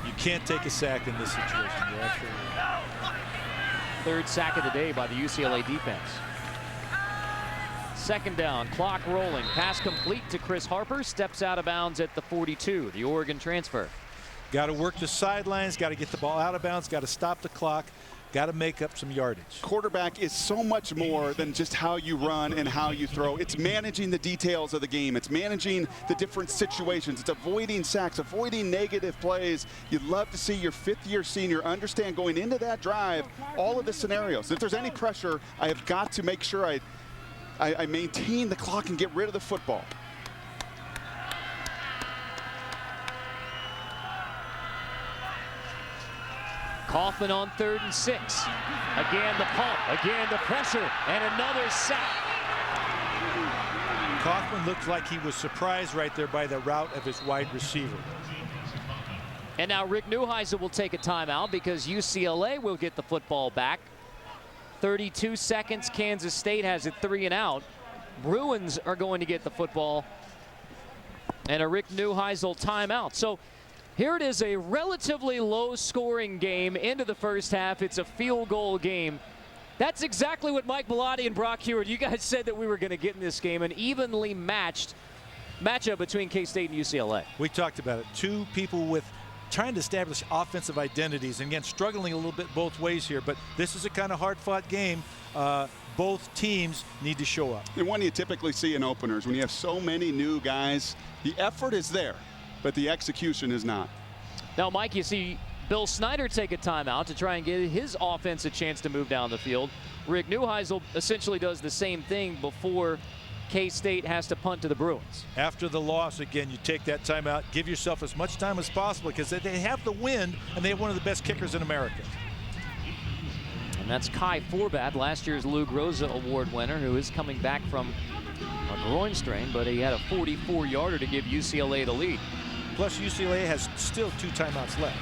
You can't take a sack in this situation. You're absolutely right. 3rd sack of the day by the UCLA defense. 2nd down, clock rolling. Pass complete to Chris Harper. Steps out of bounds at the 42, the Oregon transfer. Got to work the sidelines. Got to get the ball out of bounds. Got to stop the clock. Got to make up some yardage. Quarterback is so much more than just how you run and how you throw. It's managing the details of the game. It's managing the different situations. It's avoiding sacks, avoiding negative plays. You'd love to see your 5th-year senior understand going into that drive all of the scenarios. If there's any pressure, I have got to make sure I maintain the clock and get rid of the football. Kaufman on 3rd and 6. Again the pump, again the pressure, and another sack. Kaufman looked like he was surprised right there by the route of his wide receiver. And now Rick Neuheisel will take a timeout because UCLA will get the football back. 32 seconds, Kansas State has it 3 and out. Bruins are going to get the football and a Rick Neuheisel timeout. So here it is, a relatively low-scoring game into the first half. It's a field goal game. That's exactly what Mike Bellotti and Brock Huard, you guys said that we were going to get in this game, an evenly matched matchup between K-State and UCLA. We talked about it. Two people with trying to establish offensive identities, and again, struggling a little bit both ways here, but this is a kind of hard-fought game. Both teams need to show up. And one you typically see in openers, when you have so many new guys, the effort is there, but the execution is not. Now, Mike, you see Bill Snyder take a timeout to try and give his offense a chance to move down the field. Rick Neuheisel essentially does the same thing before K-State has to punt to the Bruins. After the loss, again, you take that timeout, give yourself as much time as possible because they have the wind and they have one of the best kickers in America. And that's Kai Forbat, last year's Lou Groza Award winner, who is coming back from a groin strain, but he had a 44-yarder to give UCLA the lead. Plus, UCLA has still 2 timeouts left.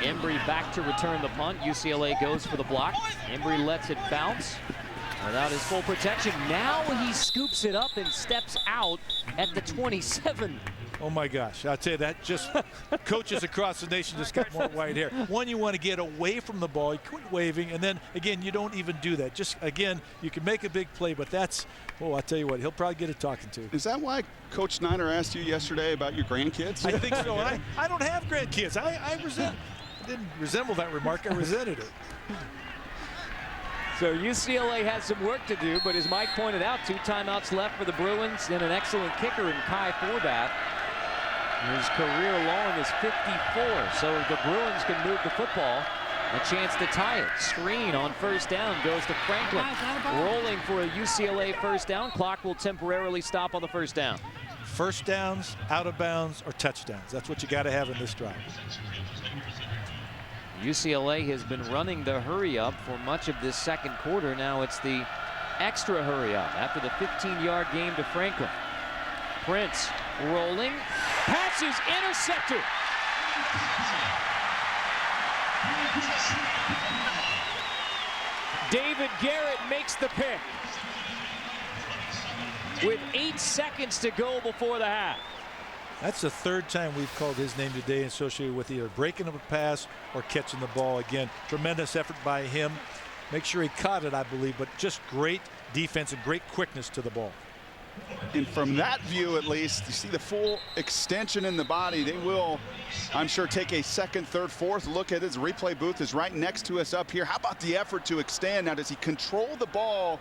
Embry back to return the punt. UCLA goes for the block. Embry lets it bounce without his full protection. Now he scoops it up and steps out at the 27. Oh my gosh, I'll tell you that just coaches across the nation just got more white hair. One, you want to get away from the ball, you quit waving, and then again, you don't even do that. Just again, you can make a big play, but that's, oh, I'll tell you what, he'll probably get a talking to. Is that why Coach Snyder asked you yesterday about your grandkids? I think so. I don't have grandkids. I didn't resemble that remark, I resented it. So UCLA has some work to do, but as Mike pointed out, 2 timeouts left for the Bruins and an excellent kicker in Kai Forbat. His career long is 54, so the Bruins can move the football. A chance to tie it. Screen on first down goes to Franklin. Rolling for a UCLA first down. Clock will temporarily stop on the first down. First downs, out of bounds, or touchdowns. That's what you got to have in this drive. UCLA has been running the hurry up for much of this second quarter. Now it's the extra hurry up after the 15-yard game to Franklin. Prince rolling. Passes intercepted. David Garrett makes the pick with 8 seconds to go before the half. That's the third time we've called his name today associated with either breaking up a pass or catching the ball. Again, tremendous effort by him. Make sure he caught it, I believe, but just great defense and great quickness to the ball. And from that view, at least, you see the full extension in the body. They will, I'm sure, take a second, third, fourth look at his replay booth is right next to us up here. How about the effort to extend? Now, does he control the ball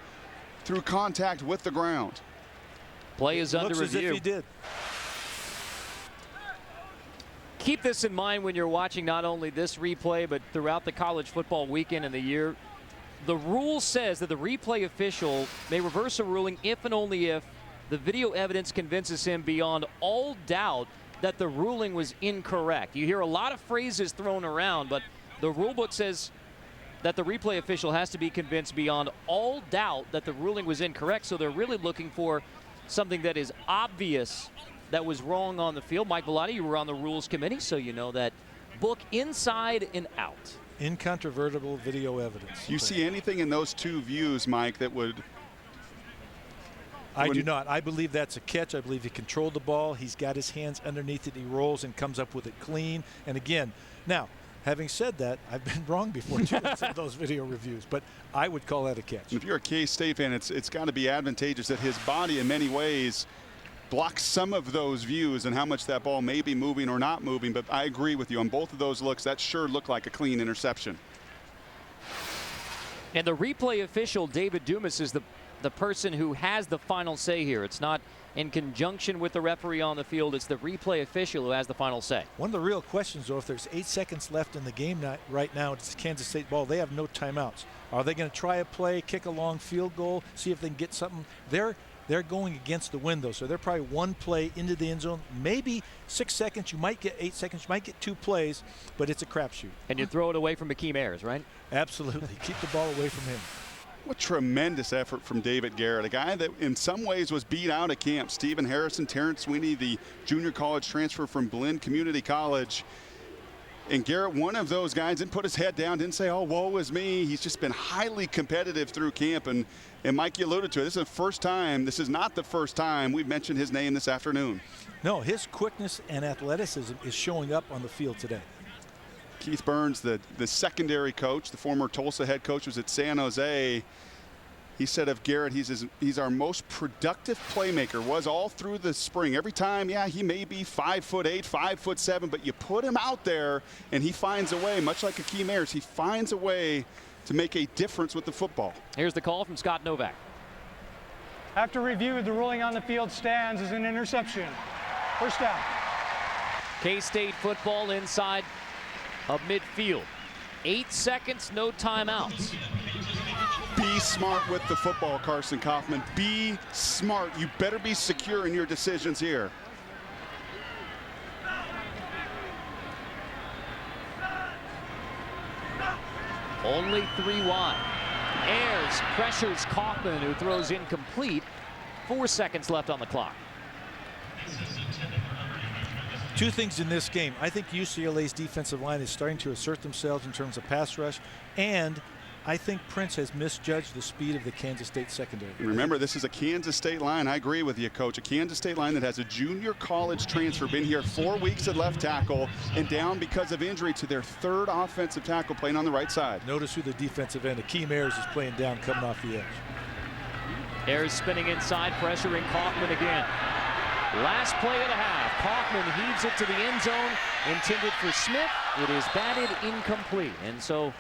through contact with the ground? Play is under review. Looks as if he did. Keep this in mind when you're watching not only this replay, but throughout the college football weekend and the year. The rule says that the replay official may reverse a ruling if and only if the video evidence convinces him beyond all doubt that the ruling was incorrect. You hear a lot of phrases thrown around, but the rule book says that the replay official has to be convinced beyond all doubt that the ruling was incorrect. So they're really looking for something that is obvious that was wrong on the field. Mike Bellotti, you were on the rules committee, so you know that book inside and out. Incontrovertible video evidence. Do you see anything in those two views, Mike, that would... I do not. I believe that's a catch. I believe he controlled the ball. He's got his hands underneath it. He rolls and comes up with it clean. And again, now, having said that, I've been wrong before too in some of those video reviews, but I would call that a catch. If you're a K-State fan, it's got to be advantageous that his body in many ways blocks some of those views and how much that ball may be moving or not moving. But I agree with you on both of those looks. That sure looked like a clean interception. And the replay official, David Dumas, is the person who has the final say here. It's not in conjunction with the referee on the field. It's the replay official who has the final say. One of the real questions, though, if there's 8 seconds left in the game right now, it's Kansas State ball. They have no timeouts. Are they going to try a play, kick a long field goal, see if they can get something? They're going against the wind, though, so they're probably one play into the end zone. Maybe 6 seconds. You might get 8 seconds. You might get 2 plays, but it's a crapshoot. And you throw it away from Akeem Ayers, right? Absolutely. Keep the ball away from him. What tremendous effort from David Garrett, a guy that in some ways was beat out of camp. Stephen Harrison, Terrence Sweeney, the junior college transfer from Blinn Community College. And Garrett, one of those guys, didn't put his head down, didn't say, oh, woe is me. He's just been highly competitive through camp. And Mike, you alluded to it. This is the first time, this is not the first time we've mentioned his name this afternoon. No, his quickness and athleticism is showing up on the field today. Keith Burns, the secondary coach, the former Tulsa head coach, was at San Jose. He said of Garrett, he's our most productive playmaker, was all through the spring. Every time, yeah, he may be 5'8", 5'7", but you put him out there and he finds a way, much like Akeem Ayers, he finds a way to make a difference with the football. Here's the call from Scott Novak. After review, the ruling on the field stands as an interception. First down. K-State football inside of midfield. 8 seconds, no timeouts. Be smart with the football, Carson Kaufman. Be smart. You better be secure in your decisions here. Only 3 wide. Ayers pressures Kaufman, who throws incomplete. 4 seconds left on the clock. 2 things in this game. I think UCLA's defensive line is starting to assert themselves in terms of pass rush, and I think Prince has misjudged the speed of the Kansas State secondary. And remember, this is a Kansas State line. I agree with you, Coach. A Kansas State line that has a junior college transfer, been here 4 weeks at left tackle and down because of injury to their 3rd offensive tackle playing on the right side. Notice who the defensive end, Akeem Ayers, is playing down, coming off the edge. Ayers spinning inside, pressuring Kaufman again. Last play of the half. Kaufman heaves it to the end zone, intended for Smith. It is batted incomplete. And so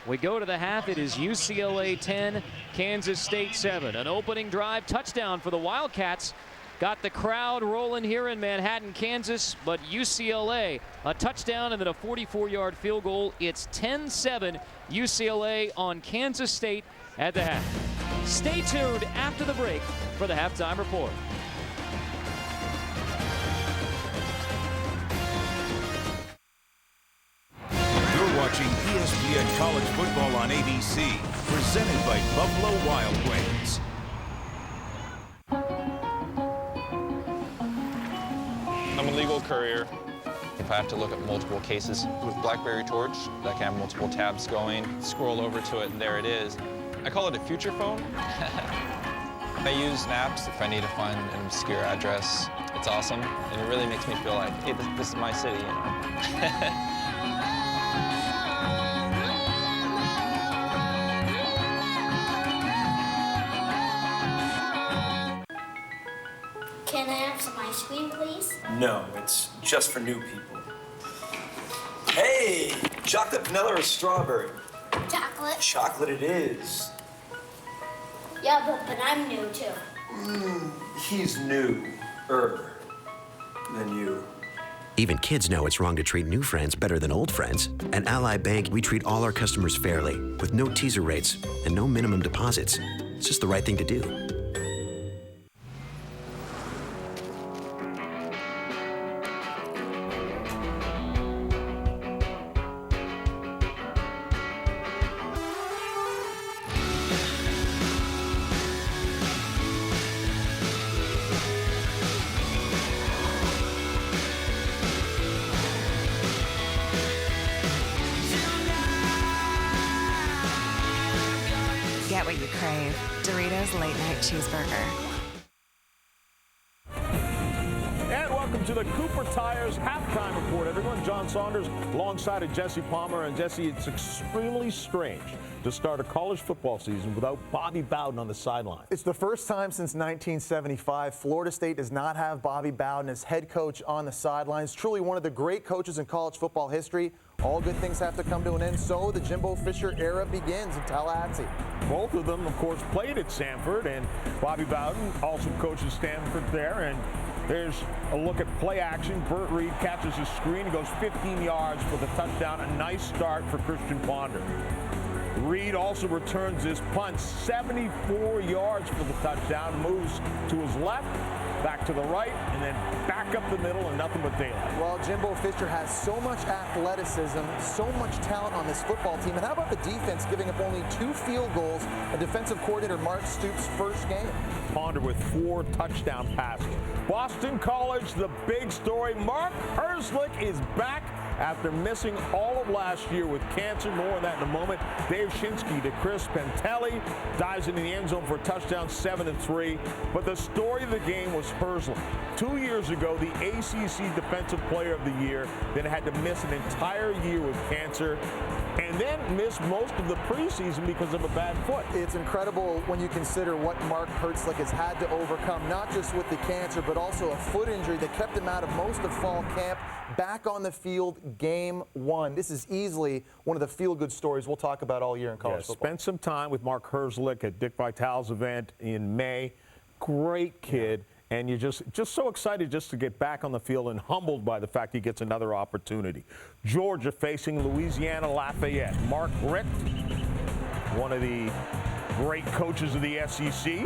we go to the half. It is UCLA 10, Kansas State 7. An opening drive touchdown for the Wildcats. got the crowd rolling here in Manhattan, Kansas, but UCLA, a touchdown and then a 44-yard field goal. It's 10-7 UCLA on Kansas State at the half. Stay tuned after the break for the halftime report. You're watching ESPN College Football on ABC, presented by Buffalo Wild Wings. I'm a legal courier. If I have to look at multiple cases with BlackBerry Torch, that can have multiple tabs going, scroll over to it, and there it is. I call it a future phone. I use Maps if I need to find an obscure address. It's awesome, and it really makes me feel like, hey, this is my city, you know? Can I have some ice cream, please? No, it's just for new people. Hey, chocolate, vanilla, or strawberry? Chocolate. Chocolate it is. Yeah, but I'm new too. He's new-er than you. Even kids know it's wrong to treat new friends better than old friends. At Ally Bank, we treat all our customers fairly, with no teaser rates and no minimum deposits. It's just the right thing to do. Get what you crave. Doritos Late Night Cheeseburger. And welcome to the Cooper Tires Halftime Report, everyone. John Saunders alongside of Jesse Palmer. And Jesse, it's extremely strange to start a college football season without Bobby Bowden on the sideline. It's the first time since 1975 Florida State does not have Bobby Bowden as head coach on the sidelines. Truly one of the great coaches in college football history. All good things have to come to an end, so the Jimbo Fisher era begins in Tallahassee. Both of them, of course, played at Samford, and Bobby Bowden also coaches Stanford there. And there's a look at play action. Burt Reed catches a screen and goes 15 yards for the touchdown. A nice start for Christian Ponder. Reed also returns his punt 74 yards for the touchdown, moves to his left, back to the right, and then back up the middle, and nothing but daylight. Well, Jimbo Fisher has so much athleticism, so much talent on this football team. And how about the defense giving up only 2 field goals, a defensive coordinator Mark Stoops' first game? Ponder with 4 touchdown passes. Boston College, the big story. Mark Herzlich is back after missing all of last year with cancer. More on that in a moment. Dave Shinsky to Chris Pentelli. Dives into the end zone for a touchdown, 7-3. But the story of the game was Herzlich. 2 years ago, the ACC Defensive Player of the Year, then had to miss an entire year with cancer, and then missed most of the preseason because of a bad foot. It's incredible when you consider what Mark Herzlich has had to overcome, not just with the cancer, but also a foot injury that kept him out of most of fall camp. Back on the field, game 1. This is easily one of the feel-good stories we'll talk about all year in college football. Spent some time with Mark Herzlich at Dick Vitale's event in May. Great kid. And you're just so excited just to get back on the field and humbled by the fact he gets another opportunity. Georgia facing Louisiana Lafayette. Mark Richt, one of the great coaches of the SEC.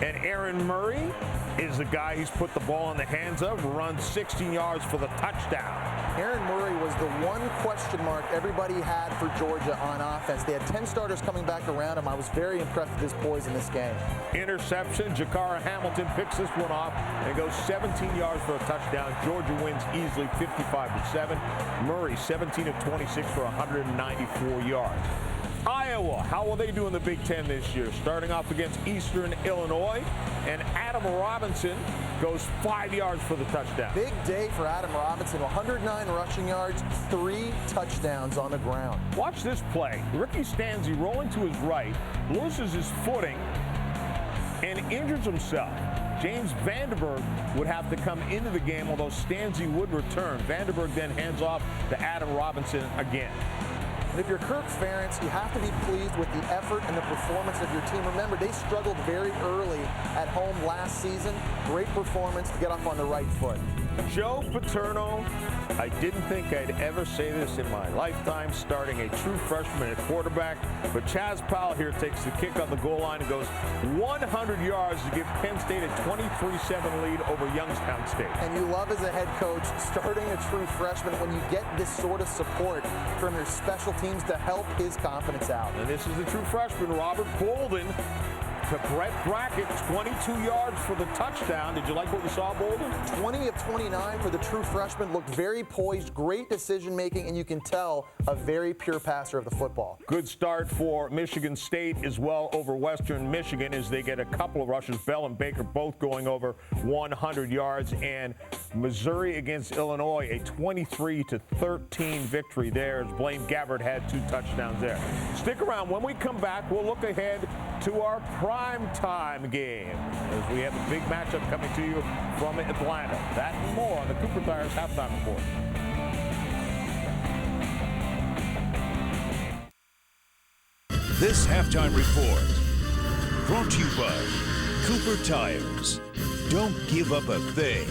And Aaron Murray is the guy he's put the ball in the hands of, runs 16 yards for the touchdown. Aaron Murray was the one question mark everybody had for Georgia on offense. They had 10 starters coming back around him. I was very impressed with his poise in this game. Interception. Jakara Hamilton picks this one off and goes 17 yards for a touchdown. Georgia wins easily 55-7. Murray 17 of 26 for 194 yards. Iowa, how will they do in the Big Ten this year? Starting off against Eastern Illinois, and Adam Robinson goes 5 yards for the touchdown. Big day for Adam Robinson, 109 rushing yards, 3 touchdowns on the ground. Watch this play. Ricky Stanzi rolling to his right, loses his footing, and injures himself. James Vanderberg would have to come into the game, although Stanzi would return. Vanderberg then hands off to Adam Robinson again. And if you're Kirk Ferentz, you have to be pleased with the effort and the performance of your team. Remember, they struggled very early at home last season. Great performance to get off on the right foot. Joe Paterno, I didn't think I'd ever say this in my lifetime, starting a true freshman at quarterback, but Chaz Powell here takes the kick on the goal line and goes 100 yards to give Penn State a 23-7 lead over Youngstown State. And you love as a head coach starting a true freshman when you get this sort of support from your special teams to help his confidence out. And this is the true freshman, Robert Bolden, to Brett Brackett, 22 yards for the touchdown. Did you like what you saw, Bolden? 20 of 29 for the true freshman. Looked very poised, great decision-making, and you can tell a very pure passer of the football. Good start for Michigan State as well over Western Michigan as they get a couple of rushes. Bell and Baker both going over 100 yards. And Missouri against Illinois, a 23-13 victory there as Blaine Gabbert had 2 touchdowns there. Stick around. When we come back, we'll look ahead to our prime time game as we have a big matchup coming to you from Atlanta. That and more on the Cooper Tires Halftime Report. This Halftime Report brought to you by Cooper Tires. Don't give up a thing.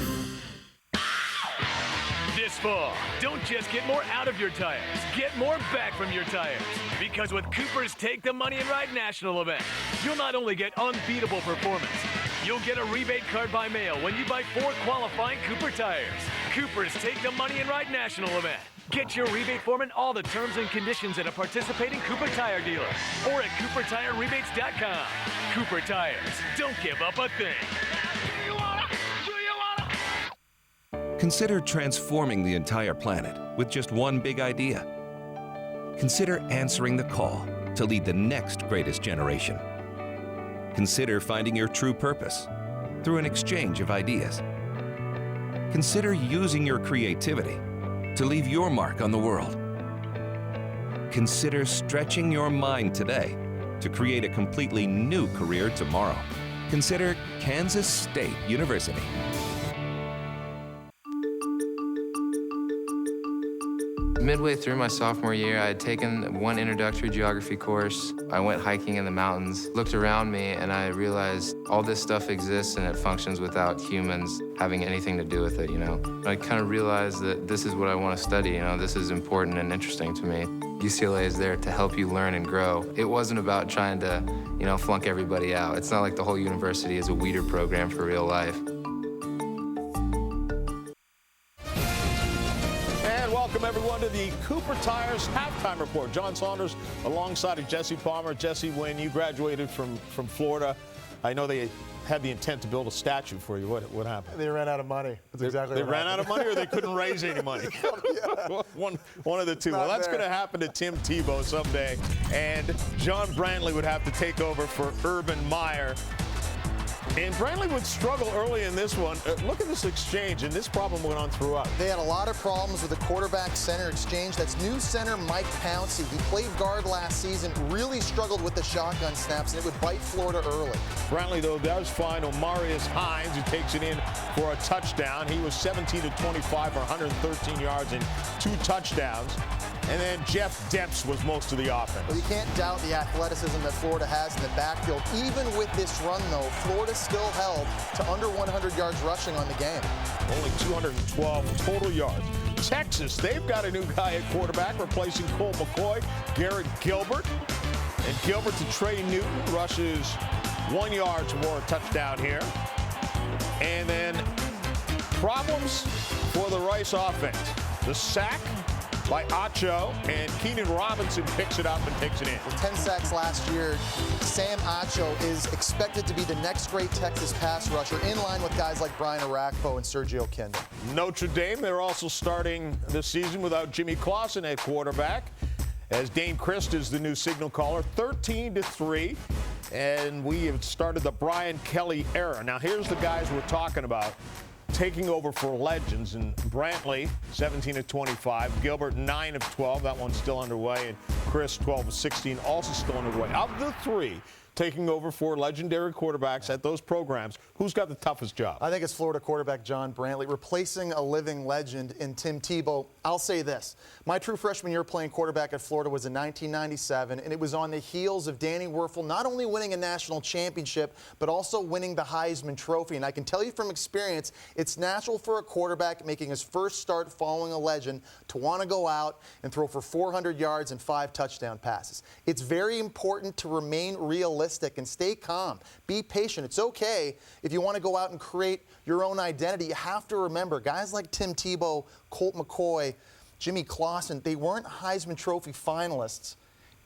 This fall, don't just get more out of your tires, get more back from your tires. Because with Cooper's Take the Money and Ride National event, you'll not only get unbeatable performance, you'll get a rebate card by mail when you buy 4 qualifying Cooper tires. Cooper's Take the Money and Ride National event. Get your rebate form and all the terms and conditions at a participating Cooper Tire dealer or at CooperTireRebates.com. Cooper Tires, don't give up a thing. Consider transforming the entire planet with just one big idea. Consider answering the call to lead the next greatest generation. Consider finding your true purpose through an exchange of ideas. Consider using your creativity to leave your mark on the world. Consider stretching your mind today to create a completely new career tomorrow. Consider Kansas State University. Midway through my sophomore year, I had taken one introductory geography course. I went hiking in the mountains, looked around me, and I realized all this stuff exists and it functions without humans having anything to do with it, you know? I kind of realized that this is what I want to study, you know? This is important and interesting to me. UCLA is there to help you learn and grow. It wasn't about trying to, you know, flunk everybody out. It's not like the whole university is a weeder program for real life. Welcome, everyone, to the Cooper Tires Halftime Report. John Saunders alongside of Jesse Palmer. Jesse, when you graduated from Florida, I know they had the intent to build a statue for you. What happened? They ran out of money. That's exactly they what ran happened. out of money, or they couldn't raise any money? Yeah. one of the two. Well, that's going to happen to Tim Tebow someday, and John Brantley would have to take over for Urban Meyer. And Brantley would struggle early in this one. Look at this exchange, and this problem went on throughout. They had a lot of problems with the quarterback-center exchange. That's new center Mike Pouncey. He played guard last season, really struggled with the shotgun snaps, and it would bite Florida early. Brantley, though, does find Omarius Hines, who takes it in for a touchdown. He was 17 to 25 for 113 yards and 2 touchdowns. And then Jeff Depps was most of the offense. Well, you can't doubt the athleticism that Florida has in the backfield. Even with this run, though, Florida still held to under 100 yards rushing on the game. Only 212 total yards. Texas, they've got a new guy at quarterback replacing Colt McCoy, Garrett Gilbert. And Gilbert to Trey Newton, rushes 1 yard for a touchdown here. And then problems for the Rice offense. The sack by Acho, and Keenan Robinson picks it up and takes it in. With 10 sacks last year, Sam Acho is expected to be the next great Texas pass rusher, in line with guys like Brian Orakpo and Sergio Kindle. Notre Dame, they're also starting the season without Jimmy Clausen at quarterback, as Dane Christ is the new signal caller, 13-3. And we have started the Brian Kelly era. Now, here's the guys we're talking about taking over for legends. And Brantley, 17 of 25. Gilbert, 9 of 12. That one's still underway. And Chris, 12 of 16, also still underway. Of the three, taking over for legendary quarterbacks at those programs. Who's got the toughest job? I think it's Florida quarterback John Brantley, replacing a living legend in Tim Tebow. I'll say this. My true freshman year playing quarterback at Florida was in 1997, and it was on the heels of Danny Werfel not only winning a national championship, but also winning the Heisman Trophy. And I can tell you from experience, it's natural for a quarterback making his first start following a legend to want to go out and throw for 400 yards and 5 touchdown passes. It's very important to remain realistic and stay calm. Be patient. It's okay if you want to go out and create your own identity. You have to remember, guys like Tim Tebow, Colt McCoy, Jimmy Clausen, they weren't Heisman Trophy finalists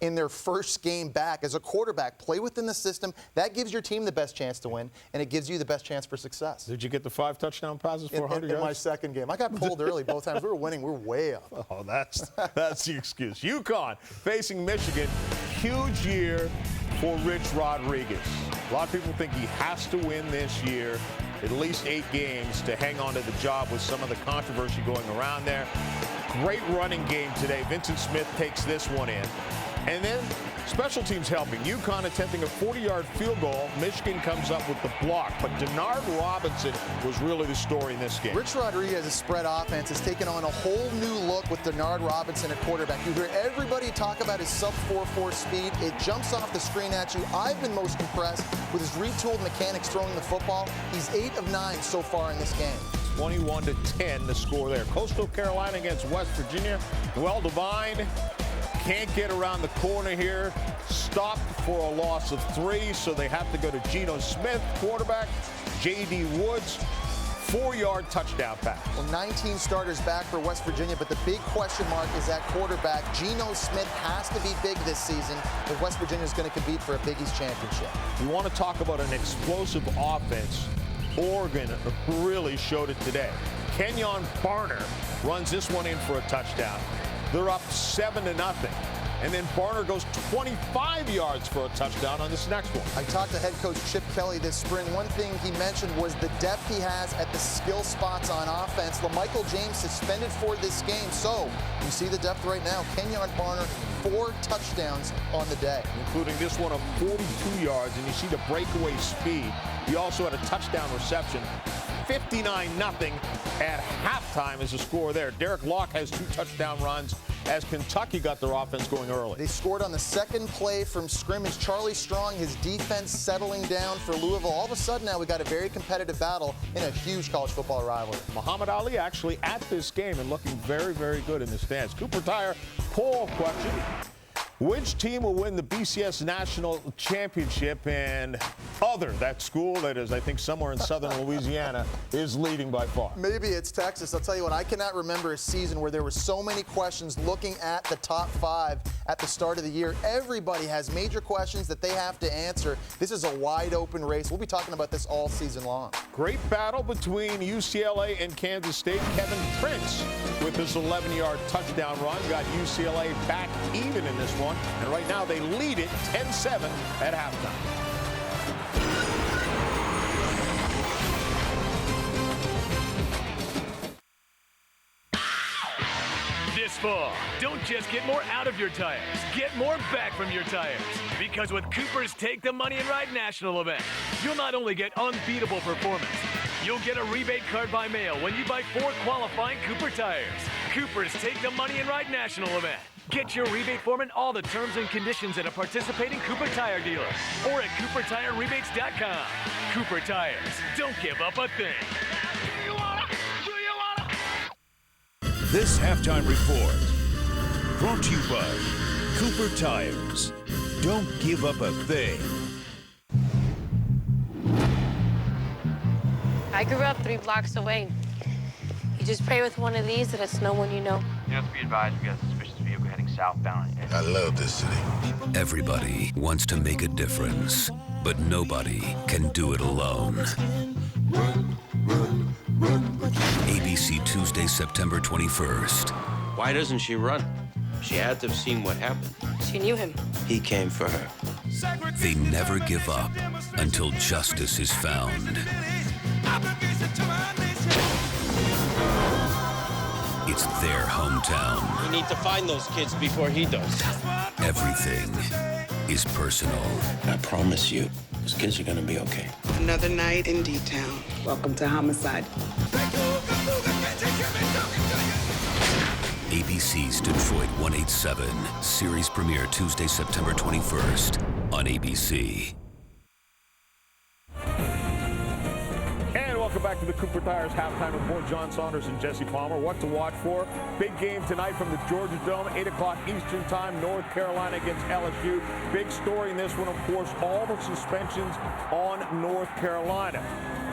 in their first game back as a quarterback. Play within the system. That gives your team the best chance to win, and it gives you the best chance for success. Did you get the 5 touchdown passes, 400 yards? In my second game. I got pulled early both times. We were winning. We were way up. Oh, that's the excuse. UConn facing Michigan. Huge year for Rich Rodriguez. A lot of people think he has to win this year, at least 8 games, to hang on to the job with some of the controversy going around there. Great running game today. Vincent Smith takes this one in. And then special teams helping. UConn attempting a 40-yard field goal. Michigan comes up with the block. But Denard Robinson was really the story in this game. Rich Rodriguez's spread offense has taken on a whole new look with Denard Robinson at quarterback. You hear everybody talk about his sub-4.4 speed. It jumps off the screen at you. I've been most impressed with his retooled mechanics throwing the football. He's 8 of 9 so far in this game. 21-10 the score there. Coastal Carolina against West Virginia. Well, Devine can't get around the corner here. Stopped for a loss of 3, so they have to go to Geno Smith, quarterback. J.D. Woods, 4-yard touchdown pass. Well, 19 starters back for West Virginia, but the big question mark is at quarterback. Geno Smith has to be big this season if West Virginia is going to compete for a Big East championship. You want to talk about an explosive offense. Oregon really showed it today. Kenyon Barner runs this one in for a touchdown. They're up 7-0. And then Barner goes 25 yards for a touchdown on this next one. I talked to head coach Chip Kelly this spring. One thing he mentioned was the depth he has at the skill spots on offense. LaMichael James suspended for this game. So you see the depth right now. Kenyon Barner, 4 touchdowns on the day. Including this one of 42 yards. And you see the breakaway speed. He also had a touchdown reception. 59-0 at halftime is the score there. Derek Locke has 2 touchdown runs as Kentucky got their offense going early. They scored on the second play from scrimmage. Charlie Strong, his defense settling down for Louisville. All of a sudden now we got a very competitive battle in a huge college football rivalry. Muhammad Ali actually at this game and looking very, very good in the stands. Cooper Tire poll question. Which team will win the BCS National Championship? And other, that school that is, I think, somewhere in southern Louisiana, is leading by far. Maybe it's Texas. I'll tell you what, I cannot remember a season where there were so many questions looking at the top 5 at the start of the year. Everybody has major questions that they have to answer. This is a wide open race. We'll be talking about this all season long. Great battle between UCLA and Kansas State. Kevin Prince with his 11-yard touchdown run got UCLA back even in this one. And right now they lead it 10-7 at halftime. This fall, don't just get more out of your tires, get more back from your tires. Because with Cooper's Take the Money and Ride National event, you'll not only get unbeatable performance, you'll get a rebate card by mail when you buy 4 qualifying Cooper tires. Cooper's Take the Money and Ride National event. Get your rebate form and all the terms and conditions at a participating Cooper Tire dealer or at CooperTireRebates.com. Cooper Tires, don't give up a thing. This halftime report brought to you by Cooper Tires. Don't give up a thing. I grew up 3 blocks away. You just pray with one of these and it's no one you know. You have to be advised, we got a suspicious vehicle heading southbound. I love this city. Everybody wants to make a difference, but nobody can do it alone. ABC Tuesday, September 21st. Why doesn't she run? She had to have seen what happened. She knew him. He came for her. They never give up until justice is found. It's their hometown. We need to find those kids before he does. Everything is personal. I promise you, these kids are gonna be okay. Another night in D-Town. Welcome to Homicide. ABC's Detroit 187. Series premiere Tuesday, September 21st on ABC. And welcome back to the Cooper Tires Halftime Report. John Saunders and Jesse Palmer. What to watch for? Big game tonight from the Georgia Dome, 8 o'clock Eastern Time, North Carolina against LSU. Big story in this one, of course, all the suspensions on North Carolina.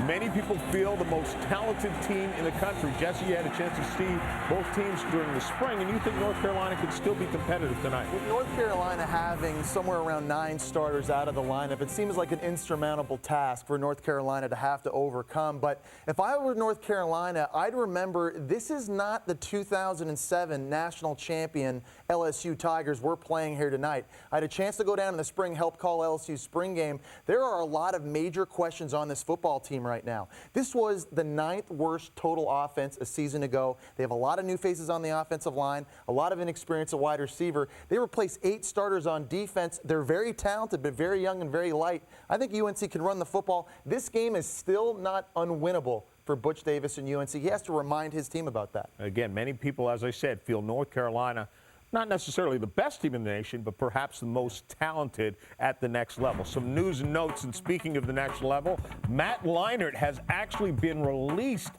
Many people feel the most talented team in the country. Jesse, you had a chance to see both teams during the spring, and you think North Carolina could still be competitive tonight? With North Carolina having somewhere around 9 starters out of the lineup, it seems like an insurmountable task for North Carolina to have to overcome. But if I were North Carolina, I'd remember this is not the 2007 national champion LSU Tigers we're playing here tonight. I had a chance to go down in the spring, help call LSU's spring game. There are a lot of major questions on this football team right now. This was the 9th worst total offense a season ago. They have a lot of new faces on the offensive line, a lot of inexperience at wide receiver. They replaced 8 starters on defense. They're very talented, but very young and very light. I think UNC can run the football. This game is still not unwinnable for Butch Davis and UNC. He has to remind his team about that. Again, many people, as I said, feel North Carolina not necessarily the best team in the nation, but perhaps the most talented at the next level. Some news and notes, and speaking of the next level, Matt Leinart has actually been released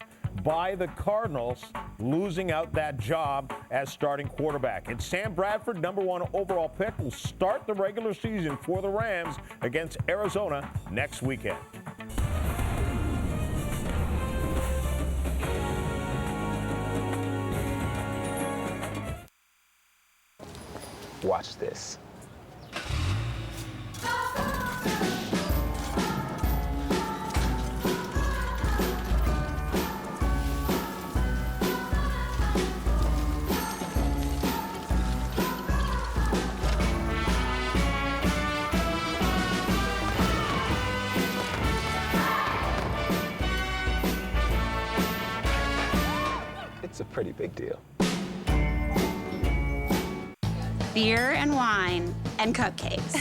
by the Cardinals, losing out that job as starting quarterback. And Sam Bradford, #1 overall pick, will start the regular season for the Rams against Arizona next weekend. Watch this. It's a pretty big deal. Beer and wine and cupcakes.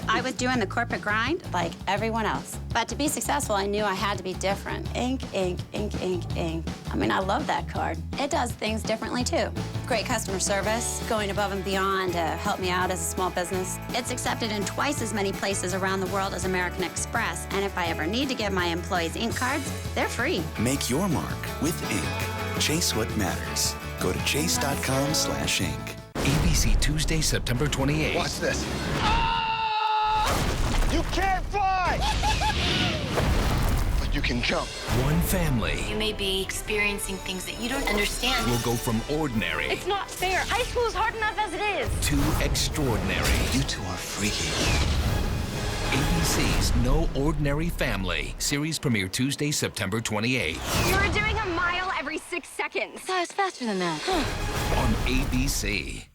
I was doing the corporate grind like everyone else. But to be successful, I knew I had to be different. Ink, ink, ink, ink, ink. I mean, I love that card. It does things differently, too. Great customer service, going above and beyond to help me out as a small business. It's accepted in twice as many places around the world as American Express. And if I ever need to give my employees ink cards, they're free. Make your mark with ink. Chase what matters. Go to chase.com/ink. ABC Tuesday, September 28th. Watch this. You can't fly! But you can jump. One family You may be experiencing things that you don't understand. will go from ordinary It's not fair. High school is hard enough as it is. to extraordinary. You two are freaky. ABC's No Ordinary Family. Series premiere Tuesday, September 28th You were doing a mile every 6 seconds. I was faster than that. on ABC.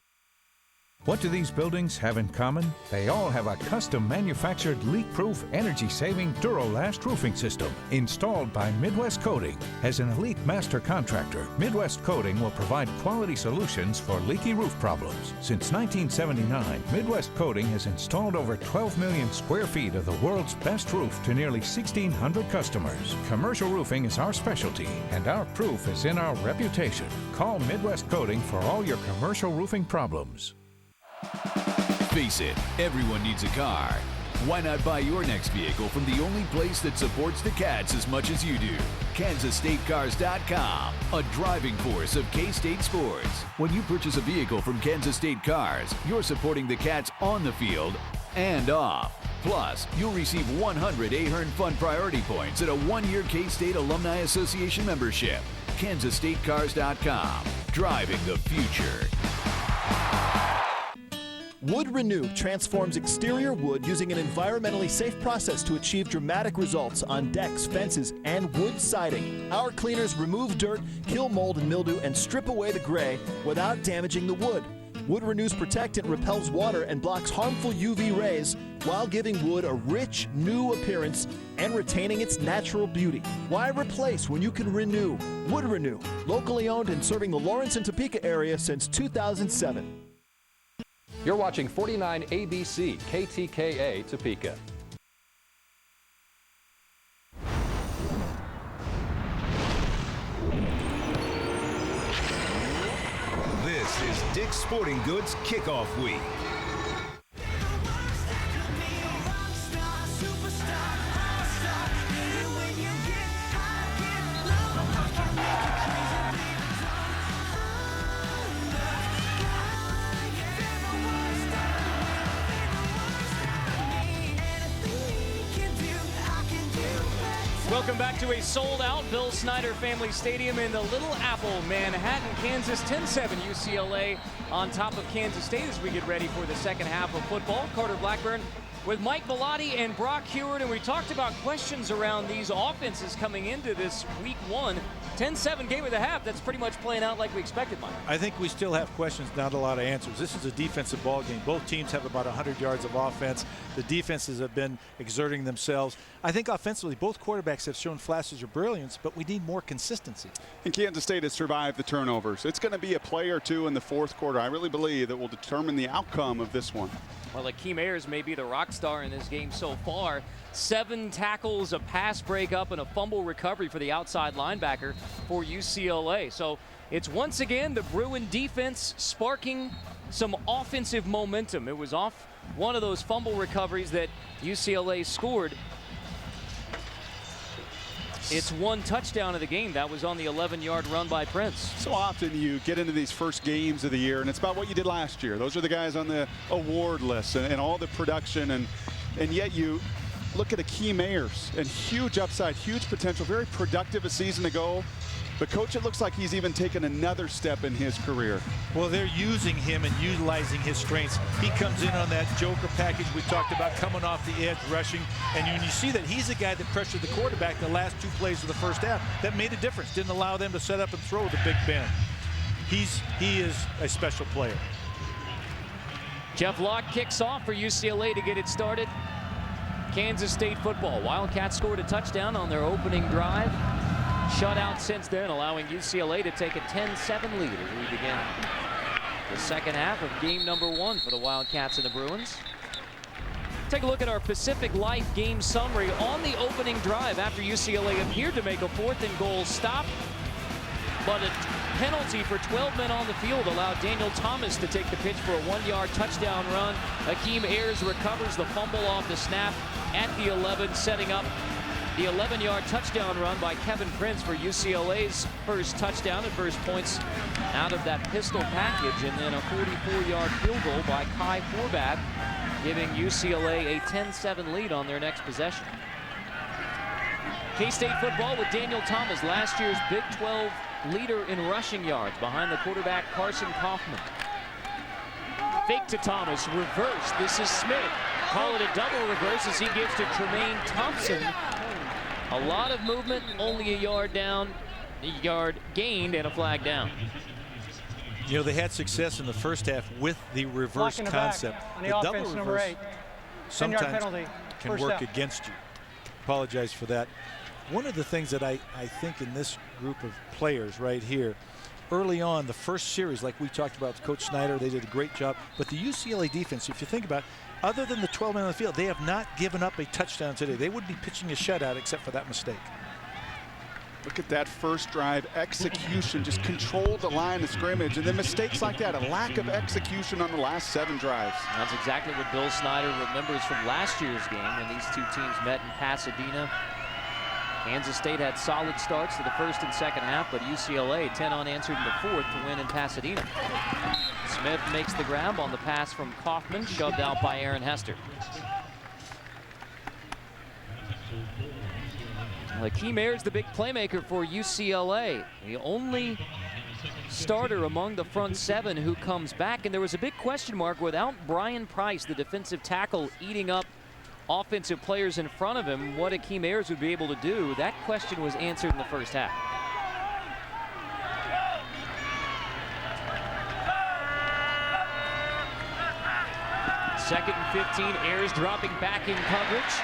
What do these buildings have in common? They all have a custom-manufactured leak-proof, energy-saving Duralast roofing system installed by Midwest Coating. As an elite master contractor, Midwest Coating will provide quality solutions for leaky roof problems. Since 1979, Midwest Coating has installed over 12 million square feet of the world's best roof to nearly 1,600 customers. Commercial roofing is our specialty, and our proof is in our reputation. Call Midwest Coating for all your commercial roofing problems. Face it, everyone needs a car. Why not buy your next vehicle from the only place that supports the Cats as much as you do? KansasStateCars.com, a driving force of K-State sports. When you purchase a vehicle from Kansas State Cars, you're supporting the Cats on the field and off. Plus, you'll receive 100 Ahern Fund Priority Points and a 1-year K-State Alumni Association membership. KansasStateCars.com, driving the future. Wood Renew transforms exterior wood using an environmentally safe process to achieve dramatic results on decks, fences, and wood siding. Our cleaners remove dirt, kill mold and mildew, and strip away the gray without damaging the wood. Wood Renew's protectant repels water and blocks harmful UV rays while giving wood a rich, new appearance and retaining its natural beauty. Why replace when you can renew? Wood Renew, locally owned and serving the Lawrence and Topeka area since 2007. You're watching 49 ABC KTKA Topeka. This is Dick's Sporting Goods Kickoff Week. Welcome back to a sold-out Bill Snyder Family Stadium in the Little Apple, Manhattan, Kansas. 10-7 UCLA on top of Kansas State as we get ready for the second half of football. Carter Blackburn with Mike Bellotti and Brock Huard, and we talked about questions around these offenses coming into this week one. 10-7 game of the half. That's pretty much playing out like we expected, Mike. I think we still have questions, not a lot of answers. This is a defensive ball game. Both teams have about 100 yards of offense. The defenses have been exerting themselves. I think offensively, both quarterbacks have shown flashes of brilliance, but we need more consistency. And Kansas State has survived the turnovers. It's going to be a play or two in the fourth quarter, I really believe, that will determine the outcome of this one. Well, Akeem Ayers may be the rock star in this game so far. 7 tackles, a pass breakup, and a fumble recovery for the outside linebacker for UCLA. So it's once again the Bruin defense sparking some offensive momentum. It was off one of those fumble recoveries that UCLA scored. It's one touchdown of the game. That was on the 11-yard run by Prince. So often you get into these first games of the year, and it's about what you did last year. Those are the guys on the award list and all the production, and yet you look at Akeem Ayers and huge upside, huge potential, very productive a season ago. But, Coach, it looks like he's even taken another step in his career. Well, they're using him and utilizing his strengths. He comes in on that joker package we talked about, coming off the edge, rushing. And when you see that, he's the guy that pressured the quarterback the last 2 plays of the first half. That made a difference. Didn't allow them to set up and throw the Big Ben. He is a special player. Jeff Locke kicks off for UCLA to get it started. Kansas State football. Wildcats scored a touchdown on their opening drive. Shutout since then, allowing UCLA to take a 10-7 lead as we begin the second half of game number 1 for the Wildcats and the Bruins. Take a look at our Pacific Life game summary on the opening drive after UCLA appeared to make a 4th and goal stop. But a penalty for 12 men on the field allowed Daniel Thomas to take the pitch for a 1-yard touchdown run. Akeem Ayers recovers the fumble off the snap at the 11, setting up the 11-yard touchdown run by Kevin Prince for UCLA's first touchdown and first points out of that pistol package, and then a 44-yard field goal by Kai Forbath, giving UCLA a 10-7 lead on their next possession. K-State football with Daniel Thomas, last year's Big 12 leader in rushing yards behind the quarterback Carson Kaufman. Fake to Thomas, reverse. This is Smith. Call it a double reverse as he gives to Tremaine Thompson. A lot of movement, only a yard down, a yard gained, and a flag down. You know, they had success in the first half with the reverse concept. On the double offense, reverse number 8. sometimes penalty. can work against you. Apologize for that. One of the things that I think in this group of players right here, early on, the first series, like we talked about with Coach Snyder, they did a great job. But the UCLA defense, if you think about it, other than the 12 men on the field, they have not given up a touchdown today. They would be pitching a shutout except for that mistake. Look at that first drive, execution, just control the line of scrimmage, and then mistakes like that, a lack of execution on the last 7 drives. That's exactly what Bill Snyder remembers from last year's game when these two teams met in Pasadena. Kansas State had solid starts to the first and second half, but UCLA 10 unanswered in the fourth to win in Pasadena. Smith makes the grab on the pass from Kaufman, shoved out by Aaron Hester. Akeem Ayers, the big playmaker for UCLA. The only starter among the front 7 who comes back, and there was a big question mark without Brian Price, the defensive tackle, eating up offensive players in front of him, what Akeem Ayers would be able to do. That question was answered in the first half. Second and 15, Ayers dropping back in coverage.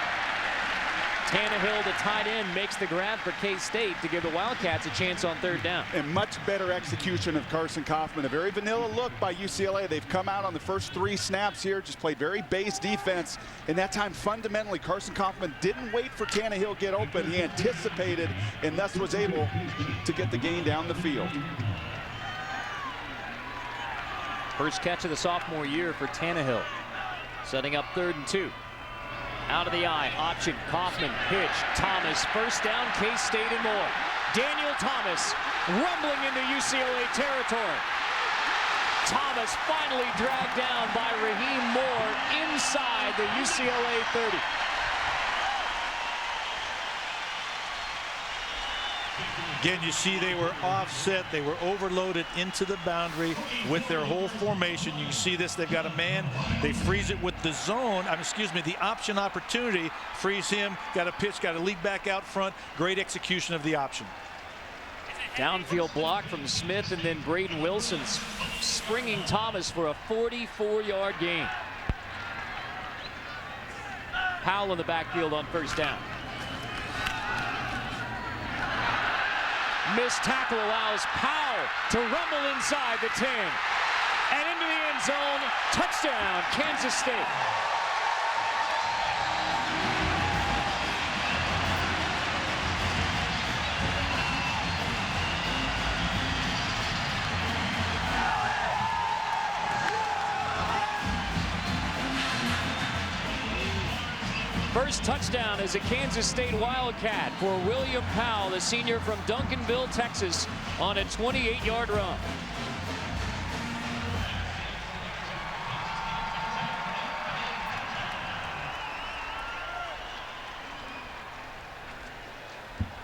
Tannehill, the tight end, makes the grab for K-State to give the Wildcats a chance on 3rd down. And much better execution of Carson Kaufman. A very vanilla look by UCLA. They've come out on the first 3 snaps here, just played very base defense. And that time, fundamentally, Carson Kaufman didn't wait for Tannehill to get open. He anticipated and thus was able to get the gain down the field. First catch of the sophomore year for Tannehill. Setting up 3rd and 2. Out of the eye, option, Kaufman, pitch, Thomas, first down, K-State and more. Daniel Thomas rumbling into UCLA territory. Thomas finally dragged down by Raheem Moore inside the UCLA 30. Again, you see they were offset. They were overloaded into the boundary with their whole formation. You can see this. They've got a man. They freeze it with the zone. The option opportunity. Freeze him. Got a pitch. Got a lead back out front. Great execution of the option. Downfield block from Smith, and then Braden Wilson springing Thomas for a 44-yard gain. Powell in the backfield on 1st down. Missed tackle allows Powell to rumble inside the 10 and into the end zone. Touchdown, Kansas State. First touchdown is a Kansas State Wildcat for William Powell, the senior from Duncanville, Texas, on a 28-yard run.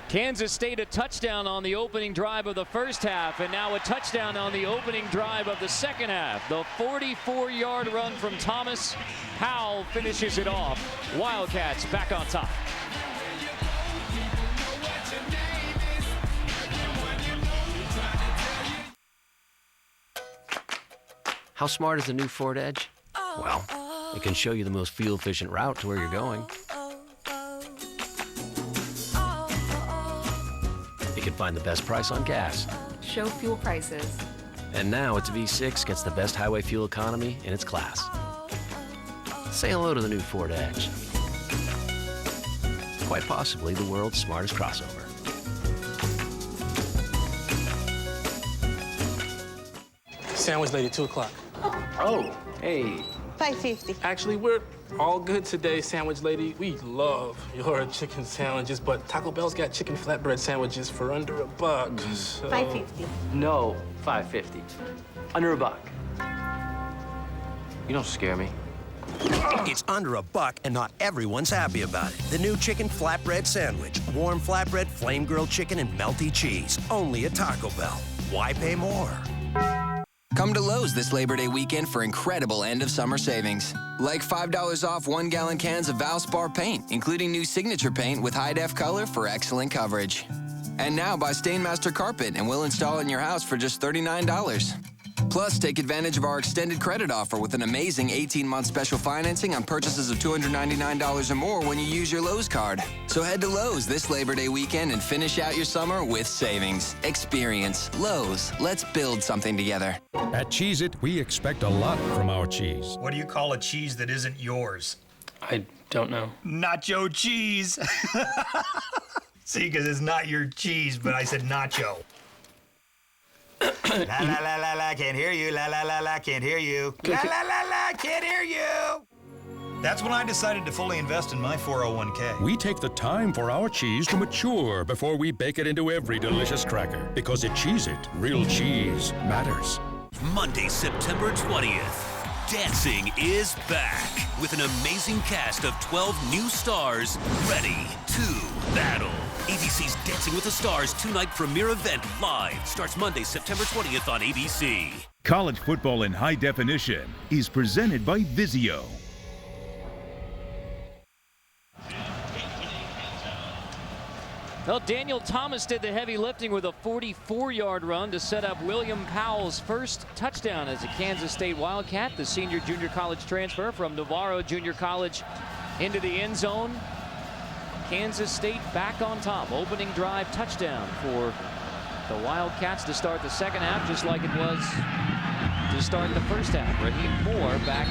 Kansas State a touchdown on the opening drive of the first half, and now a touchdown on the opening drive of the second half. The 44-yard run from Thomas. Powell finishes it off. Wildcats back on top. How smart is the new Ford Edge? Well, it can show you the most fuel-efficient route to where you're going. It can find the best price on gas. Show fuel prices. And now its V6 gets the best highway fuel economy in its class. Say hello to the new Ford Edge. Quite possibly the world's smartest crossover. Sandwich lady, 2 o'clock. Oh, hey. $5.50. Actually, we're all good today, sandwich lady. We love your chicken sandwiches, but Taco Bell's got chicken flatbread sandwiches for under $1. So... $5.50. No, $5.50. Under $1. You don't scare me. It's under $1, and not everyone's happy about it. The new chicken flatbread sandwich. Warm flatbread, flame-grilled chicken, and melty cheese. Only at Taco Bell. Why pay more? Come to Lowe's this Labor Day weekend for incredible end-of-summer savings. Like $5 off 1-gallon cans of Valspar paint, including new signature paint with high-def color for excellent coverage. And now buy Stainmaster carpet and we'll install it in your house for just $39. Plus, take advantage of our extended credit offer with an amazing 18-month special financing on purchases of $299 or more when you use your Lowe's card. So head to Lowe's this Labor Day weekend and finish out your summer with savings. Experience Lowe's. Let's build something together. At Cheez-It, we expect a lot from our cheese. What do you call a cheese that isn't yours? I don't know. Nacho cheese. See, because it's not your cheese, but I said nacho. La la la la la, can't hear you. La la la la, can't hear you. La la la la, can't hear you. That's when I decided to fully invest in my 401k. We take the time for our cheese to mature before we bake it into every delicious cracker. Because at Cheez-It, real cheese matters. Monday, September 20th. Dancing is back with an amazing cast of 12 new stars ready to battle. ABC's Dancing with the Stars 2-night premiere event live starts Monday, September 20th on ABC. College football in high definition is presented by Vizio. Well, Daniel Thomas did the heavy lifting with a 44-yard run to set up William Powell's first touchdown as a Kansas State Wildcat, the senior junior college transfer from Navarro Junior College into the end zone. Kansas State back on top. Opening drive touchdown for the Wildcats to start the second half, just like it was to start the first half. Raheem Moore back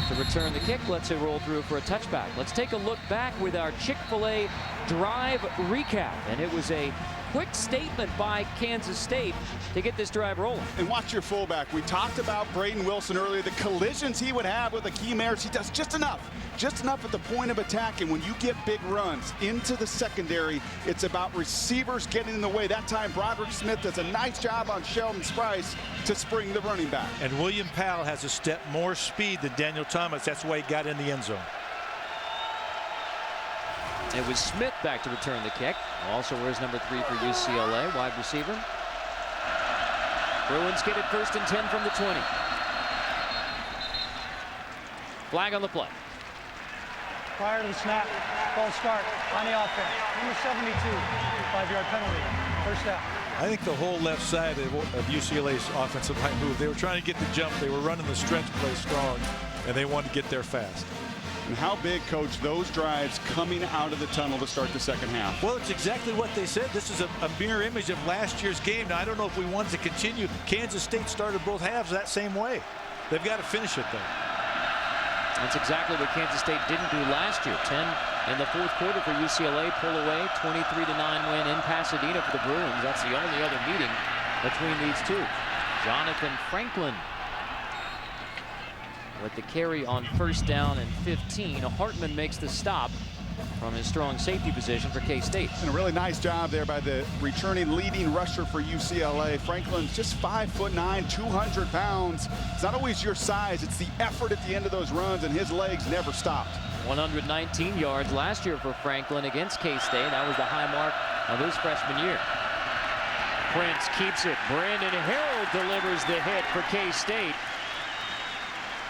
to return the kick. Lets it roll through for a touchback. Let's take a look back with our Chick-fil-A drive recap. And it was a quick statement by Kansas State to get this drive rolling. And watch your fullback. We talked about Braden Wilson earlier, the collisions he would have with the key mares. He does just enough at the point of attack. And when you get big runs into the secondary, it's about receivers getting in the way. That time, Broderick Smith does a nice job on Sheldon Sprice to spring the running back. And William Powell has a step more speed than Daniel Thomas. That's why he got in the end zone. It was Smith back to return the kick. Also wears number 3 for UCLA, wide receiver. Bruins get it 1st and 10 from the 20. Flag on the play. Prior to the snap, false start on the offense. Number 72, 5-yard penalty, first down. I think the whole left side of UCLA's offensive line moved. They were trying to get the jump. They were running the stretch play strong, and they wanted to get there fast. And how big, Coach, those drives coming out of the tunnel to start the second half? Well, it's exactly what they said. This is a mirror image of last year's game. Now, I don't know if we want to continue. Kansas State started both halves that same way. They've got to finish it, though. That's exactly what Kansas State didn't do last year. 10 in the fourth quarter for UCLA. Pull away. 23-9 win in Pasadena for the Bruins. That's the only other meeting between these two. Jonathan Franklin with the carry on 1st down and 15. Hartman makes the stop from his strong safety position for K-State. And a really nice job there by the returning leading rusher for UCLA. Franklin's just 5'9", 200 pounds. It's not always your size, it's the effort at the end of those runs, and his legs never stopped. 119 yards last year for Franklin against K-State. That was the high mark of his freshman year. Prince keeps it. Brandon Harold delivers the hit for K-State.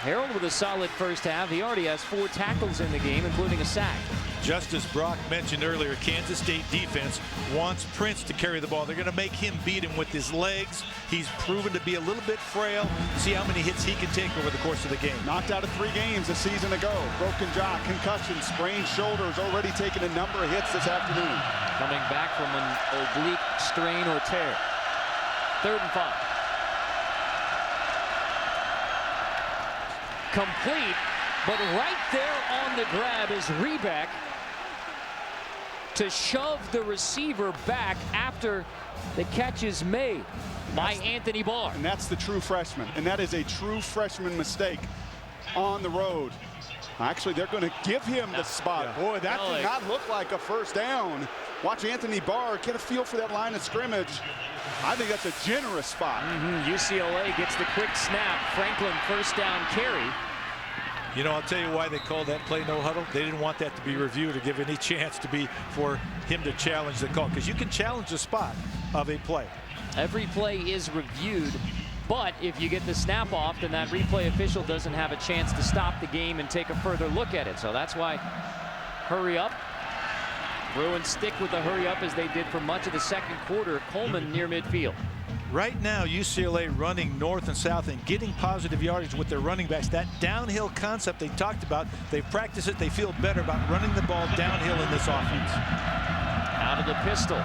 Harold with a solid first half. He already has 4 tackles in the game, including a sack. Just as Brock mentioned earlier, Kansas State defense wants Prince to carry the ball. They're going to make him beat him with his legs. He's proven to be a little bit frail. See how many hits he can take over the course of the game. Knocked out of 3 games a season ago. Broken jaw, concussion, sprained shoulders, already taken a number of hits this afternoon. Coming back from an oblique strain or tear. 3rd and 5. Complete, but right there on the grab is Rebeck to shove the receiver back after the catch is made by Anthony Barr. And that's the true freshman, and that is a true freshman mistake on the road. Actually, they're going to give him the spot. Yeah. Boy, that did not look like a first down. Watch Anthony Barr get a feel for that line of scrimmage. I think that's a generous spot. UCLA gets the quick snap. Franklin 1st down carry. You know, I'll tell you why they called that play no huddle. They didn't want that to be reviewed or give any chance to be for him to challenge the call, because you can challenge the spot of a play. Every play is reviewed, but if you get the snap off, then that replay official doesn't have a chance to stop the game and take a further look at it. So that's why hurry up. Bruins stick with the hurry up as they did for much of the second quarter. Coleman near midfield. Right now, UCLA running north and south and getting positive yardage with their running backs. That downhill concept they talked about, they've practiced it. They feel better about running the ball downhill in this offense. Out of the pistol.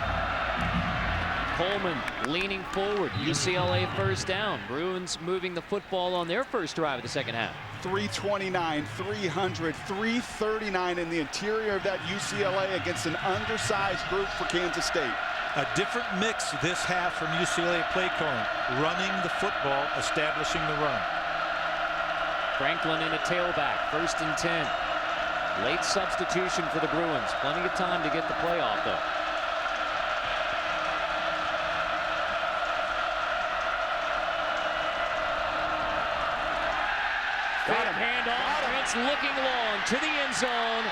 Coleman leaning forward. UCLA 1st down. Bruins moving the football on their first drive of the second half. 329, 300, 339 in the interior of that UCLA against an undersized group for Kansas State. A different mix this half from UCLA play calling. Running the football, establishing the run. Franklin in a tailback, 1st and 10. Late substitution for the Bruins. Plenty of time to get the play off, though. Fake handoff. Prince looking long to the end zone.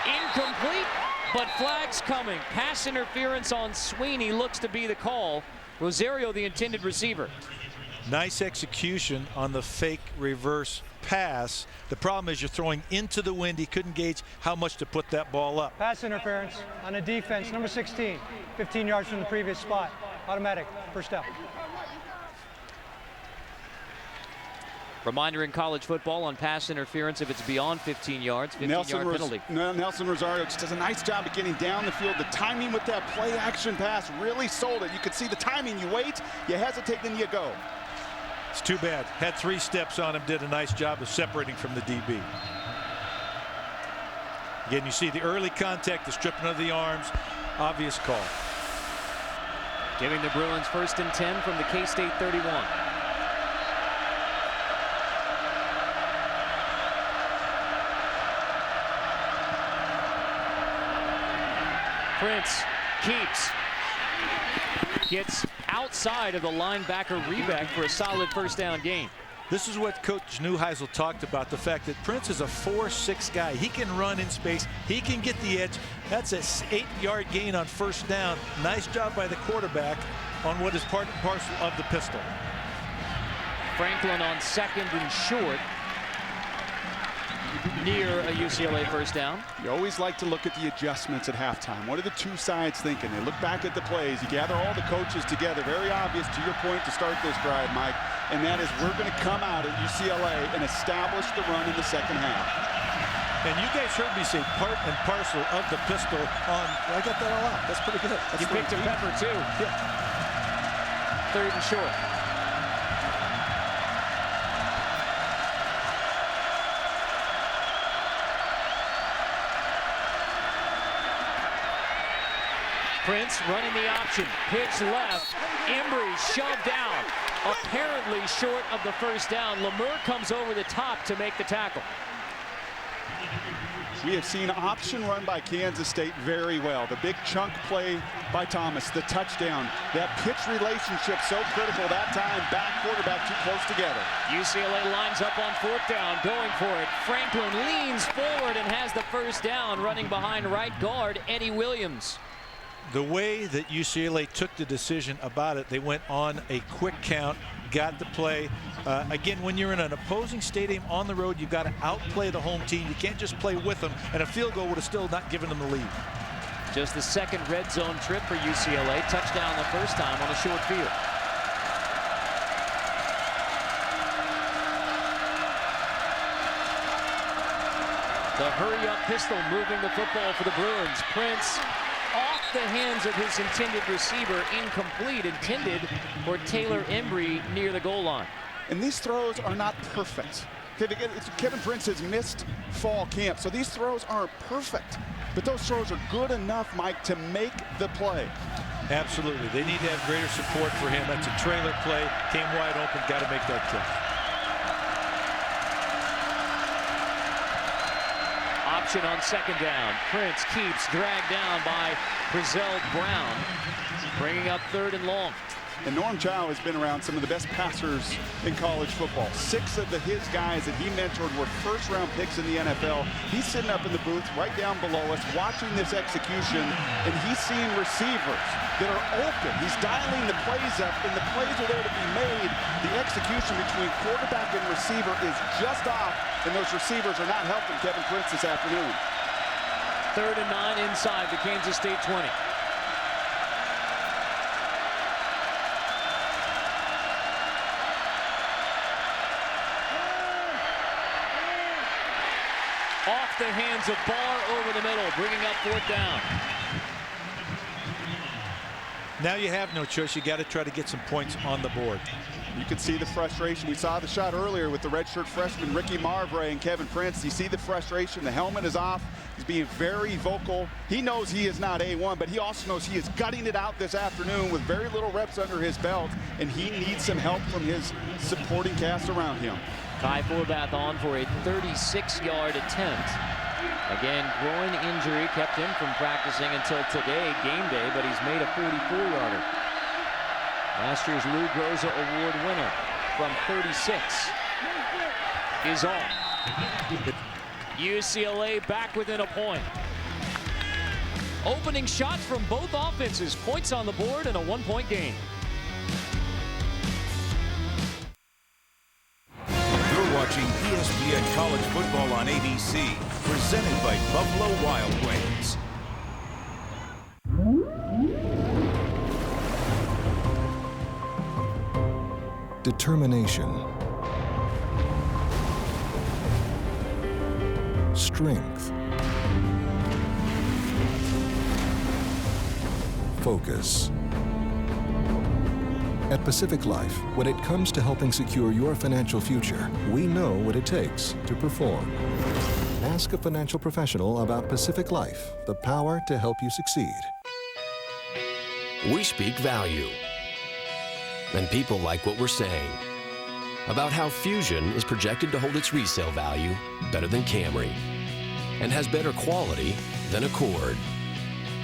Incomplete. But flags coming. Pass interference on Sweeney looks to be the call. Rosario, the intended receiver. Nice execution on the fake reverse pass. The problem is you're throwing into the wind. He couldn't gauge how much to put that ball up. Pass interference on a defense, number 16, 15 yards from the previous spot. Automatic, 1st down. Reminder in college football on pass interference, if it's beyond 15 yards, 15-yard penalty. Nelson Rosario just does a nice job of getting down the field. The timing with that play action pass really sold it. You could see the timing. You wait, you hesitate, then you go. It's too bad. Had 3 steps on him, did a nice job of separating from the DB. Again, you see the early contact, the stripping of the arms, obvious call. Giving the Bruins 1st and 10 from the K-State 31. Prince keeps. Gets outside of the linebacker Rebeck for a solid 1st down gain. This is what Coach Neuheisel talked about, the fact that Prince is a 4'6" guy. He can run in space. He can get the edge. That's a 8-yard gain on 1st down. Nice job by the quarterback on what is part and parcel of the pistol. Franklin on 2nd and short. Near a UCLA 1st down. You always like to look at the adjustments at halftime. What are the 2 sides thinking? They look back at the plays. You gather all the coaches together. Very obvious to your point to start this drive, Mike. And that is we're going to come out at UCLA and establish the run in the 2nd half. And you guys heard me say part and parcel of the pistol on. I got that all out. That's pretty good. That's you picked a pepper too. Yeah. 3rd and short. Prince running the option. Pitch left. Embry shoved down. Apparently short of the 1st down. Lemur comes over the top to make the tackle. We have seen option run by Kansas State very well. The big chunk play by Thomas, the touchdown, that pitch relationship so critical that time. Back quarterback too close together. UCLA lines up on 4th down, going for it. Franklin leans forward and has the 1st down, running behind right guard Eddie Williams. The way that UCLA took the decision about it, they went on a quick count, got the play. Again, when you're in an opposing stadium on the road, you've got to outplay the home team. You can't just play with them, and a field goal would have still not given them the lead. Just the 2nd red zone trip for UCLA. Touchdown the 1st time on a short field. The hurry-up pistol moving the football for the Bruins. Prince off the hands of his intended receiver, incomplete, intended for Taylor Embry near the goal line. And these throws are not perfect. Kevin Prince has missed fall camp, so these throws aren't perfect. But those throws are good enough, Mike, to make the play. Absolutely. They need to have greater support for him. That's a trailer play. Came wide open. Got to make that catch. Option on 2nd down. Prince keeps, dragged down by Brazell Brown, bringing up 3rd and long. And Norm Chow has been around some of the best passers in college football. 6 of his guys that he mentored were 1st-round picks in the NFL. He's sitting up in the booth right down below us watching this execution, and he's seeing receivers that are open. He's dialing the plays up, and the plays are there to be made. The execution between quarterback and receiver is just off, and those receivers are not helping Kevin Prince this afternoon. 3rd and 9 inside the Kansas State 20. Off the hands of Barr over the middle, bringing up 4th down. Now you have no choice. You got to try to get some points on the board. You can see the frustration. We saw the shot earlier with the redshirt freshman Ricky Marvray and Kevin Prince. You see the frustration. The helmet is off. He's being very vocal. He knows he is not A1, but he also knows he is gutting it out this afternoon with very little reps under his belt, and he needs some help from his supporting cast around him. Kai Forbath on for a 36-yard attempt. Again, groin injury kept him from practicing until today, game day, but he's made a 44-yarder. Last year's Lou Groza Award winner from 36 is on. UCLA back within a point. Opening shots from both offenses. Points on the board and a 1-point game. You're watching ESPN College Football on ABC, presented by Buffalo Wild Wings. Determination, strength, focus. At Pacific Life, when it comes to helping secure your financial future, we know what it takes to perform. Ask a financial professional about Pacific Life, the power to help you succeed. We speak value. And people like what we're saying about how Fusion is projected to hold its resale value better than Camry and has better quality than Accord.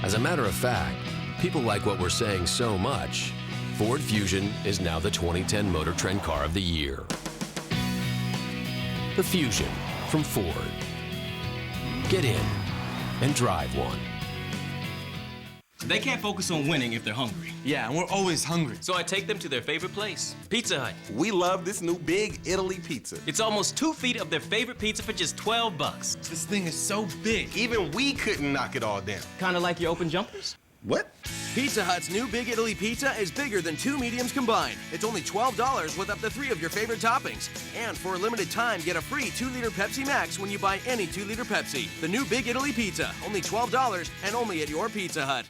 As a matter of fact, people like what we're saying so much, Ford Fusion is now the 2010 Motor Trend Car of the Year. The Fusion from Ford. Get in and drive one. They can't focus on winning if they're hungry. Yeah, and we're always hungry. So I take them to their favorite place, Pizza Hut. We love this new Big Italy pizza. It's almost 2 feet of their favorite pizza for just $12. This thing is so big, even we couldn't knock it all down. Kind of like your open jumpers? What? Pizza Hut's new Big Italy Pizza is bigger than 2 mediums combined. It's only $12 with up to 3 of your favorite toppings. And for a limited time, get a free 2-liter Pepsi Max when you buy any 2-liter Pepsi. The new Big Italy Pizza, only $12 and only at your Pizza Hut.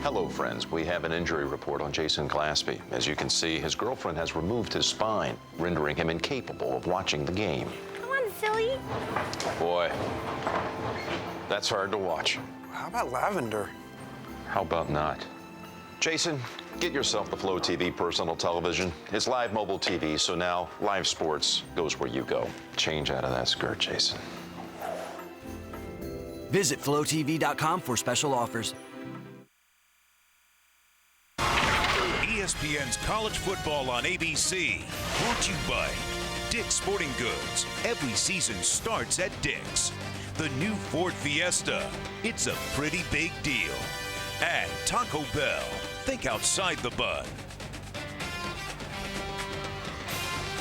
Hello, friends. We have an injury report on Jason Glaspie. As you can see, his girlfriend has removed his spine, rendering him incapable of watching the game. Come on, silly. Boy, that's hard to watch. How about lavender? How about not? Jason, get yourself the Flow TV personal television. It's live mobile TV, so now live sports goes where you go. Change out of that skirt, Jason. Visit flowtv.com for special offers. ESPN's College Football on ABC, brought to you by Dick's Sporting Goods. Every season starts at Dick's. The new Ford Fiesta, it's a pretty big deal. And Taco Bell, think outside the bun.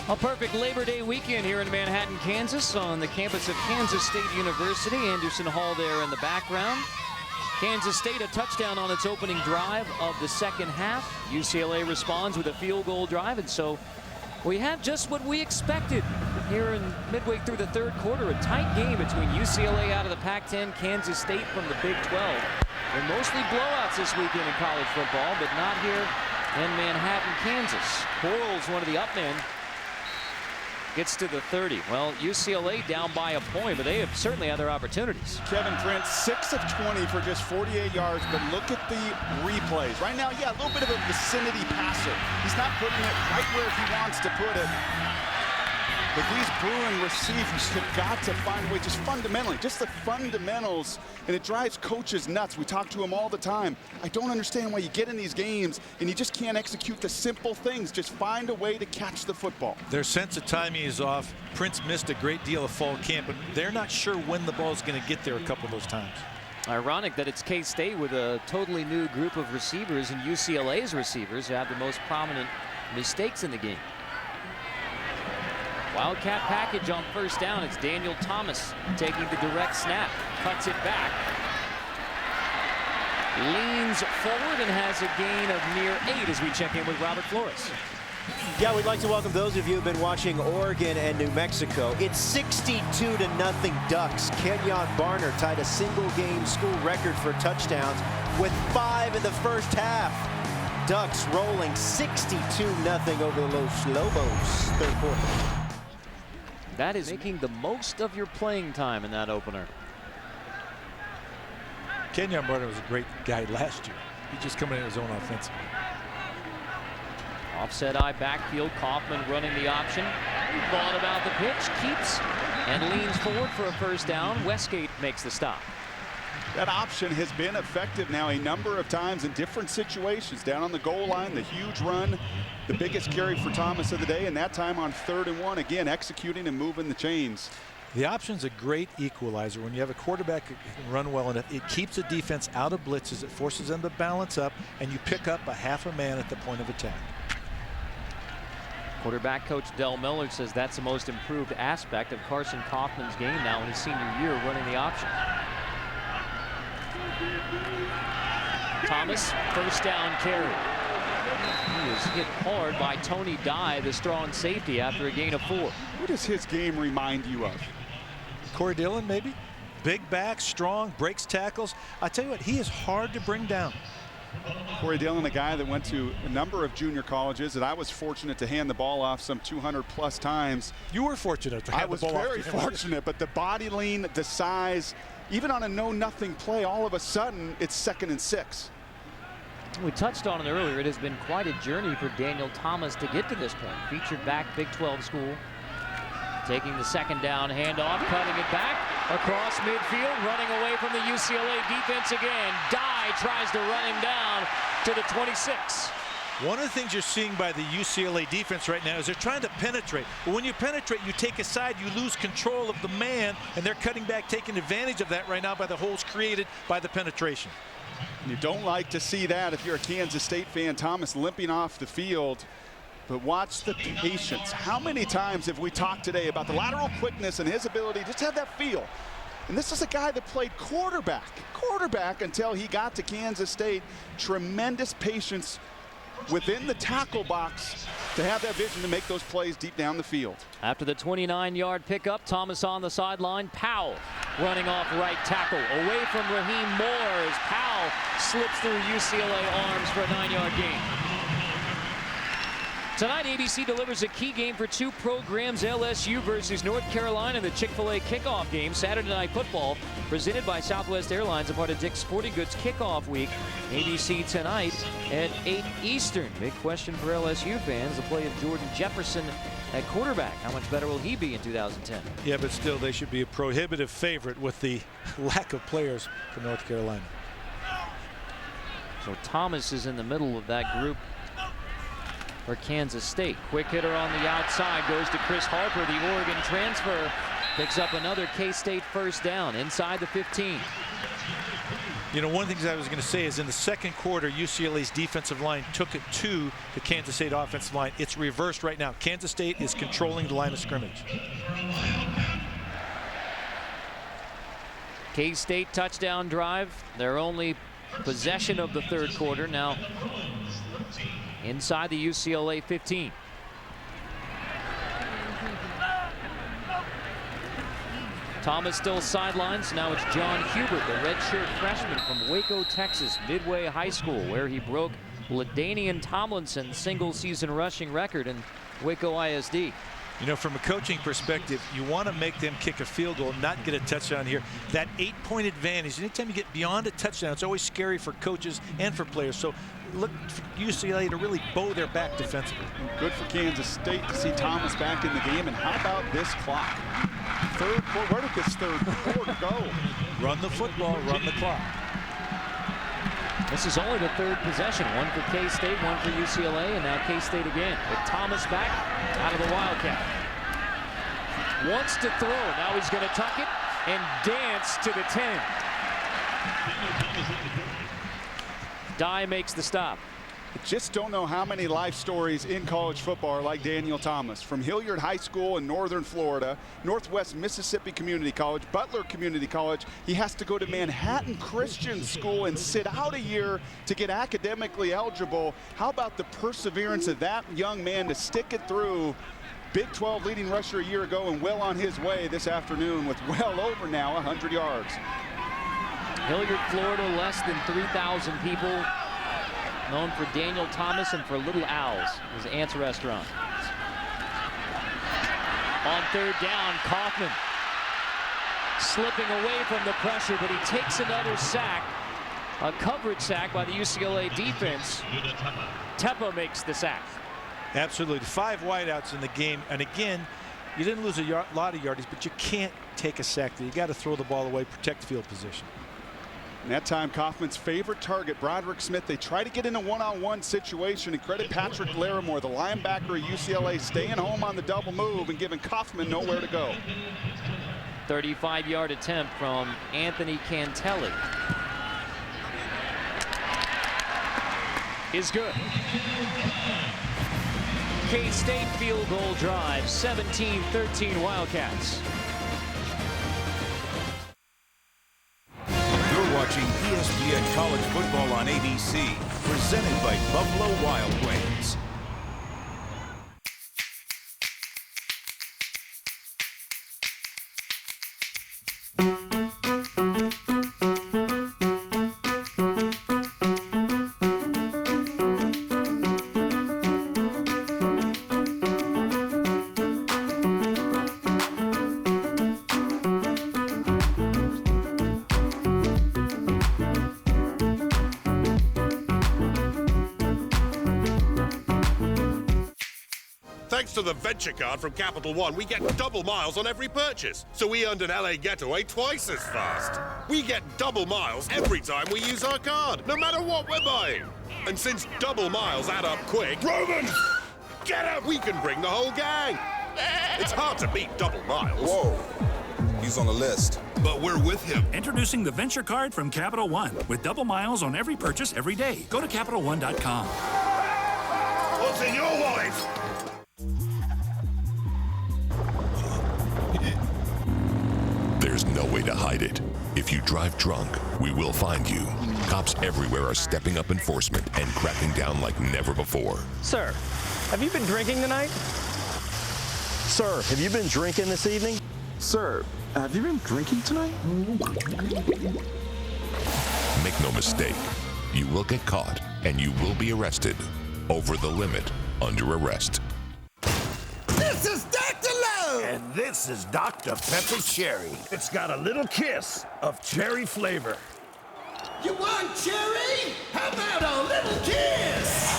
A perfect Labor Day weekend here in Manhattan, Kansas, on the campus of Kansas State University. Anderson Hall there in the background. Kansas State a touchdown on its opening drive of the second half. UCLA responds with a field goal drive, and so we have just what we expected here in midway through the third quarter. A tight game between UCLA out of the Pac-10, Kansas State from the Big 12. They're mostly blowouts this weekend in college football, but not here in Manhattan, Kansas. Quarles, one of the up men, gets to the 30. Well, UCLA down by a point, but they have certainly had their opportunities. Kevin Prince, 6 of 20 for just 48 yards, but look at the replays. Right now, yeah, a little bit of a vicinity passer. He's not putting it right where he wants to put it. But these Bruin receivers have got to find a way, just fundamentally, just the fundamentals, and it drives coaches nuts. We talk to them all the time. I don't understand why you get in these games and you just can't execute the simple things. Just find a way to catch the football. Their sense of timing is off. Prince missed a great deal of fall camp, but they're not sure when the ball's going to get there a couple of those times. Ironic that it's K-State with a totally new group of receivers, and UCLA's receivers have the most prominent mistakes in the game. Wildcat package on first down. It's Daniel Thomas taking the direct snap. Cuts it back. Leans forward and has a gain of near 8 as we check in with Robert Flores. Yeah, we'd like to welcome those of you who've been watching Oregon and New Mexico. It's 62-0 Ducks. Kenyon Barner tied a single-game school record for touchdowns with 5 in the first half. Ducks rolling 62-0 over the Los Lobos third quarter. That is making the most of your playing time in that opener. Kenyon Barner was a great guy last year. He's just coming in his own offensive. Offset eye backfield. Kaufman running the option. Thought about the pitch. Keeps and leans forward for a first down. Westgate makes the stop. That option has been effective now a number of times in different situations. Down on the goal line, the huge run, the biggest carry for Thomas of the day, and that time on 3rd and 1, again, executing and moving the chains. The option's a great equalizer. When you have a quarterback who can run well enough, it keeps the defense out of blitzes. It forces them to balance up, and you pick up a half a man at the point of attack. Quarterback coach Del Miller says that's the most improved aspect of Carson Kaufman's game now in his senior year, running the option. Thomas, first down carry. He was hit hard by Tony Dye, the strong safety, after a gain of 4. What does his game remind you of? Corey Dillon, maybe. Big back, strong, breaks tackles. I tell you what, he is hard to bring down. Corey Dillon, a guy that went to a number of junior colleges that I was fortunate to hand the ball off some 200+ times. You were fortunate to hand the ball off. I was very fortunate, but the body lean, the size, even on a no-nothing play, all of a sudden, it's 2nd and 6. We touched on it earlier. It has been quite a journey for Daniel Thomas to get to this point. Featured back Big 12 school. Taking the 2nd down, handoff, cutting it back across midfield, running away from the UCLA defense again. Dye tries to run him down to the 26. One of the things you're seeing by the UCLA defense right now is they're trying to penetrate. But when you penetrate, you take a side, you lose control of the man, and they're cutting back, taking advantage of that right now by the holes created by the penetration. You don't like to see that if you're a Kansas State fan. Thomas limping off the field. But watch the patience. How many times have we talked today about the lateral quickness and his ability to just have that feel? And this is a guy that played quarterback until he got to Kansas State. Tremendous patience within the tackle box to have that vision to make those plays deep down the field. After the 29-yard pickup, Thomas on the sideline. Powell running off right tackle. Away from Raheem Moore as Powell slips through UCLA arms for a 9-yard gain. Tonight, ABC delivers a key game for two programs, LSU versus North Carolina, the Chick-fil-A kickoff game. Saturday Night Football, presented by Southwest Airlines, a part of Dick's Sporting Goods kickoff week. ABC tonight at 8 Eastern. Big question for LSU fans, the play of Jordan Jefferson at quarterback. How much better will he be in 2010? Yeah, but still, they should be a prohibitive favorite with the lack of players for North Carolina. So Thomas is in the middle of that group for Kansas State. Quick hitter on the outside goes to Chris Harper, the Oregon transfer. Picks up another K-State first down inside the 15. You know, one of the things I was going to say is in the 2nd quarter, UCLA's defensive line took it to the Kansas State offensive line. It's reversed right now. Kansas State is controlling the line of scrimmage. K-State touchdown drive. Their only possession of the 3rd quarter. Now inside the UCLA 15. Thomas still sidelines. Now it's John Hubert, the redshirt freshman from Waco, Texas, Midway High School, where he broke LaDainian Tomlinson's single-season rushing record in Waco ISD. You know, from a coaching perspective, you want to make them kick a field goal, not get a touchdown here. That 8-point advantage, anytime you get beyond a touchdown, it's always scary for coaches and for players. So look for UCLA to really bow their back defensively. Good for Kansas State to see Thomas back in the game. And how about this clock? 3rd quarter, where did this 3rd quarter go? Run the football, run the clock. This is only the 3rd possession. One for K-State, one for UCLA, and now K-State again. With Thomas back out of the Wildcat. Wants to throw. Now he's going to tuck it and dance to the 10. Dye makes the stop. Just don't know how many life stories in college football are like Daniel Thomas. From Hilliard High School in northern Florida, Northwest Mississippi Community College, Butler Community College. He has to go to Manhattan Christian School and sit out a year to get academically eligible. How about the perseverance of that young man to stick it through? Big 12 leading rusher a year ago and well on his way this afternoon with well over now 100 yards. Hilliard, Florida, less than 3,000 people. Known for Daniel Thomas and for Little Owls, his aunt's restaurant. On 3rd down, Kaufman slipping away from the pressure, but he takes another sack. A coverage sack by the UCLA defense. Teppa makes the sack. Absolutely. 5 wideouts in the game. And again, you didn't lose a lot of yardage, but you can't take a sack there. You got to throw the ball away, protect field position. And that time, Kaufman's favorite target, Broderick Smith, they try to get in a one-on-one situation, and credit Patrick Larimore, the linebacker of UCLA, staying home on the double move and giving Kaufman nowhere to go. 35-yard attempt from Anthony Cantelli is good. K-State field goal drive, 17-13 Wildcats. Watching ESPN College Football on ABC, presented by Buffalo Wild Wings. Thanks to the Venture Card from Capital One, we get double miles on every purchase. So we earned an LA getaway twice as fast. We get double miles every time we use our card, no matter what we're buying. And since double miles add up quick... Roman! Get up! We can bring the whole gang. It's hard to beat double miles. Whoa. He's on the list. But we're with him. Introducing the Venture Card from Capital One with double miles on every purchase every day. Go to CapitalOne.com. What's in your wallet? There's no way to hide it. If you drive drunk, we will find you. Cops everywhere are stepping up enforcement and cracking down like never before. Sir, have you been drinking tonight? Sir, have you been drinking this evening? Sir, have you been drinking tonight? Make no mistake, you will get caught and you will be arrested. Over the limit, under arrest. This is Dr. Love! And this is Dr. Pepper Cherry. It's got a little kiss of cherry flavor. You want cherry? How about a little kiss?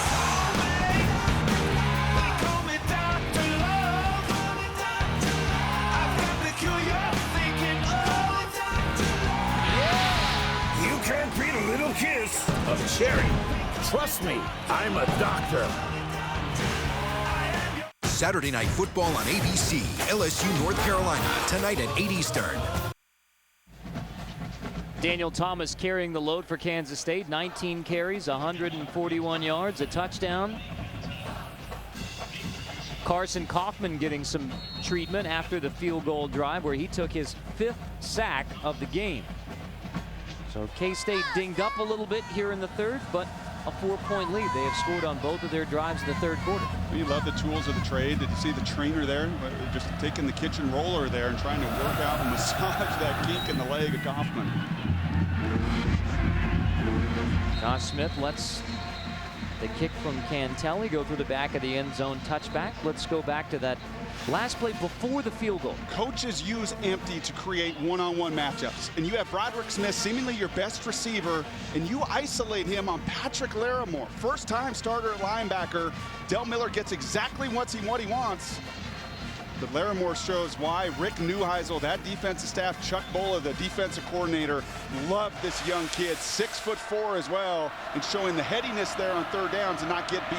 You can't beat a little kiss of cherry. Trust me, I'm a doctor. Saturday Night Football on ABC. LSU North Carolina, tonight at 8 Eastern. Daniel Thomas carrying the load for Kansas State. 19 carries, 141 yards, a touchdown. Carson Kaufman getting some treatment after the field goal drive where he took his 5th sack of the game. So K-State dinged up a little bit here in the third, but a 4-point lead. They have scored on both of their drives in the third quarter. You love the tools of the trade. Did you see the trainer there? Just taking the kitchen roller there and trying to work out and massage that kink in the leg of Kaufman. Josh Smith lets the kick from Cantelli go through the back of the end zone touchback. Let's go back to that last play before the field goal. Coaches use empty to create one-on-one matchups. And you have Broderick Smith, seemingly your best receiver, and you isolate him on Patrick Larimore. First-time starter at linebacker. Del Miller gets exactly what he wants. But Larimore shows why. Rick Neuheisel, that defensive staff, Chuck Bola, the defensive coordinator, loved this young kid, 6'4" as well, and showing the headiness there on third downs and not get beat.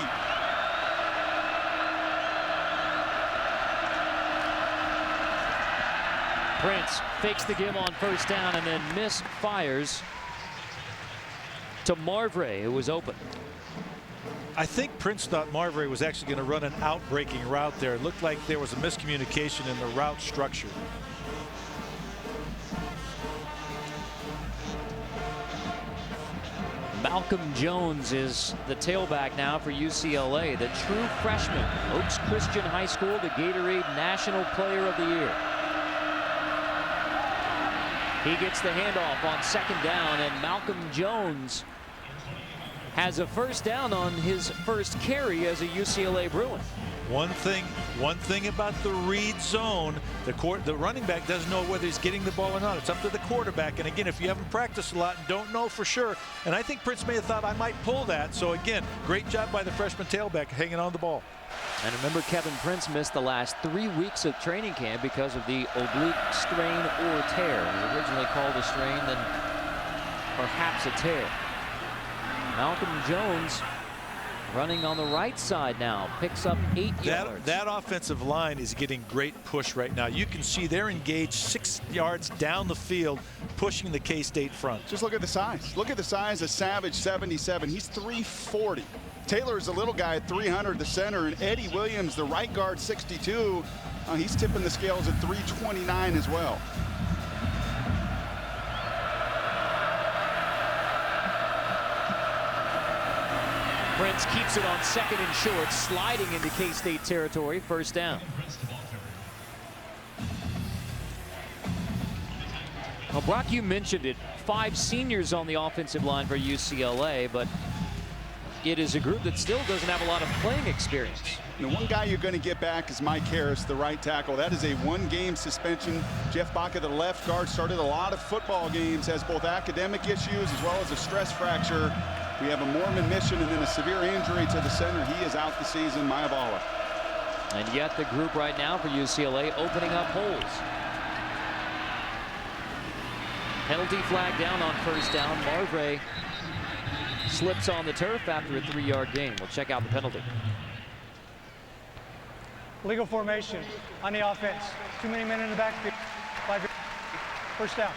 Prince fakes the give on first down and then misfires to Marvray, who was open. I think Prince thought Marvray was actually going to run an out-breaking route there. It looked like there was a miscommunication in the route structure. Malcolm Jones is the tailback now for UCLA, the true freshman. Oaks Christian High School, the Gatorade National Player of the Year. He gets the handoff on second down, and Malcolm Jones has a first down on his first carry as a UCLA Bruin. One thing about the read zone, the running back doesn't know whether he's getting the ball or not. It's up to the quarterback. And again, if you haven't practiced a lot and don't know for sure, and I think Prince may have thought I might pull that. So again, great job by the freshman tailback hanging on the ball. And remember, Kevin Prince missed the last 3 weeks of training camp because of the oblique strain or tear. It was originally called a strain, then perhaps a tear. Malcolm Jones running on the right side now, picks up 8 yards. That offensive line is getting great push right now. You can see they're engaged 6 yards down the field, pushing the K-State front. Just look at the size. Look at the size of Savage, 77. He's 340. Taylor's a little guy at 300, the center, and Eddie Williams, the right guard, 62. He's tipping the scales at 329 as well. Prince keeps it on second and short, sliding into K-State territory, first down. Well, Brock, you mentioned it, 5 seniors on the offensive line for UCLA, but it is a group that still doesn't have a lot of playing experience. The one guy you're going to get back is Mike Harris, the right tackle. That is a 1-game suspension. Jeff Baca, the left guard, started a lot of football games, has both academic issues as well as a stress fracture. We have a Mormon mission and then a severe injury to the center. He is out the season, Mayavala. And yet the group right now for UCLA opening up holes. Penalty flag down on first down. Marvray slips on the turf after a 3-yard gain. We'll check out the penalty. Legal formation on the offense. Too many men in the backfield. 5 yards. First down.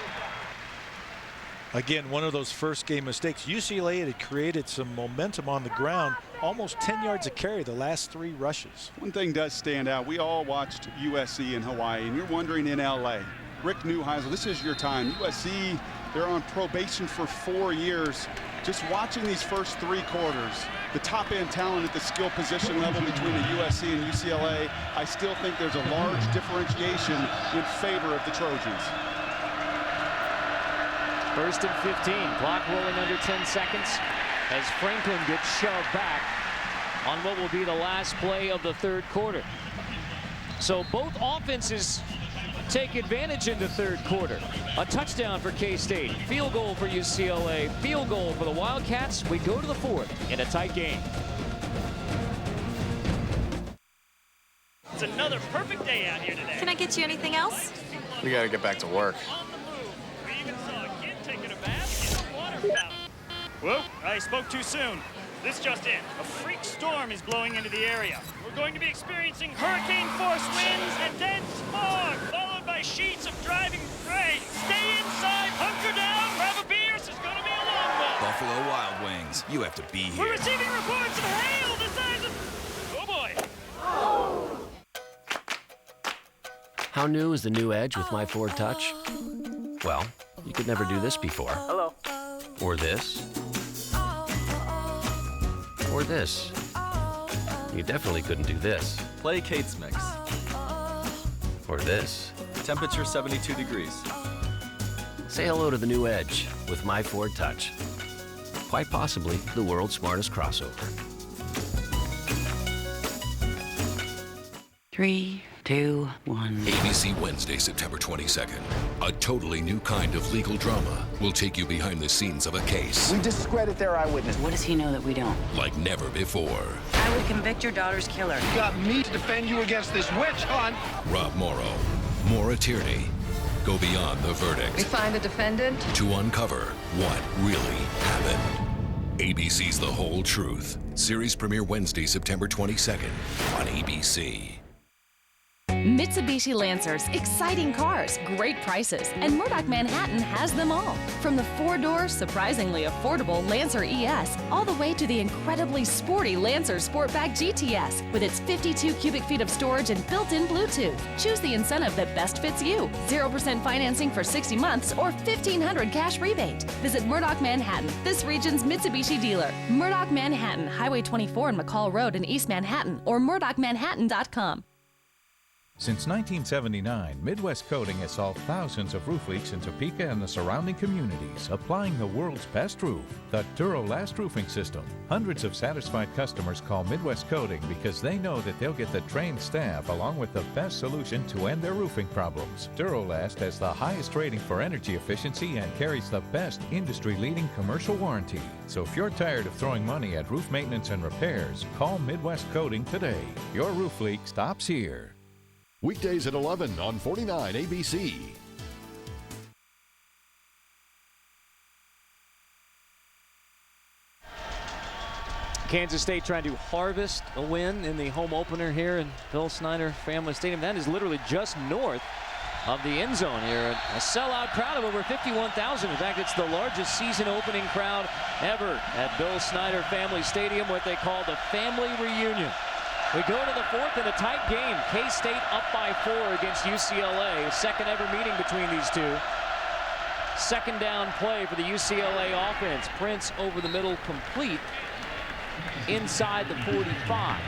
Again, one of those first game mistakes. UCLA had created some momentum on the ground, almost 10 yards a carry the last 3 rushes. One thing does stand out. We all watched USC in Hawaii, and you're wondering in LA. Rick Neuheisel, this is your time. USC, they're on probation for 4 years. Just watching these first 3 quarters, the top-end talent at the skill position level between the USC and UCLA, I still think there's a large differentiation in favor of the Trojans. First and 15, clock rolling under 10 seconds as Franklin gets shoved back on what will be the last play of the 3rd quarter. So both offenses take advantage in the 3rd quarter. A touchdown for K-State, field goal for UCLA, field goal for the Wildcats. We go to the 4th in a tight game. It's another perfect day out here today. Can I get you anything else? We gotta get back to work. Whoa, I spoke too soon. This just in. A freak storm is blowing into the area. We're going to be experiencing hurricane-force winds and dense fog, followed by sheets of driving rain. Stay inside, hunker down, grab a beer. This is going to be a long one. Buffalo Wild Wings. You have to be here. We're receiving reports of hail the size of... Oh, boy. How new is the new Edge with My Ford Touch? Well, you could never do this before. Hello. Or this. Or this. You definitely couldn't do this. Play Kate's Mix. Or this. Temperature 72 degrees. Say hello to the new Edge with My Ford Touch. Quite possibly the world's smartest crossover. 3, 2, 1. ABC Wednesday, September 22nd. A totally new kind of legal drama will take you behind the scenes of a case. We discredit their eyewitness. What does he know that we don't? Like never before. I would convict your daughter's killer. You got me to defend you against this witch hunt. Rob Morrow, Maura Tierney. Go beyond the verdict. We find the defendant to uncover what really happened. ABC's The Whole Truth. Series premiere Wednesday, September 22nd on ABC. Mitsubishi Lancers, exciting cars, great prices, and Murdoch Manhattan has them all. From the 4-door, surprisingly affordable Lancer ES, all the way to the incredibly sporty Lancer Sportback GTS, with its 52 cubic feet of storage and built-in Bluetooth. Choose the incentive that best fits you. 0% financing for 60 months or $1,500 cash rebate. Visit Murdoch Manhattan, this region's Mitsubishi dealer. Murdoch Manhattan, Highway 24 and McCall Road in East Manhattan, or MurdochManhattan.com. Since 1979, Midwest Coating has solved thousands of roof leaks in Topeka and the surrounding communities, applying the world's best roof, the Durolast roofing system. Hundreds of satisfied customers call Midwest Coating because they know that they'll get the trained staff along with the best solution to end their roofing problems. Durolast has the highest rating for energy efficiency and carries the best industry-leading commercial warranty. So if you're tired of throwing money at roof maintenance and repairs, call Midwest Coating today. Your roof leak stops here. Weekdays at 11 on 49 ABC. Kansas State trying to harvest a win in the home opener here in Bill Snyder Family Stadium. That is literally just north of the end zone here. A sellout crowd of over 51,000. In fact, it's the largest season opening crowd ever at Bill Snyder Family Stadium, what they call the family reunion. We go to the 4th in a tight game. K-State up by 4 against UCLA. Second ever meeting between these two. Second down play for the UCLA offense. Prince over the middle, complete inside the 45.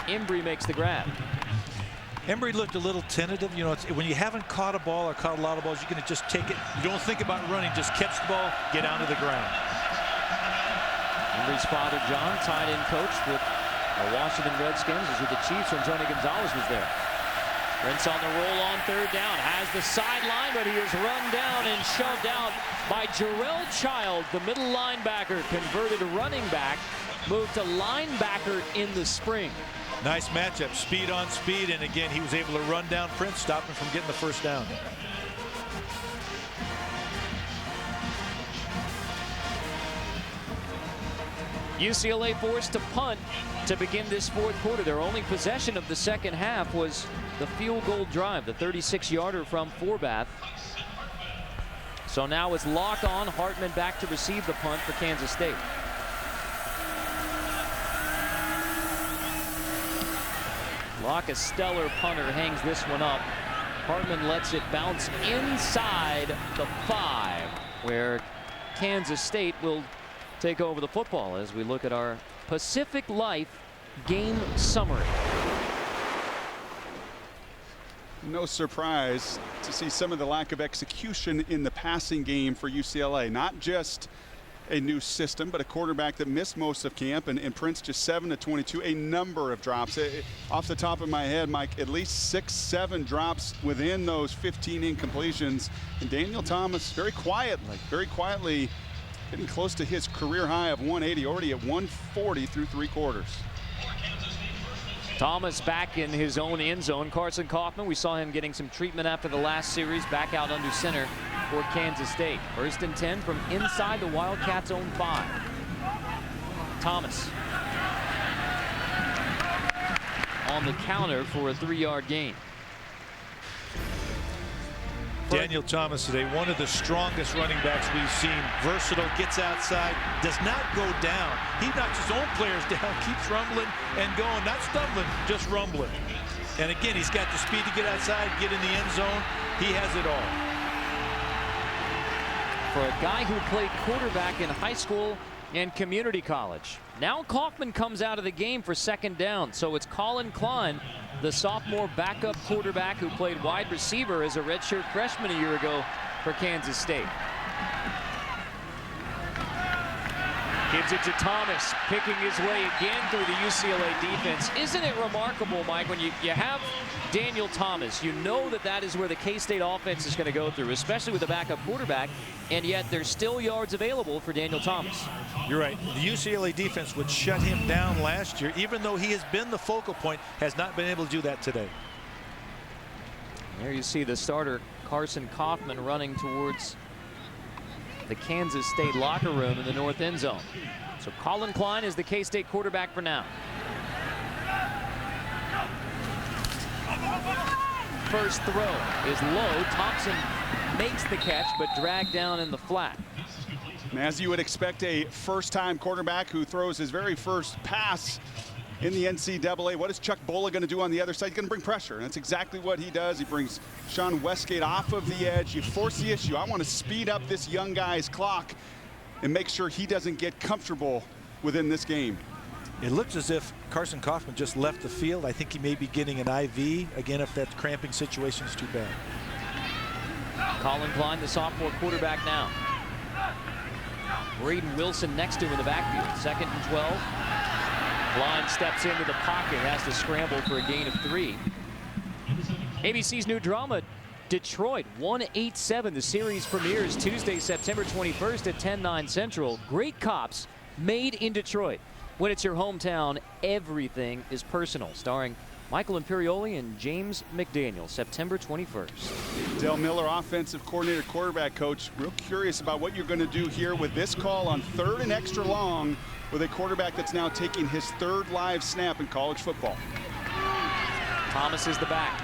Embry makes the grab. Embry looked a little tentative. You know, when you haven't caught a ball or caught a lot of balls, you're going to just take it. You don't think about running. Just catch the ball, get down to the ground. Embry's father, John, tight end coach with the Washington Redskins, is with the Chiefs when Tony Gonzalez was there. Prince on the roll on 3rd down, has the sideline, but he is run down and shoved out by Jarrell Child, the middle linebacker, converted running back, moved to linebacker in the spring. Nice matchup, speed on speed, and again, he was able to run down Prince, stop him from getting the first down. UCLA forced to punt to begin this fourth quarter. Their only possession of the second half was the field goal drive, the 36-yarder from Forbath. So now it's lock on. Hartman back to receive the punt for Kansas State. Locke, a stellar punter, hangs this one up. Hartman lets it bounce inside the 5, where Kansas State will take over the football as we look at our Pacific Life game summary. No surprise to see some of the lack of execution in the passing game for UCLA. Not just a new system, but a quarterback that missed most of camp, and Prince just 7 of 22, a number of drops. Off the top of my head, Mike, at least 6-7 drops within those 15 incompletions. And Daniel Thomas very quietly getting close to his career high of 180, already at 140 through 3 quarters. Thomas back in his own end zone. Carson Kaufman, we saw him getting some treatment after the last series, back out under center for Kansas State. 1st and 10 from inside the Wildcats' own 5. Thomas on the counter for a 3-yard gain. Daniel Thomas today, one of the strongest running backs we've seen. Versatile, gets outside, does not go down. He knocks his own players down, keeps rumbling and going, not stumbling, just rumbling. And again, he's got the speed to get outside, get in the end zone. He has it all. For a guy who played quarterback in high school and community college. Now Kaufman comes out of the game for 2nd down, so it's Colin Klein, the sophomore backup quarterback who played wide receiver as a redshirt freshman a year ago for Kansas State. Gives it to Thomas, picking his way again through the UCLA defense. Isn't it remarkable, Mike, when you have Daniel Thomas, you know that is where the K-State offense is going to go through, especially with the backup quarterback, and yet there's still yards available for Daniel Thomas. You're right. The UCLA defense would shut him down last year, even though he has been the focal point, has not been able to do that today. There you see the starter, Carson Kaufman, running towards the Kansas State locker room in the north end zone. So Colin Klein is the K-State quarterback for now. First throw is low. Thompson makes the catch, but dragged down in the flat. And as you would expect, a first-time quarterback who throws his very first pass in the NCAA. What is Chuck Bola going to do on the other side? He's going to bring pressure, and that's exactly what he does. He brings Sean Westgate off of the edge. You force the issue. I want to speed up this young guy's clock and make sure he doesn't get comfortable within this game. It looks as if Carson Kaufman just left the field. I think he may be getting an IV. Again, if that cramping situation is too bad. Colin Klein, the sophomore quarterback now. Braden Wilson next to him in the backfield. 2nd and 12. Klein steps into the pocket, has to scramble for a gain of 3. ABC's new drama, Detroit 187. The series premieres Tuesday, September 21st at 10/9 Central. Great Cops made in Detroit. When it's your hometown, everything is personal. Starring Michael Imperioli and James McDaniel, September 21st. Del Miller, offensive coordinator, quarterback coach, real curious about what you're going to do here with this call on 3rd and extra long with a quarterback that's now taking his 3rd live snap in college football. Thomas is the back.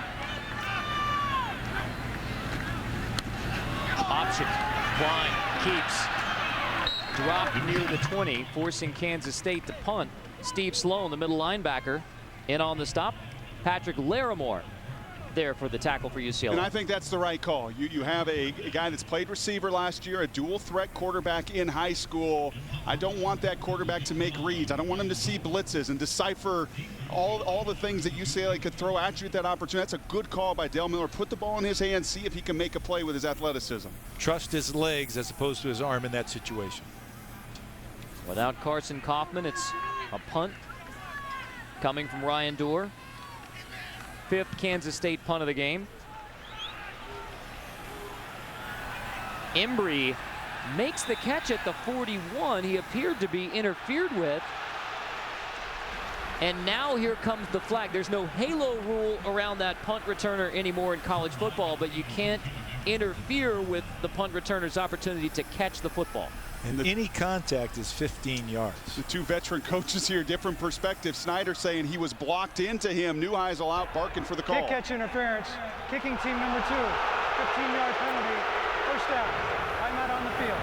Option. Klein keeps. Dropped near the 20, forcing Kansas State to punt. Steve Sloan, the middle linebacker, in on the stop. Patrick Larimore there for the tackle for UCLA. And I think that's the right call. You have a guy that's played receiver last year, a dual threat quarterback in high school. I don't want that quarterback to make reads. I don't want him to see blitzes and decipher all the things that UCLA could throw at you at that opportunity. That's a good call by Del Miller. Put the ball in his hands, see if he can make a play with his athleticism. Trust his legs as opposed to his arm in that situation. Without Carson Kaufman, it's a punt coming from Ryan Dorr. 5th Kansas State punt of the game. Embry makes the catch at the 41. He appeared to be interfered with. And now here comes the flag. There's no halo rule around that punt returner anymore in college football, but you can't interfere with the punt returner's opportunity to catch the football. And any contact is 15 yards. The two veteran coaches here, different perspectives. Snyder saying he was blocked into him. Neuheisel out barking for the call. Kick catch interference. Kicking team number 2. 15-yard penalty. First down. Timeout on the field.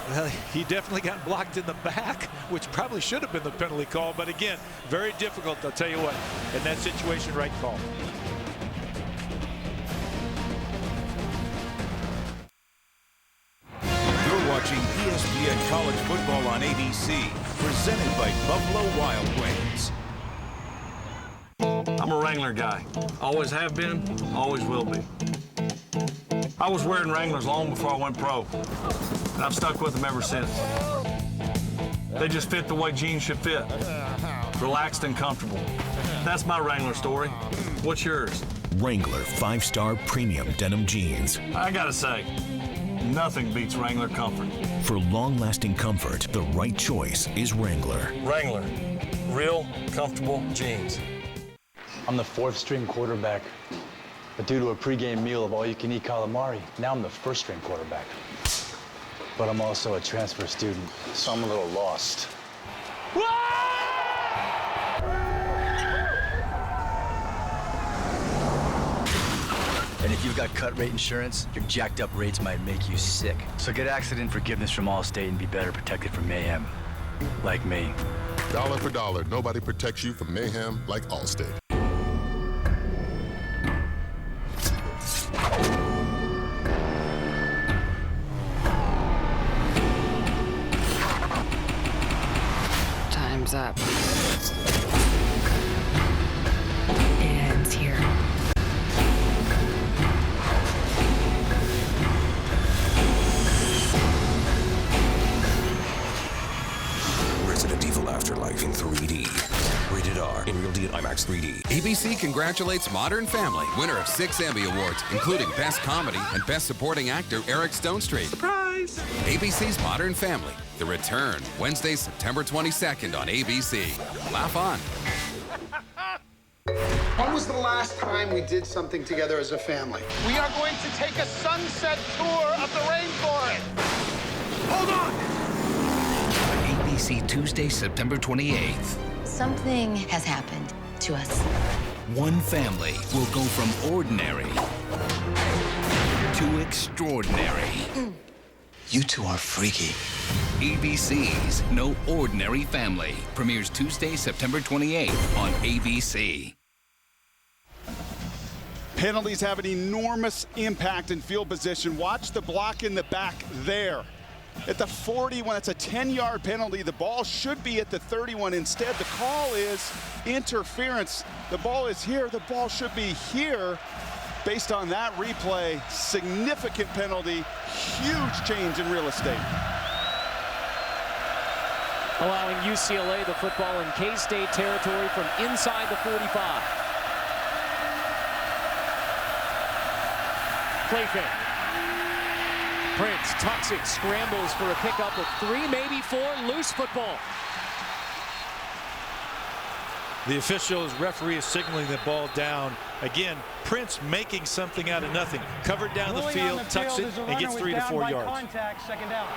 Well, he definitely got blocked in the back, which probably should have been the penalty call. But again, very difficult, I'll tell you what, in that situation, right call. You're watching ESPN College Football on ABC, presented by Buffalo Wild Wings. I'm a Wrangler guy. Always have been, always will be. I was wearing Wranglers long before I went pro, and I've stuck with them ever since. They just fit the way jeans should fit. Relaxed and comfortable. That's my Wrangler story. What's yours? Wrangler 5-star premium denim jeans. I gotta say, nothing beats Wrangler comfort. For long-lasting comfort, the right choice is Wrangler. Wrangler, real comfortable jeans. I'm the 4th-string quarterback. But due to a pregame meal of all-you-can-eat calamari, now I'm the 1st-string quarterback. But I'm also a transfer student, so I'm a little lost. And if you've got cut rate insurance, your jacked up rates might make you sick. So get accident forgiveness from Allstate and be better protected from mayhem. Like me. Dollar for dollar, nobody protects you from mayhem like Allstate. Time's up. It ends here. Resident Evil Afterlife in 3D. Rated R in Real D and IMAX 3D. ABC congratulates Modern Family, winner of 6 Emmy Awards, including Best Comedy and Best Supporting Actor Eric Stonestreet. Surprise! ABC's Modern Family, The Return, Wednesday, September 22nd on ABC. Laugh on. When was the last time we did something together as a family? We are going to take a sunset tour of the rainforest. Hold on! ABC Tuesday, September 28th. Something has happened to us. One family will go from ordinary to extraordinary. You two are freaky. ABC's No Ordinary Family premieres Tuesday, September 28th on ABC. Penalties have an enormous impact in field position. Watch the block in the back there. At the 40, when it's a 10-yard penalty, the ball should be at the 31. Instead, the call is interference. The ball is here. The ball should be here. Based on that replay, significant penalty, huge change in real estate. Allowing UCLA the football in K-State territory from inside the 45. Play fake. Prince tucks it, scrambles for a pickup of 3, maybe 4, loose football. The officials, referee is signaling the ball down. Again, Prince making something out of nothing. Covered down the field, tucks it, and gets 3 to 4 yards. Contact, second down.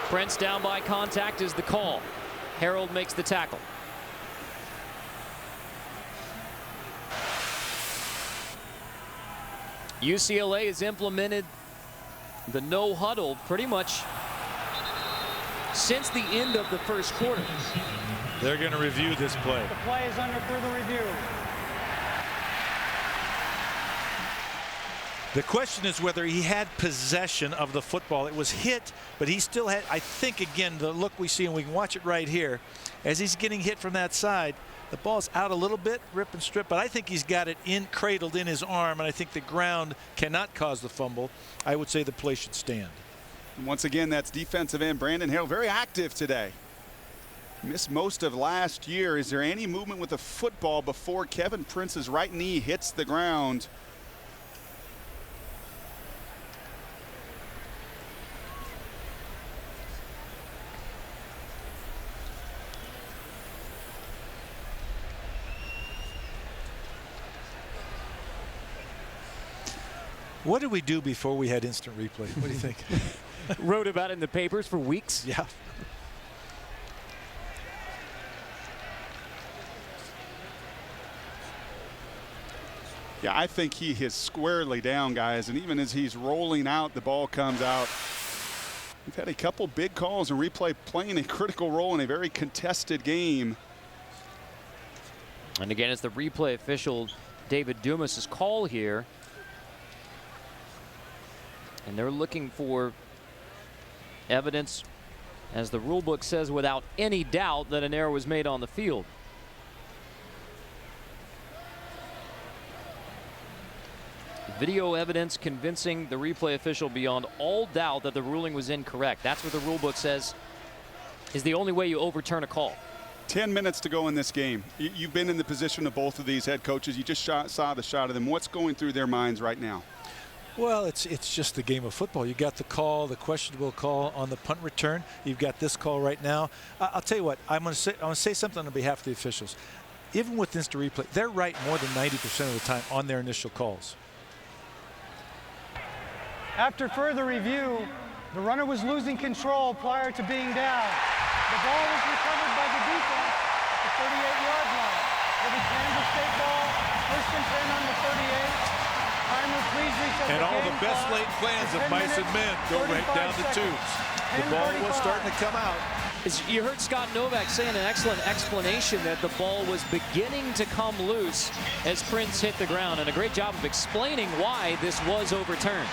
Prince down by contact is the call. Harold makes the tackle. UCLA has implemented the no huddle pretty much since the end of the first quarter. They're going to review this play. The play is under further review. The question is whether he had possession of the football. It was hit, but he still had, I think, again, the look we see, and we can watch it right here, as he's getting hit from that side, the ball's out a little bit, rip and strip, but I think he's got it cradled in his arm, and I think the ground cannot cause the fumble. I would say the play should stand. And once again, that's defensive end Brandon Harold, very active today. Missed most of last year. Is there any movement with the football before Kevin Prince's right knee hits the ground? What did we do before we had instant replay? What do you think? Wrote about it in the papers for weeks. Yeah. Yeah, I think he is squarely down, guys, and even as he's rolling out, the ball comes out. We've had a couple big calls and replay playing a critical role in a very contested game. And again, it's the replay official David Dumas's call here. And they're looking for evidence, as the rule book says, without any doubt that an error was made on the field. Video evidence convincing the replay official beyond all doubt that the ruling was incorrect. That's what the rule book says is the only way you overturn a call. 10 minutes to go in this game. You've been in the position of both of these head coaches. You just saw the shot of them. What's going through their minds right now? Well, it's just the game of football. You got the call, the questionable call on the punt return. You've got this call right now. I'll tell you what. I'm going to say something on behalf of the officials. Even with instant replay, they're right more than 90% of the time on their initial calls. After further review, the runner was losing control prior to being down. The ball was recovered by the defense at the 38-yard line. It'll be Kansas State ball, 1st and 10 on the 38. Timer, please reset And the all game the best clock. laid plans of 10 mice and minutes, men go right 35 down the seconds. tubes. The ball was starting to come out. You heard Scott Novak say in an excellent explanation that the ball was beginning to come loose as Prince hit the ground, and a great job of explaining why this was overturned.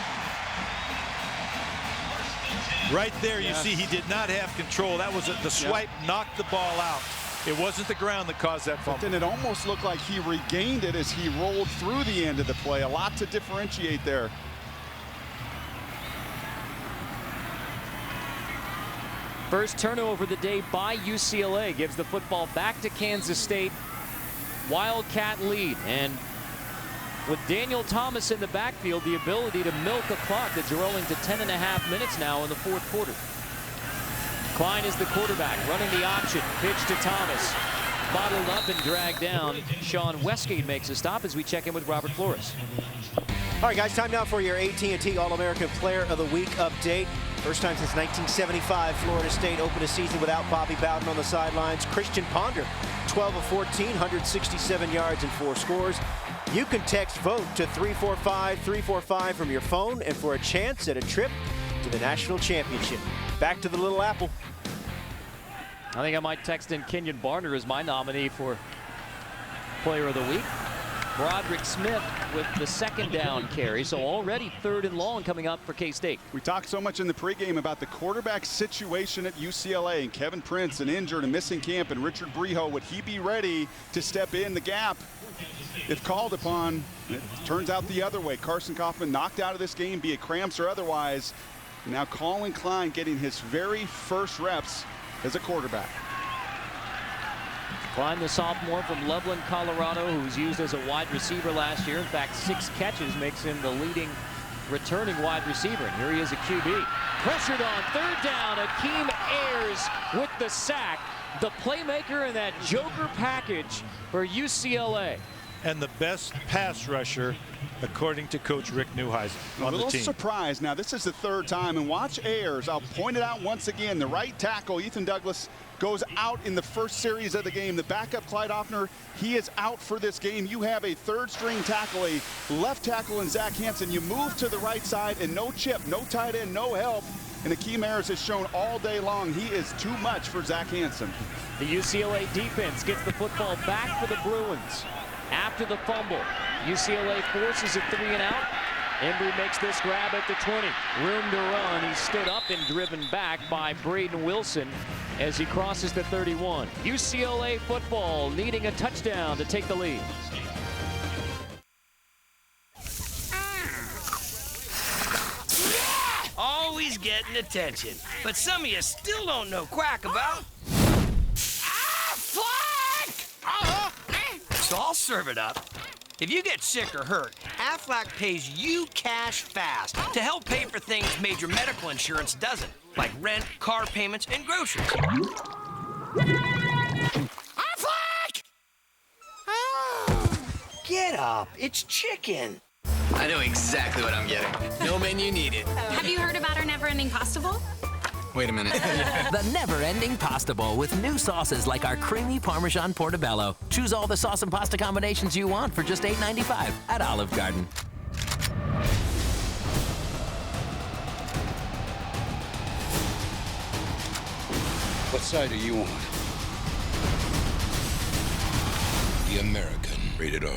Right there, you see he did not have control. That was the swipe knocked the ball out. It wasn't the ground that caused that fumble. But then it almost looked like he regained it as he rolled through the end of the play. A lot to differentiate there. First turnover of the day by UCLA gives the football back to Kansas State. Wildcat lead, and with Daniel Thomas in the backfield, the ability to milk a clock that's rolling to 10.5 minutes now in the 4th quarter. Klein is the quarterback, running the option. Pitch to Thomas. Bottled up and dragged down. Sean Westgate makes a stop as we check in with Robert Flores. All right, guys, time now for your AT&T All-American Player of the Week update. First time since 1975, Florida State opened a season without Bobby Bowden on the sidelines. Christian Ponder, 12 of 14, 167 yards and 4 scores. You can text VOTE to 345-345 from your phone and for a chance at a trip to the national championship. Back to the Little Apple. I think I might text in Kenyon Barner as my nominee for Player of the Week. Broderick Smith with the 2nd down carry, so already 3rd and long coming up for K-State. We talked so much in the pregame about the quarterback situation at UCLA, and Kevin Prince, an injured and missing camp, and Richard Breho. Would he be ready to step in the gap if called upon? It turns out the other way. Carson Kaufman knocked out of this game, be it cramps or otherwise. And now Colin Klein getting his very first reps as a quarterback. Klein, the sophomore from Loveland, Colorado, who was used as a wide receiver last year. In fact, 6 catches makes him the leading returning wide receiver. And here he is, a QB. Pressured on 3rd down, Akeem Ayers with the sack. The playmaker in that Joker package for UCLA. And the best pass rusher, according to Coach Rick Neuheisel on the team. A little surprised. Now, this is the 3rd time, and watch Ayers. I'll point it out once again. The right tackle, Ethan Douglas, goes out in the first series of the game. The backup, Clyde Offner, he is out for this game. You have a 3rd-string tackle, a left tackle in Zach Hanson. You move to the right side, and no chip, no tight end, no help. And Akeem Ayers has shown all day long he is too much for Zach Hanson. The UCLA defense gets the football back for the Bruins. After the fumble, UCLA forces a 3 and out. Embry makes this grab at the 20. Room to run. He stood up and driven back by Braden Wilson as he crosses the 31. UCLA football needing a touchdown to take the lead. Always getting attention, but some of you still don't know quack about. So I'll serve it up. If you get sick or hurt, Aflac pays you cash fast to help pay for things major medical insurance doesn't, like rent, car payments, and groceries. Aflac! Oh, get up, it's chicken. I know exactly what I'm getting. No menu needed. Have you heard about our never-ending pasta bowl? Wait a minute. The never-ending pasta bowl with new sauces like our creamy Parmesan Portobello. Choose all the sauce and pasta combinations you want for just $8.95 at Olive Garden. What side are you on? The American. Rated R.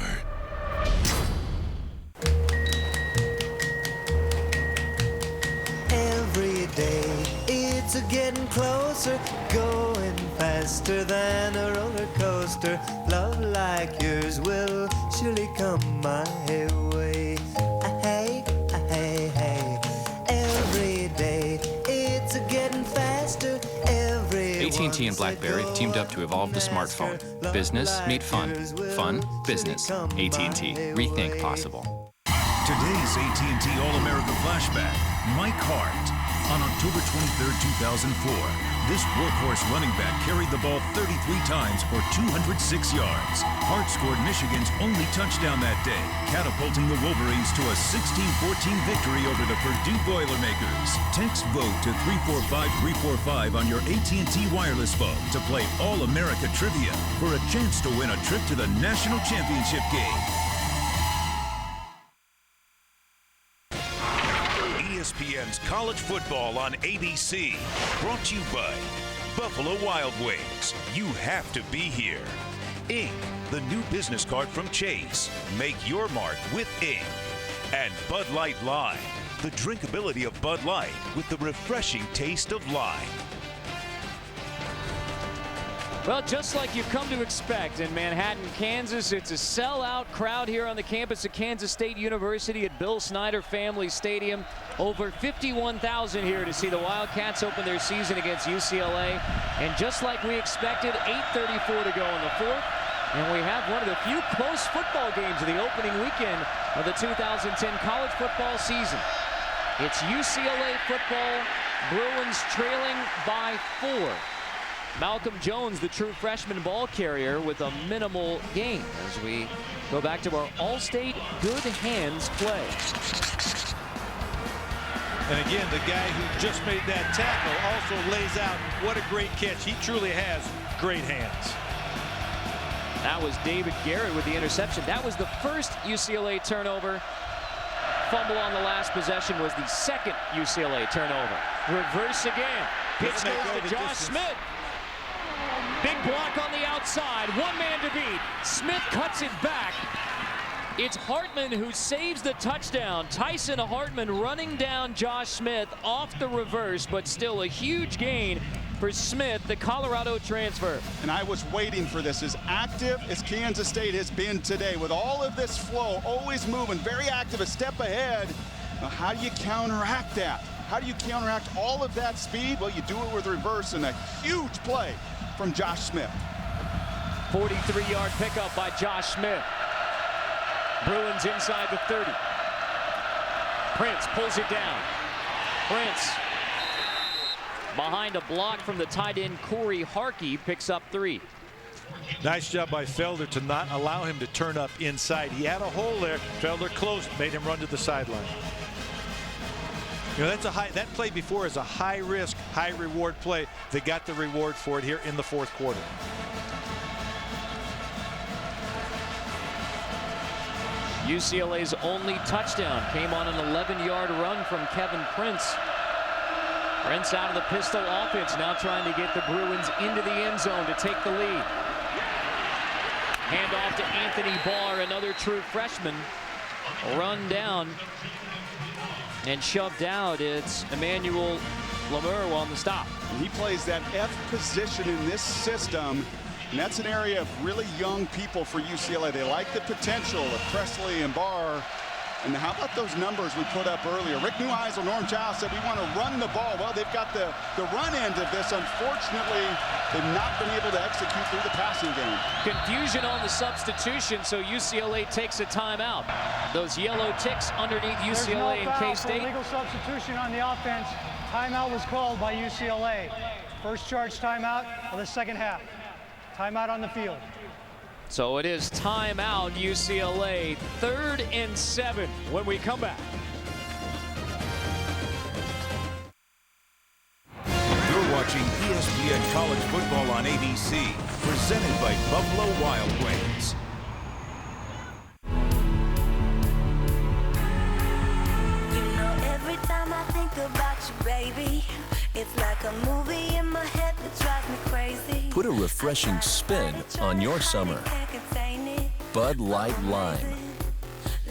Every day it's a getting closer, going faster than a roller coaster. Love like yours will surely come my way. Hey, hey, hey. Every day it's a getting faster. AT&T and BlackBerry teamed up to evolve the smartphone. Business meet fun. Fun, business. AT&T. Rethink possible. Today's AT&T All-America Flashback, Mike Hart. On October 23, 2004, this workhorse running back carried the ball 33 times for 206 yards. Hart scored Michigan's only touchdown that day, catapulting the Wolverines to a 16-14 victory over the Purdue Boilermakers. Text VOTE to 345-345 on your AT&T wireless phone to play All-America Trivia for a chance to win a trip to the national championship game. ESPN's College Football on ABC. Brought to you by Buffalo Wild Wings. You have to be here. Ing, the new business card from Chase. Make your mark with Ing. And Bud Light Lime, the drinkability of Bud Light with the refreshing taste of lime. Well, just like you've come to expect in Manhattan, Kansas, it's a sellout crowd here on the campus of Kansas State University at Bill Snyder Family Stadium. Over 51,000 here to see the Wildcats open their season against UCLA. And just like we expected, 8:34 to go in the fourth. And we have one of the few close football games of the opening weekend of the 2010 college football season. It's UCLA football, Bruins trailing by 4. Malcolm Jones, the true freshman ball carrier, with a minimal gain as we go back to our All-State good hands play. And again, the guy who just made that tackle also lays out what a great catch. He truly has great hands. That was David Garrett with the interception. That was the first UCLA turnover. Fumble on the last possession was the second UCLA turnover. Reverse again. Pitch goes to Josh Smith. Big block on the outside. One man to beat. Smith cuts it back. It's Hartman who saves the touchdown. Tyson Hartman running down Josh Smith off the reverse, but still a huge gain for Smith, the Colorado transfer. And I was waiting for this. As active as Kansas State has been today, with all of this flow, always moving, very active, a step ahead. Now, how do you counteract that? How do you counteract all of that speed? Well, you do it with reverse, and a huge play from Josh Smith. 43-yard pickup by Josh Smith. Bruins inside the 30. Prince pulls it down. Prince, behind a block from the tight end Corey Harkey, picks up 3. Nice job by Felder to not allow him to turn up inside. He had a hole there. Felder closed, made him run to the sideline. You know, that play before is a high risk, high reward play. They got the reward for it here in the fourth quarter. UCLA's only touchdown came on an 11-yard run from Kevin Prince. Prince out of the pistol offense, now trying to get the Bruins into the end zone to take the lead. Hand off to Anthony Barr, another true freshman. Run down and shoved out. It's Emmanuel Lemur on the stop. And he plays that F position in this system. And that's an area of really young people for UCLA. They like the potential of Presley and Barr. And how about those numbers we put up earlier? Rick Neuheisel, Norm Chow said we want to run the ball. Well, they've got the run end of this. Unfortunately, they've not been able to execute through the passing game. Confusion on the substitution, so UCLA takes a timeout. Those yellow ticks underneath UCLA and K-State. Legal substitution on the offense. Timeout was called by UCLA. First charge timeout of the second half. Timeout on the field. So it is timeout, UCLA, 3rd and 7 when we come back. You're watching ESPN College Football on ABC, presented by Buffalo Wild Wings. Every time I think about you, baby, it's like a movie in my head that drives me crazy. Put a refreshing spin on your summer. Bud Light Lime.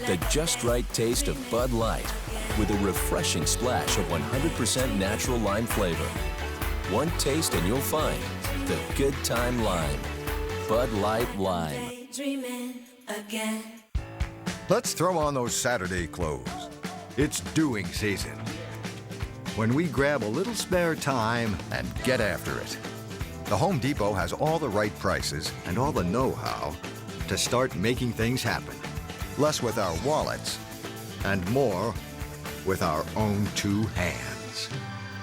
The just right taste of Bud Light with a refreshing splash of 100% natural lime flavor. One taste and you'll find the good time lime. Bud Light Lime. Dreaming again. Let's throw on those Saturday clothes. It's doing season. When we grab a little spare time and get after it. The Home Depot has all the right prices and all the know-how to start making things happen. Less with our wallets and more with our own two hands.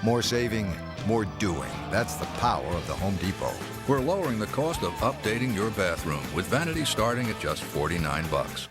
More saving, more doing. That's the power of the Home Depot. We're lowering the cost of updating your bathroom with vanities starting at just $49.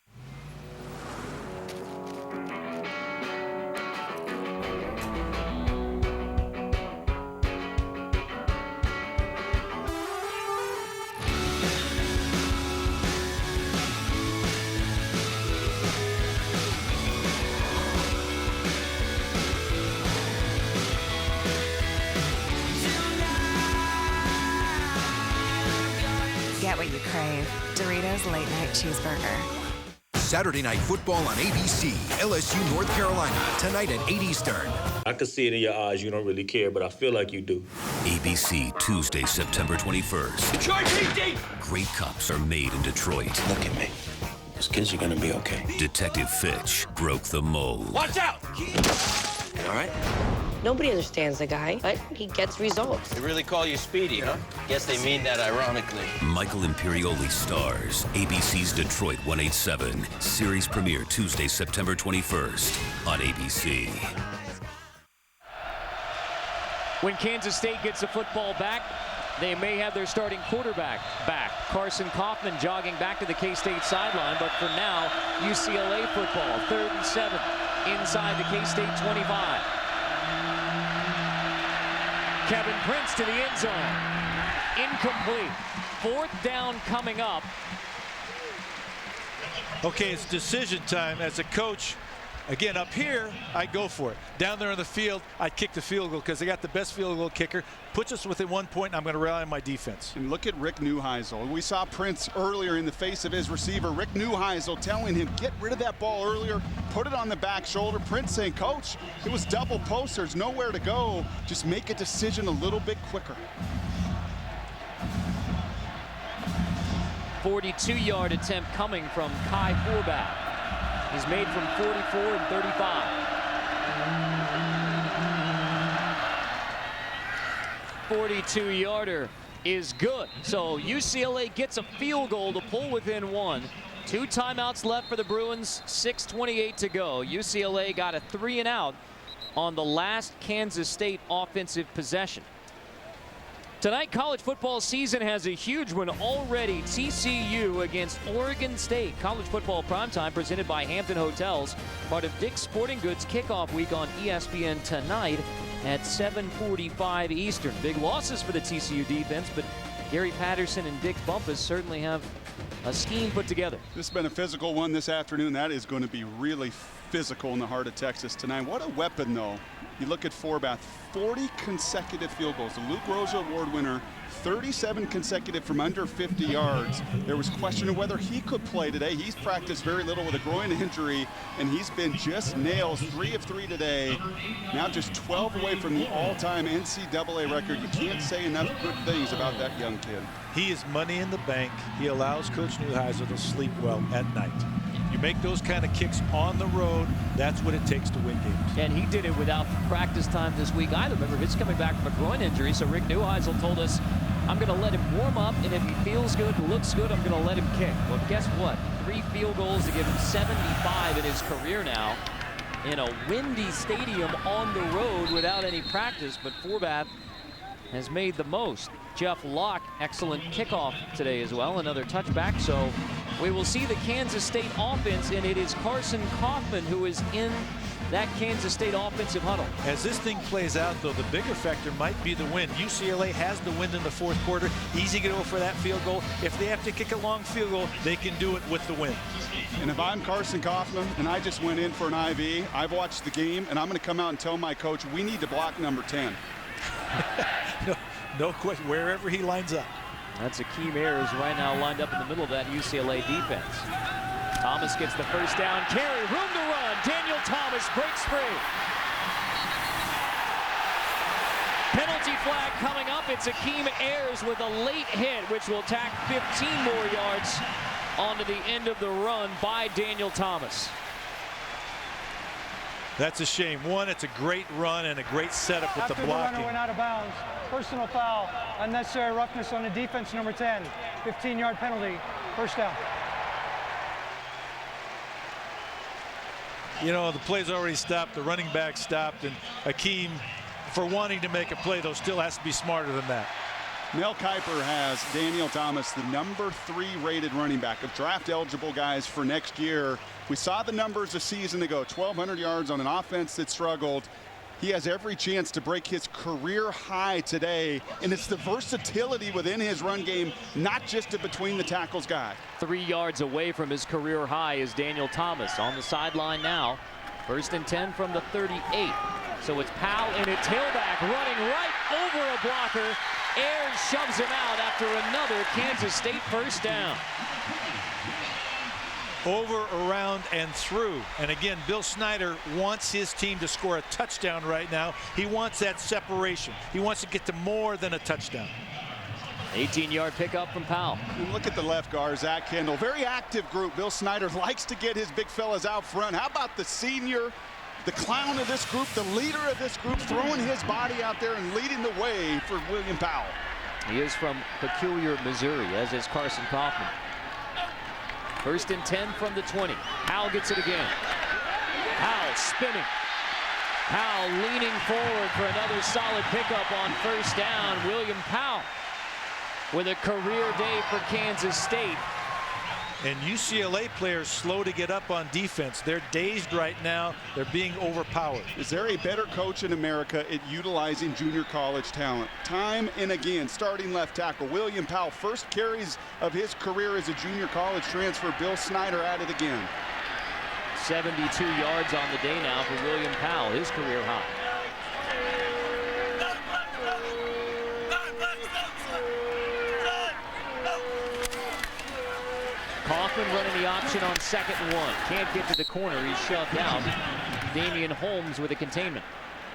Get what you crave. Doritos Late Night Cheeseburger. Saturday Night Football on ABC. LSU North Carolina tonight at 8 Eastern. I can see it in your eyes. You don't really care, but I feel like you do. ABC, Tuesday, September 21st. Detroit PD! Great cops are made in Detroit. Look at me. Those kids are gonna be okay. Detective Fitch broke the mold. Watch out! All right? Nobody understands the guy, but he gets results. They really call you Speedy, huh? Guess they mean that ironically. Michael Imperioli stars. ABC's Detroit 187. Series premiere Tuesday, September 21st on ABC. When Kansas State gets the football back, they may have their starting quarterback back. Carson Kaufman jogging back to the K-State sideline, but for now, UCLA football, 3rd and 7 inside the K-State 25. Kevin Prince to the end zone. Incomplete. 4th down coming up. Okay, it's decision time as a coach. Again, up here, I go for it. Down there on the field, I kick the field goal because they got the best field goal kicker. Puts us within 1 point, and I'm going to rely on my defense. And look at Rick Neuheisel. We saw Prince earlier in the face of his receiver, Rick Neuheisel, telling him, get rid of that ball earlier, put it on the back shoulder. Prince saying, Coach, it was double post. There's nowhere to go. Just make a decision a little bit quicker. 42-yard attempt coming from Kai Forbath. He's made from 44 and 35. 42-yarder is good. So UCLA gets a field goal to pull within 1. 2 timeouts left for the Bruins, 6:28 to go. UCLA got a 3 and out on the last Kansas State offensive possession. Tonight, college football season has a huge one already. TCU against Oregon State. College football primetime presented by Hampton Hotels. Part of Dick's Sporting Goods kickoff week on ESPN tonight at 7:45 Eastern. Big losses for the TCU defense, but Gary Patterson and Dick Bumpus certainly have a scheme put together. This has been a physical one this afternoon. That is going to be really physical in the heart of Texas tonight. What a weapon, though. You look at Forbath, 40 consecutive field goals. The Luke Rosa Award winner, 37 consecutive from under 50 yards. There was question of whether he could play today. He's practiced very little with a groin injury, and he's been just nails, 3 of 3 today. Now just 12 away from the all-time NCAA record. You can't say enough good things about that young kid. He is money in the bank. He allows Coach Neuheisel to sleep well at night. You make those kind of kicks on the road, that's what it takes to win games. And he did it without practice time this week either. Remember, he's coming back from a groin injury, so Rick Neuheisel told us, I'm going to let him warm up, and if he feels good, looks good, I'm going to let him kick. Well, guess what? 3 field goals to give him 75 in his career now in a windy stadium on the road without any practice, but Forbath has made the most. Jeff Locke, excellent kickoff today as well, another touchback. So we will see the Kansas State offense, and it is Carson Kaufman who is in that Kansas State offensive huddle. As this thing plays out, though, the bigger factor might be the wind. UCLA has the wind in the fourth quarter. Easy to go for that field goal. If they have to kick a long field goal, they can do it with the wind. And if I'm Carson Kaufman and I just went in for an IV, I've watched the game, and I'm going to come out and tell my coach, we need to block number 10. No question, wherever he lines up. That's Akeem Ayers right now lined up in the middle of that UCLA defense. Thomas gets the first down carry, room to run. Daniel Thomas breaks free. Penalty flag coming up. It's Akeem Ayers with a late hit, which will tack 15 more yards onto the end of the run by Daniel Thomas. That's a shame. One, it's a great run and a great setup with the blocking. After the runner went out of bounds, personal foul, unnecessary roughness on the defense, number 10. 15-yard penalty, first down. You know, the play's already stopped, the running back stopped, and Akeem, for wanting to make a play, though, still has to be smarter than that. Mel Kiper has Daniel Thomas, the number 3 rated running back of draft eligible guys for next year. We saw the numbers a season ago, 1,200 yards on an offense that struggled. He has every chance to break his career high today, and it's the versatility within his run game, not just a between the tackles guy. 3 yards away from his career high is Daniel Thomas on the sideline now. 1st and 10 from the 38. So it's Powell in a tailback running right over a blocker. Ayers shoves him out after another Kansas State first down. Over, around, and through. And again, Bill Snyder wants his team to score a touchdown right now. He wants that separation. He wants to get to more than a touchdown. 18-yard pickup from Powell. Look at the left guard, Zach Kendall. Very active group. Bill Snyder likes to get his big fellas out front. How about the senior, the clown of this group, the leader of this group, throwing his body out there and leading the way for William Powell. He is from Peculiar, Missouri, as is Carson Kaufman. 1st and 10 from the 20. Powell gets it again. Powell spinning. Powell leaning forward for another solid pickup on first down. William Powell with a career day for Kansas State. And UCLA players slow to get up on defense. They're dazed right now. They're being overpowered. Is there a better coach in America at utilizing junior college talent? Time and again, starting left tackle William Powell, first carries of his career as a junior college transfer. Bill Snyder at it again. 72 yards on the day now for William Powell, his career high. Kaufman running the option on 2nd and 1. Can't get to the corner. He's shoved out. Damian Holmes with a containment.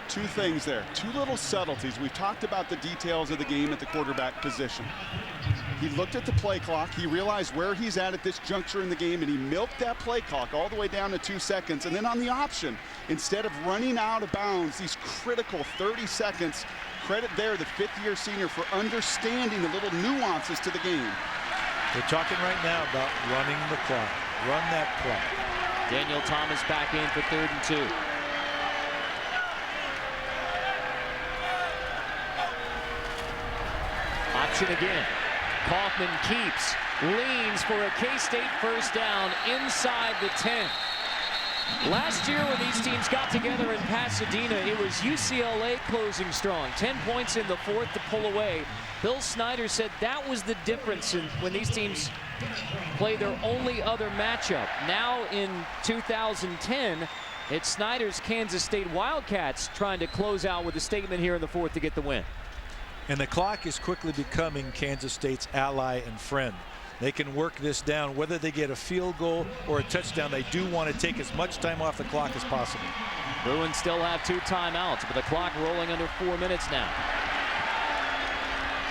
2 things there. 2 little subtleties. We've talked about the details of the game at the quarterback position. He looked at the play clock. He realized where he's at this juncture in the game, and he milked that play clock all the way down to 2 seconds. And then on the option, instead of running out of bounds, these critical 30 seconds, credit there the 5th-year senior for understanding the little nuances to the game. We're talking right now about running the clock. Run that clock. Daniel Thomas back in for 3rd and 2. Option again. Kaufman keeps, leans for a K-State first down inside the 10. Last year when these teams got together in Pasadena, it was UCLA closing strong. 10 points in the 4th to pull away. Bill Snyder said that was the difference when these teams play their only other matchup. Now in 2010, it's Snyder's Kansas State Wildcats trying to close out with a statement here in the 4th to get the win. And the clock is quickly becoming Kansas State's ally and friend. They can work this down. Whether they get a field goal or a touchdown, they do want to take as much time off the clock as possible. Bruins still have 2 timeouts, but the clock rolling under 4 minutes now.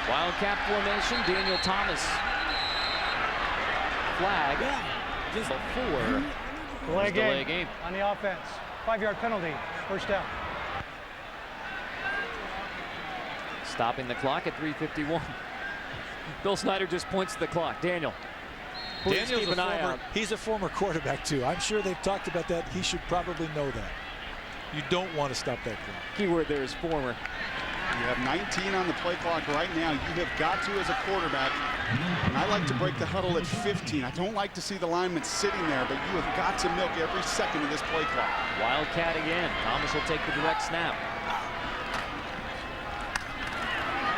Wildcat formation, Daniel Thomas. Flag before delay game on the offense. 5-yard penalty, first down. Stopping the clock at 3:51. Bill Snyder just points to the clock. Daniel, please keep an eye out. He's a former quarterback too. I'm sure they've talked about that. He should probably know that. You don't want to stop that clock. Keyword there is former. You have 19 on the play clock right now. You have got to, as a quarterback, and I like to break the huddle at 15. I don't like to see the linemen sitting there, but you have got to milk every second of this play clock. Wildcat again. Thomas will take the direct snap.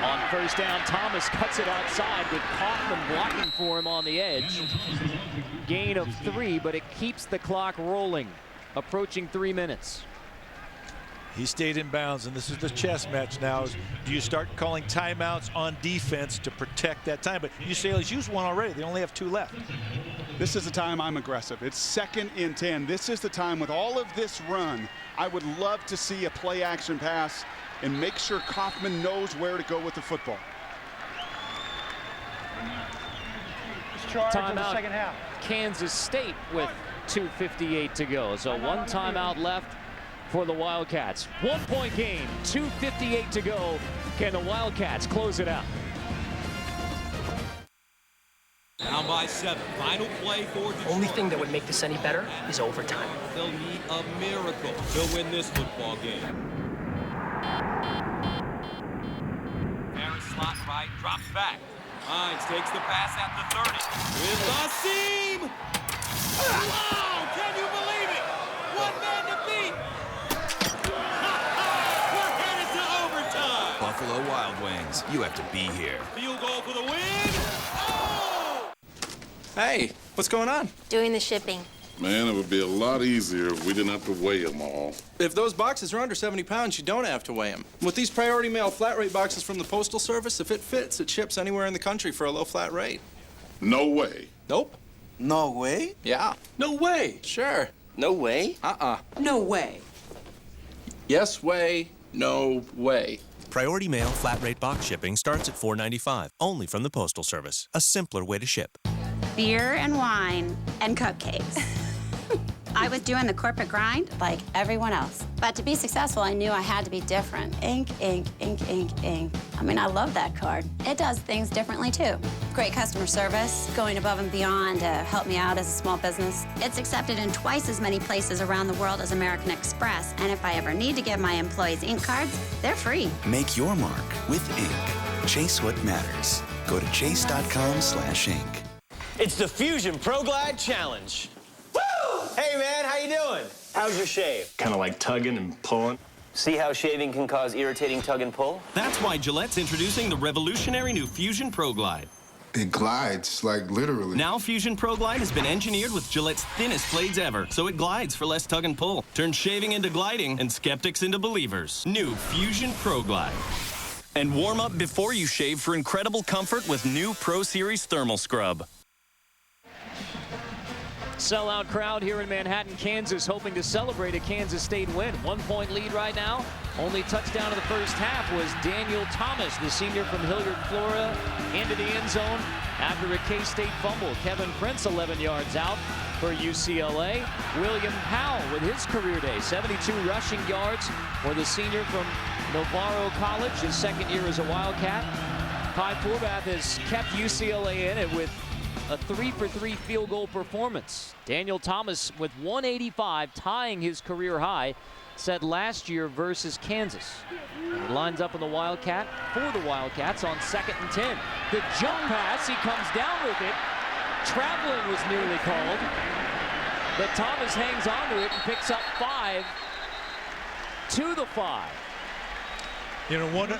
On first down, Thomas cuts it outside with Kaufman blocking for him on the edge. Gain of 3, but it keeps the clock rolling, approaching 3 minutes. He stayed in bounds, and this is the chess match now. Do you start calling timeouts on defense to protect that time? But UCLA's used one already. They only have 2 left. This is the time I'm aggressive. It's 2nd and 10. This is the time with all of this run. I would love to see a play action pass and make sure Kaufman knows where to go with the football. Charge in the second half. Kansas State with 2:58 to go. So 1 timeout left for the Wildcats. 1-point game, 2:58 to go. Can the Wildcats close it out? Down by 7. Final play for Detroit. Only thing that would make this any better is overtime. They'll need a miracle to win this football game. Harris slot right, drops back. Hines takes the pass at the 30. With the seam! Wow! Can you believe it? 1 man to beat! We're headed to overtime! Buffalo Wild Wings, you have to be here. Field goal for the win! Oh! Hey, what's going on? Doing the shipping. Man, it would be a lot easier if we didn't have to weigh them all. If those boxes are under 70 pounds, you don't have to weigh them. With these Priority Mail flat rate boxes from the Postal Service, if it fits, it ships anywhere in the country for a low flat rate. No way. Nope. No way? Yeah. No way. Sure. No way? No way. Yes way, no way. Priority Mail flat rate box shipping starts at $4.95, only from the Postal Service. A simpler way to ship. Beer and wine and cupcakes. I was doing the corporate grind like everyone else. But to be successful, I knew I had to be different. Ink, ink, ink, ink, ink. I mean, I love that card. It does things differently, too. Great customer service, going above and beyond to help me out as a small business. It's accepted in twice as many places around the world as American Express. And if I ever need to give my employees ink cards, they're free. Make your mark with ink. Chase what matters. Go to chase.com/ink. It's the Fusion Pro Glide Challenge. Woo! Hey, man, how you doing? How's your shave? Kind of like tugging and pulling. See how shaving can cause irritating tug and pull? That's why Gillette's introducing the revolutionary new Fusion Pro Glide. It glides, like literally. Now Fusion Pro Glide has been engineered with Gillette's thinnest blades ever, so it glides for less tug and pull. Turn shaving into gliding and skeptics into believers. New Fusion Pro Glide. And warm up before you shave for incredible comfort with new Pro Series Thermal Scrub. Sellout crowd here in Manhattan, Kansas, hoping to celebrate a Kansas State win. 1-point lead right now. Only touchdown of the first half was Daniel Thomas, the senior from Hilliard, Florida, into the end zone after a K-State fumble. Kevin Prince 11 yards out for UCLA. William Powell with his career day, 72 rushing yards for the senior from Navarro College, his second year as a Wildcat. Kai Forbath has kept UCLA in it with a 3-for-3 field goal performance. Daniel Thomas with 185, tying his career high set last year versus Kansas. And he lines up in the Wildcat for the Wildcats on 2nd and 10. The jump pass, he comes down with it. Traveling was nearly called, but Thomas hangs on to it and picks up 5 to the 5. You know,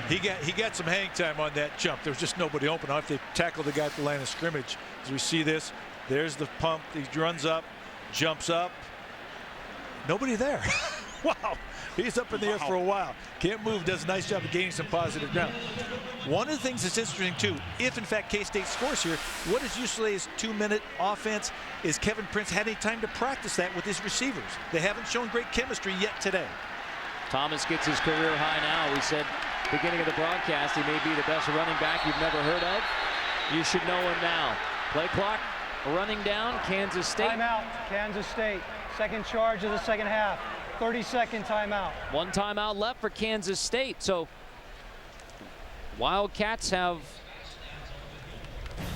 he got some hang time on that jump. There was just nobody open. I'll have to tackle the guy at the line of scrimmage. As we see this, there's the pump. He runs up, jumps up. Nobody there. Wow. He's up in the air for a while. Can't move, does a nice job of gaining some positive ground. One of the things that's interesting, too, if, in fact, K-State scores here, what is UCLA's 2-minute offense? Is Kevin Prince had any time to practice that with his receivers? They haven't shown great chemistry yet today. Thomas gets his career high now. We said beginning of the broadcast he may be the best running back you've never heard of. You should know him now. Play clock running down. Kansas State. Timeout, Kansas State. Second charge of the second half. 30-second timeout. 1 timeout left for Kansas State. So Wildcats have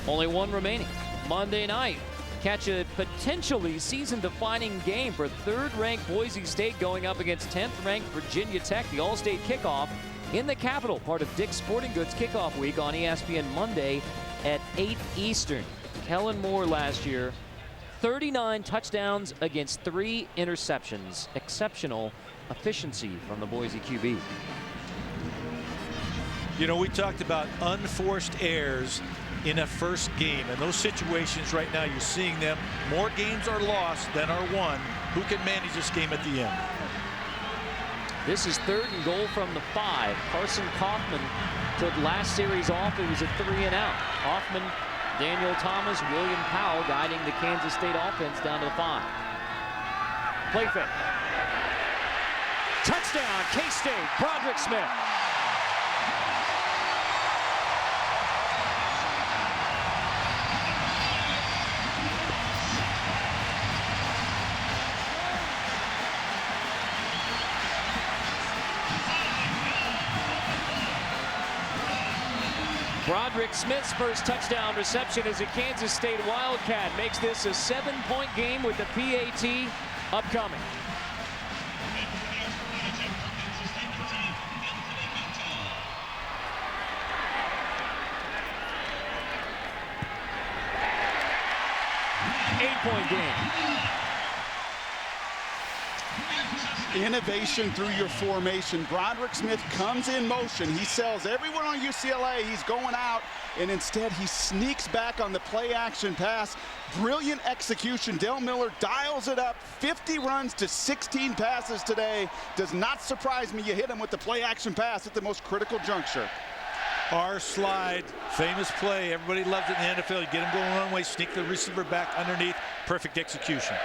only 1 remaining. Monday night, catch a potentially season-defining game for 3rd-ranked Boise State going up against 10th-ranked Virginia Tech. The All-State kickoff in the Capitol, part of Dick's Sporting Goods Kickoff Week on ESPN Monday at 8 Eastern. Kellen Moore last year, 39 touchdowns against 3 interceptions. Exceptional efficiency from the Boise QB. You know, we talked about unforced errors in a first game, and those situations right now, you're seeing them. More games are lost than are won. Who can manage this game at the end? This is 3rd and goal from the 5. Carson Kaufman took last series off. It was a 3-and-out. Kaufman, Daniel Thomas, William Powell guiding the Kansas State offense down to the 5. Play fake. Touchdown, K-State, Broderick Smith. Broderick Smith's first touchdown reception as a Kansas State Wildcat makes this a 7-point game with the PAT upcoming. Eight-point game. Innovation through your formation. Broderick Smith comes in motion. He sells everyone on UCLA. He's going out, and instead he sneaks back on the play action pass. Brilliant execution. Dale Miller dials it up. 50 runs to 16 passes today. Does not surprise me you hit him with the play action pass at the most critical juncture. R slide, famous play. Everybody loves it in the NFL. You get him going one way, sneak the receiver back underneath. Perfect execution.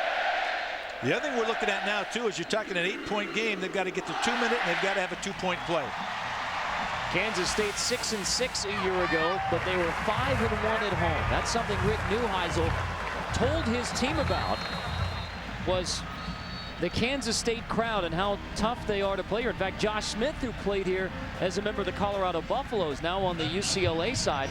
The other thing we're looking at now, too, is you're talking an 8-point game. They've got to get to 2-minute, and they've got to have a 2-point play. Kansas State 6-6 a year ago, but they were 5-1 at home. That's something Rick Neuheisel told his team about, was the Kansas State crowd and how tough they are to play here. In fact, Josh Smith, who played here as a member of the Colorado Buffaloes, now on the UCLA side,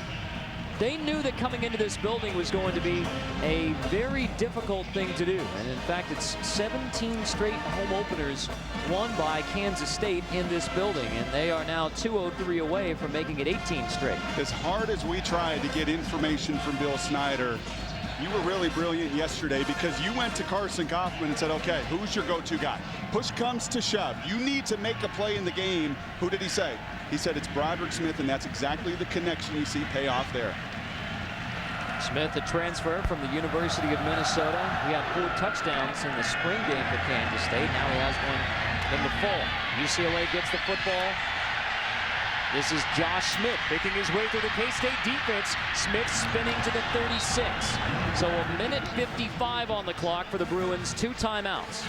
they knew that coming into this building was going to be a very difficult thing to do. And in fact, it's 17 straight home openers won by Kansas State in this building. And they are now 203 away from making it 18 straight. As hard as we tried to get information from Bill Snyder, you were really brilliant yesterday because you went to Carson Kaufman and said, okay, who's your go-to guy? Push comes to shove. You need to make a play in the game. Who did he say? He said it's Broderick Smith, and that's exactly the connection you see pay off there. Smith, a transfer from the University of Minnesota. He had 4 touchdowns in the spring game for Kansas State. Now he has one in the fall. UCLA gets the football. This is Josh Smith picking his way through the K-State defense. Smith spinning to the 36. So a minute 55 on the clock for the Bruins. 2 timeouts.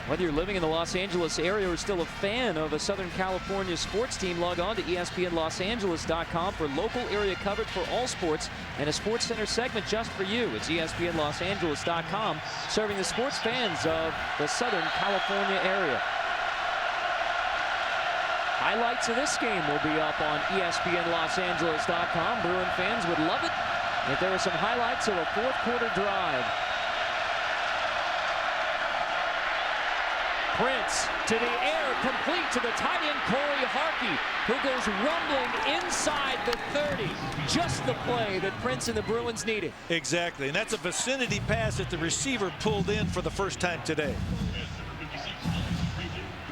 Whether you're living in the Los Angeles area or still a fan of a Southern California sports team, log on to ESPNLosAngeles.com for local area coverage for all sports and a Sports Center segment just for you. It's ESPNLosAngeles.com, serving the sports fans of the Southern California area. Highlights of this game will be up on ESPNLosAngeles.com. Bruin fans would love it if there are some highlights of a 4th quarter drive. Prince to the air, complete to the tight end Corey Harkey, who goes rumbling inside the 30. Just the play that Prince and the Bruins needed. Exactly, and that's a vicinity pass that the receiver pulled in for the first time today.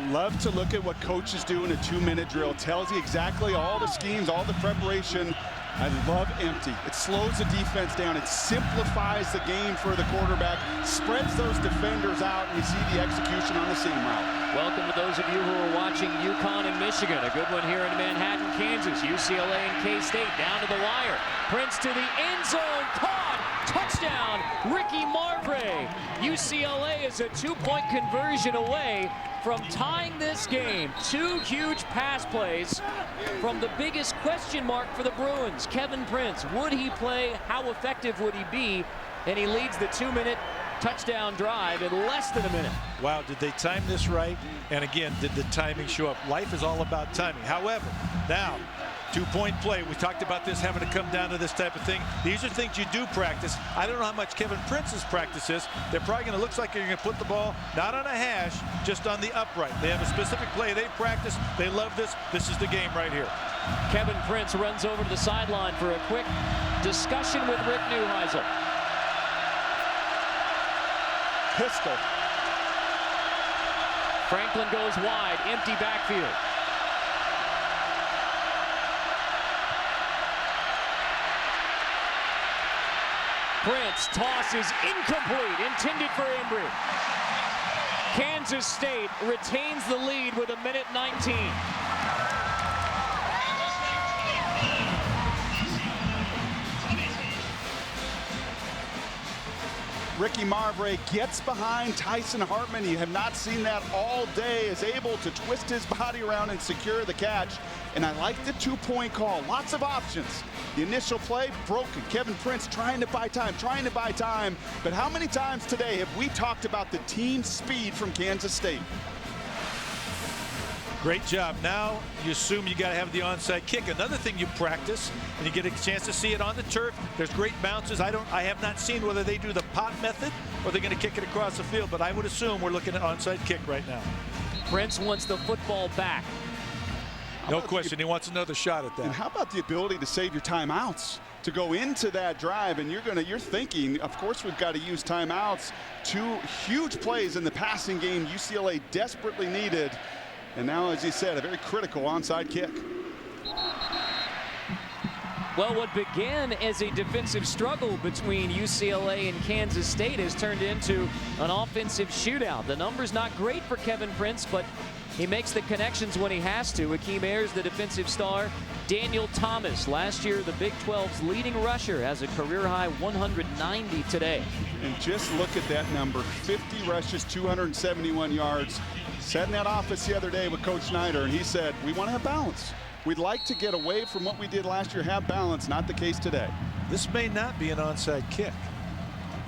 Love to look at what coaches do in a 2-minute drill. Tells you exactly all the schemes, all the preparation. I love empty. It slows the defense down. It simplifies the game for the quarterback, spreads those defenders out, and you see the execution on the seam route. Welcome to those of you who are watching UConn and Michigan. A good one here in Manhattan, Kansas. UCLA and K-State down to the wire. Prince to the end zone. Caught. Touchdown, Ricky Marbre. UCLA is a 2-point conversion away from tying this game. 2 huge pass plays from the biggest question mark for the Bruins, Kevin Prince. Would he play? How effective would he be? And he leads the 2-minute touchdown drive in less than a minute. Wow, did they time this right? And again, did the timing show up? Life is all about timing. However, now 2-point play. We talked about this having to come down to this type of thing. These are things you do practice. I don't know how much Kevin Prince's practice is. They're probably going to look like you're going to put the ball not on a hash, just on the upright. They have a specific play they practice. They love this. This is the game right here. Kevin Prince runs over to the sideline for a quick discussion with Rick Neuheisel. Pistol. Franklin goes wide, empty backfield. Prince tosses incomplete, intended for Embry. Kansas State retains the lead with 1:19. Ricky Marvray gets behind Tyson Hartman. You have not seen that all day. Is able to twist his body around and secure the catch. And I like the 2-point call. Lots of options. The initial play broken. Kevin Prince trying to buy time. But how many times today have we talked about the team speed from Kansas State? Great job. Now you assume you got to have the onside kick. Another thing you practice, and you get a chance to see it on the turf. There's great bounces. I have not seen whether they do the pot method or they're going to kick it across the field, but I would assume we're looking at onside kick right now. Prince wants the football back. No question. He wants another shot at that. And how about the ability to save your timeouts? To go into that drive, and you're thinking, of course we've got to use timeouts. 2 huge plays in the passing game UCLA desperately needed. And now, as he said, a very critical onside kick. Well, what began as a defensive struggle between UCLA and Kansas State has turned into an offensive shootout. The number's not great for Kevin Prince, but he makes the connections when he has to. Akeem Ayers, the defensive star. Daniel Thomas, last year the Big 12's leading rusher, has a career-high 190 today. And just look at that number, 50 rushes, 271 yards. Sat in that office the other day with Coach Snyder, and he said, we want to have balance. We'd like to get away from what we did last year, have balance. Not the case today. This may not be an onside kick.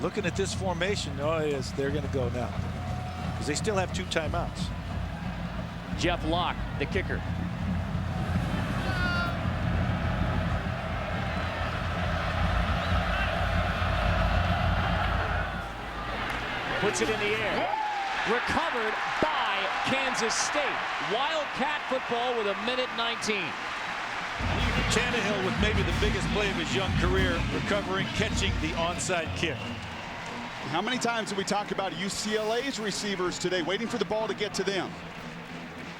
Looking at this formation, yes, they're going to go now, because they still have 2 timeouts. Jeff Locke, the kicker. Puts it in the air. Recovered by Kansas State. Wildcat football with 1:19. Tannehill with maybe the biggest play of his young career, recovering, catching the onside kick. How many times did we talk about UCLA's receivers today, waiting for the ball to get to them?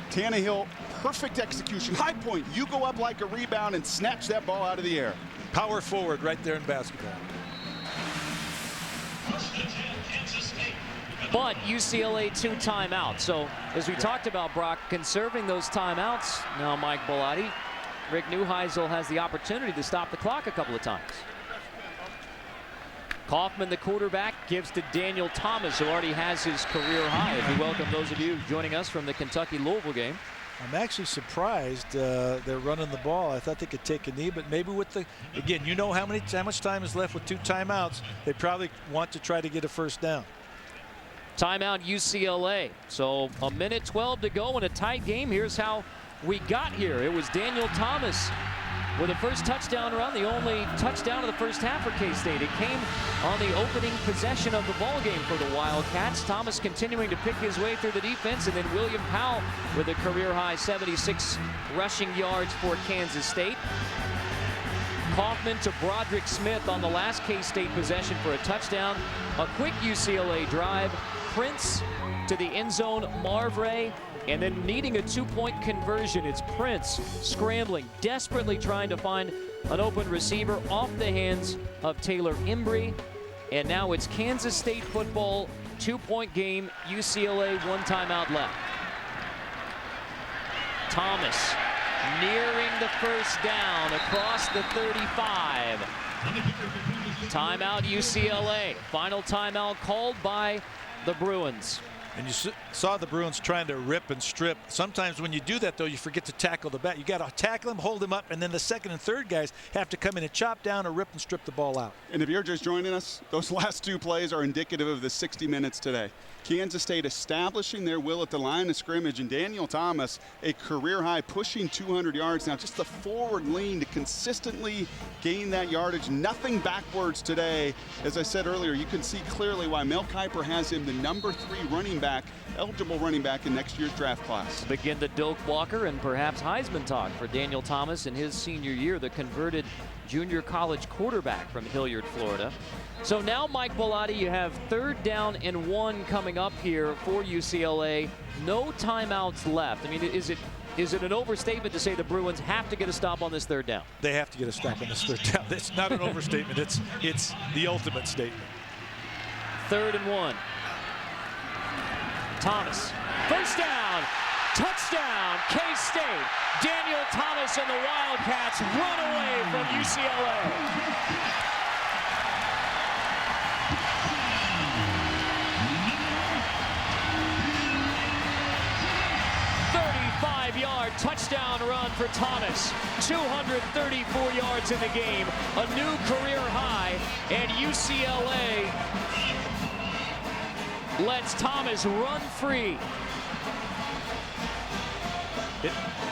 Tannehill, perfect execution. High point. You go up like a rebound and snatch that ball out of the air. Power forward right there in basketball. But UCLA 2 timeouts. So as we talked about, Brock, conserving those timeouts. Now Mike Bellotti, Rick Neuheisel has the opportunity to stop the clock a couple of times. Kaufman, the quarterback, gives to Daniel Thomas, who already has his career high. As we welcome those of you joining us from the Kentucky-Louisville game. I'm actually surprised they're running the ball. I thought they could take a knee, but maybe with the, again, you know how much time is left with 2 timeouts. They probably want to try to get a first down. Timeout UCLA. So 1:12 to go in a tight game. Here's how we got here. It was Daniel Thomas with the first touchdown run, the only touchdown of the first half for K-State. It came on the opening possession of the ball game for the Wildcats. Thomas continuing to pick his way through the defense, and then William Powell with a career-high 76 rushing yards for Kansas State. Kaufman to Broderick Smith on the last K-State possession for a touchdown. A quick UCLA drive. Prince to the end zone, Marvray, and then needing a 2-point conversion. It's Prince scrambling, desperately trying to find an open receiver off the hands of Taylor Embry. And now it's Kansas State football, 2-point game, UCLA, 1 timeout left. Thomas nearing the first down across the 35. Timeout UCLA. Final timeout called by the Bruins. And you saw the Bruins trying to rip and strip. Sometimes when you do that, though, you forget to tackle the back. You got to tackle him, hold him up, and then the second and third guys have to come in and chop down or rip and strip the ball out. And if you're just joining us, those last two plays are indicative of the 60 minutes today. Kansas State establishing their will at the line of scrimmage, and Daniel Thomas, a career high, pushing 200 yards. Now just the forward lean to consistently gain that yardage. Nothing backwards today. As I said earlier, you can see clearly why Mel Kiper has him the #3 running back, eligible running back in next year's draft class. Begin the Doak Walker and perhaps Heisman talk for Daniel Thomas in his senior year, the converted junior college quarterback from Hilliard, Florida. So now, Mike Bellotti, you have 3rd down and 1 coming up here for UCLA. No timeouts left. I mean, is it an overstatement to say the Bruins have to get a stop on this 3rd down? They have to get a stop on this 3rd down. It's not an overstatement. It's the ultimate statement. 3rd and 1. Thomas, 1st down, touchdown, K-State. Daniel Thomas and the Wildcats run away from UCLA. Yard touchdown run for Thomas. 234 yards in the game, a new career high, and UCLA lets Thomas run free.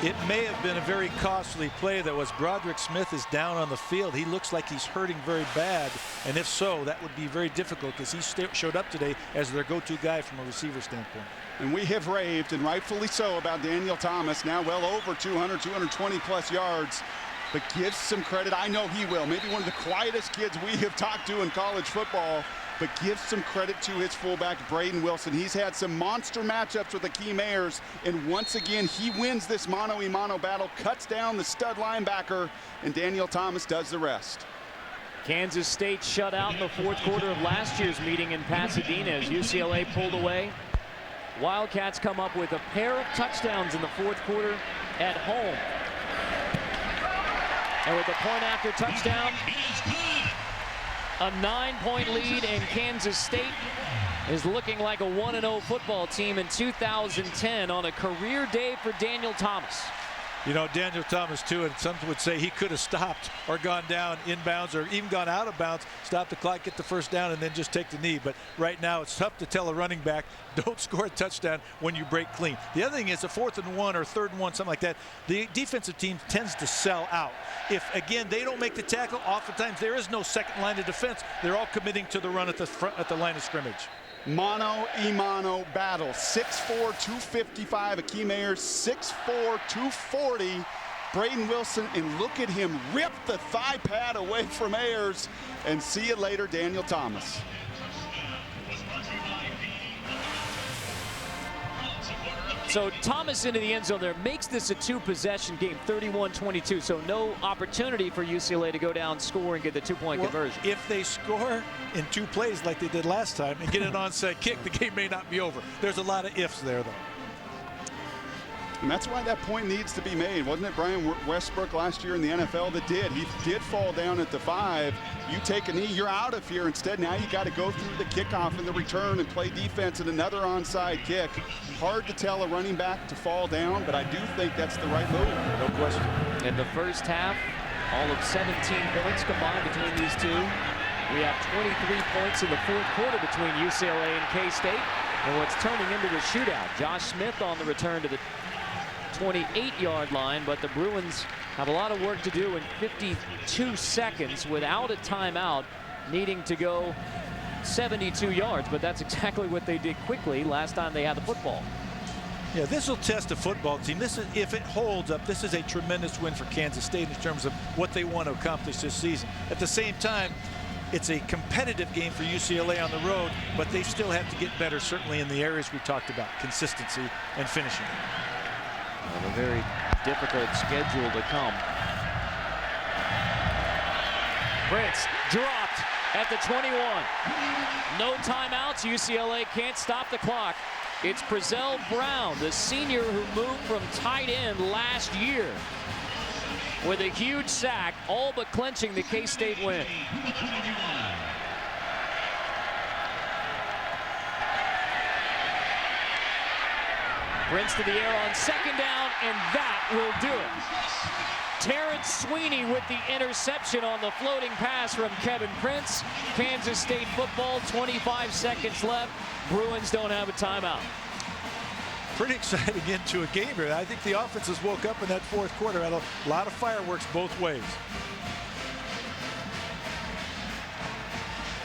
It may have been a very costly play. That was Broderick Smith is down on the field. He looks like he's hurting very bad, and if so, that would be very difficult because he showed up today as their go-to guy from a receiver standpoint. And we have raved, and rightfully so, about Daniel Thomas, now well over 200, 220-plus yards, but gives some credit. I know he will. Maybe one of the quietest kids we have talked to in college football, but gives some credit to his fullback, Braden Wilson. He's had some monster matchups with Akeem Ayers, and once again, he wins this mano-a-mano battle, cuts down the stud linebacker, and Daniel Thomas does the rest. Kansas State shut out in the 4th quarter of last year's meeting in Pasadena as UCLA pulled away. Wildcats come up with a pair of touchdowns in the 4th quarter at home. And with a point after touchdown, a 9-point lead, and Kansas State is looking like a 1-0 football team in 2010 on a career day for Daniel Thomas. You know, Daniel Thomas, too, and some would say he could have stopped or gone down inbounds or even gone out of bounds, stop the clock, get the 1st down, and then just take the knee. But right now, it's tough to tell a running back, don't score a touchdown when you break clean. The other thing is a 4th and 1 or 3rd and 1, something like that, the defensive team tends to sell out. If, again, they don't make the tackle, oftentimes there is no second line of defense. They're all committing to the run at the front, at the line of scrimmage. Mano-a-mano battle. 6'4", 255. Akeem Ayers, 6'4", 240. Braden Wilson, and look at him rip the thigh pad away from Ayers. And see you later, Daniel Thomas. So Thomas into the end zone there makes this a 2-possession game, 31-22. So no opportunity for UCLA to go down, score, and get the 2-point conversion. If they score in 2 plays like they did last time and get an onside kick, the game may not be over. There's a lot of ifs there, though. And that's why that point needs to be made. Wasn't it Brian Westbrook last year in the NFL that did? He did fall down at the 5. You take a knee, you're out of here. Instead, now you got to go through the kickoff and the return and play defense and another onside kick. Hard to tell a running back to fall down, but I do think that's the right move. No question. In the first half, all of 17 points combined between these two. We have 23 points in the 4th quarter between UCLA and K-State. And what's turning into the shootout. Josh Smith on the return to the 28-yard line, but the Bruins have a lot of work to do in 52 seconds without a timeout, needing to go 72 yards, but that's exactly what they did quickly last time they had the football. Yeah, this will test a football team. This is, if it holds up, this is a tremendous win for Kansas State in terms of what they want to accomplish this season. At the same time, it's a competitive game for UCLA on the road, but they still have to get better, certainly in the areas we talked about, consistency and finishing. And a very difficult schedule to come. Prince dropped at the 21. No timeouts. UCLA can't stop the clock. It's Brazell Brown, the senior who moved from tight end last year, with a huge sack, all but clinching the K-State win. Prince to the air on second down, and that will do it. Terrence Sweeney with the interception on the floating pass from Kevin Prince. Kansas State football, 25 seconds left. Bruins don't have a timeout. Pretty exciting into a game here. I think the offenses woke up in that fourth quarter. Had a lot of fireworks both ways.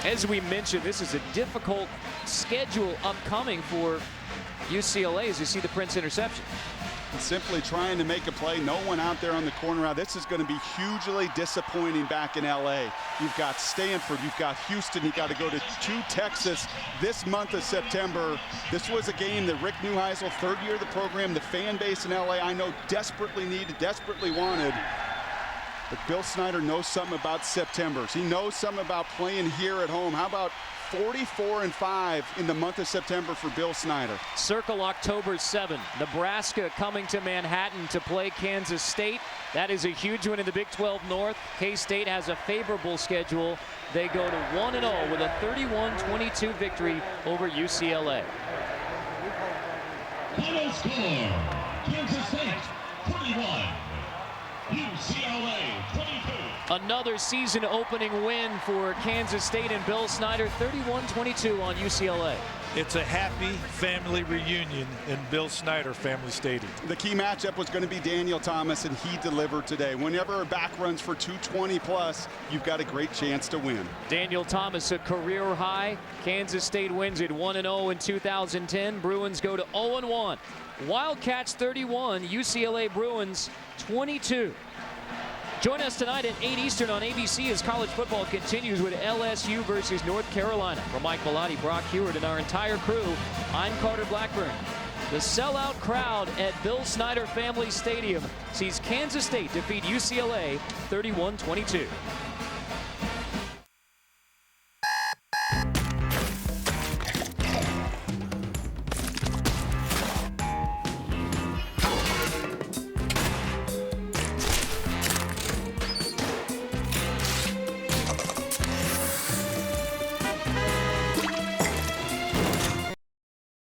As we mentioned, this is a difficult schedule upcoming for UCLA as you see the Prince interception. Simply trying to make a play. No one out there on the corner. This is going to be hugely disappointing back in LA. You've got Stanford, you've got Houston, you got to go to Texas this month of September. This was a game that Rick Neuheisel, third year of the program, the fan base in LA, I know desperately needed, desperately wanted. But Bill Snyder knows something about September. He knows something about playing here at home. How about 44-5 in the month of September for Bill Snyder? Circle October 7. Nebraska coming to Manhattan to play Kansas State. That is a huge one in the Big 12 North. K-State has a favorable schedule. They go to 1-0 with a 31-22 victory over UCLA. Final score, Kansas State 21, UCLA 22. Another season opening win for Kansas State and Bill Snyder, 31-22 on UCLA. It's a happy family reunion in Bill Snyder Family Stadium. The key matchup was going to be Daniel Thomas, and he delivered today. Whenever a back runs for 220 plus, you've got a great chance to win. Daniel Thomas, a career high. Kansas State wins it 1-0 in 2010. Bruins go to 0-1. Wildcats 31, UCLA Bruins 22. Join us tonight at 8 Eastern on ABC as college football continues with LSU versus North Carolina. For Mike Bellotti, Brock Heward, and our entire crew, I'm Carter Blackburn. The sellout crowd at Bill Snyder Family Stadium sees Kansas State defeat UCLA 31-22.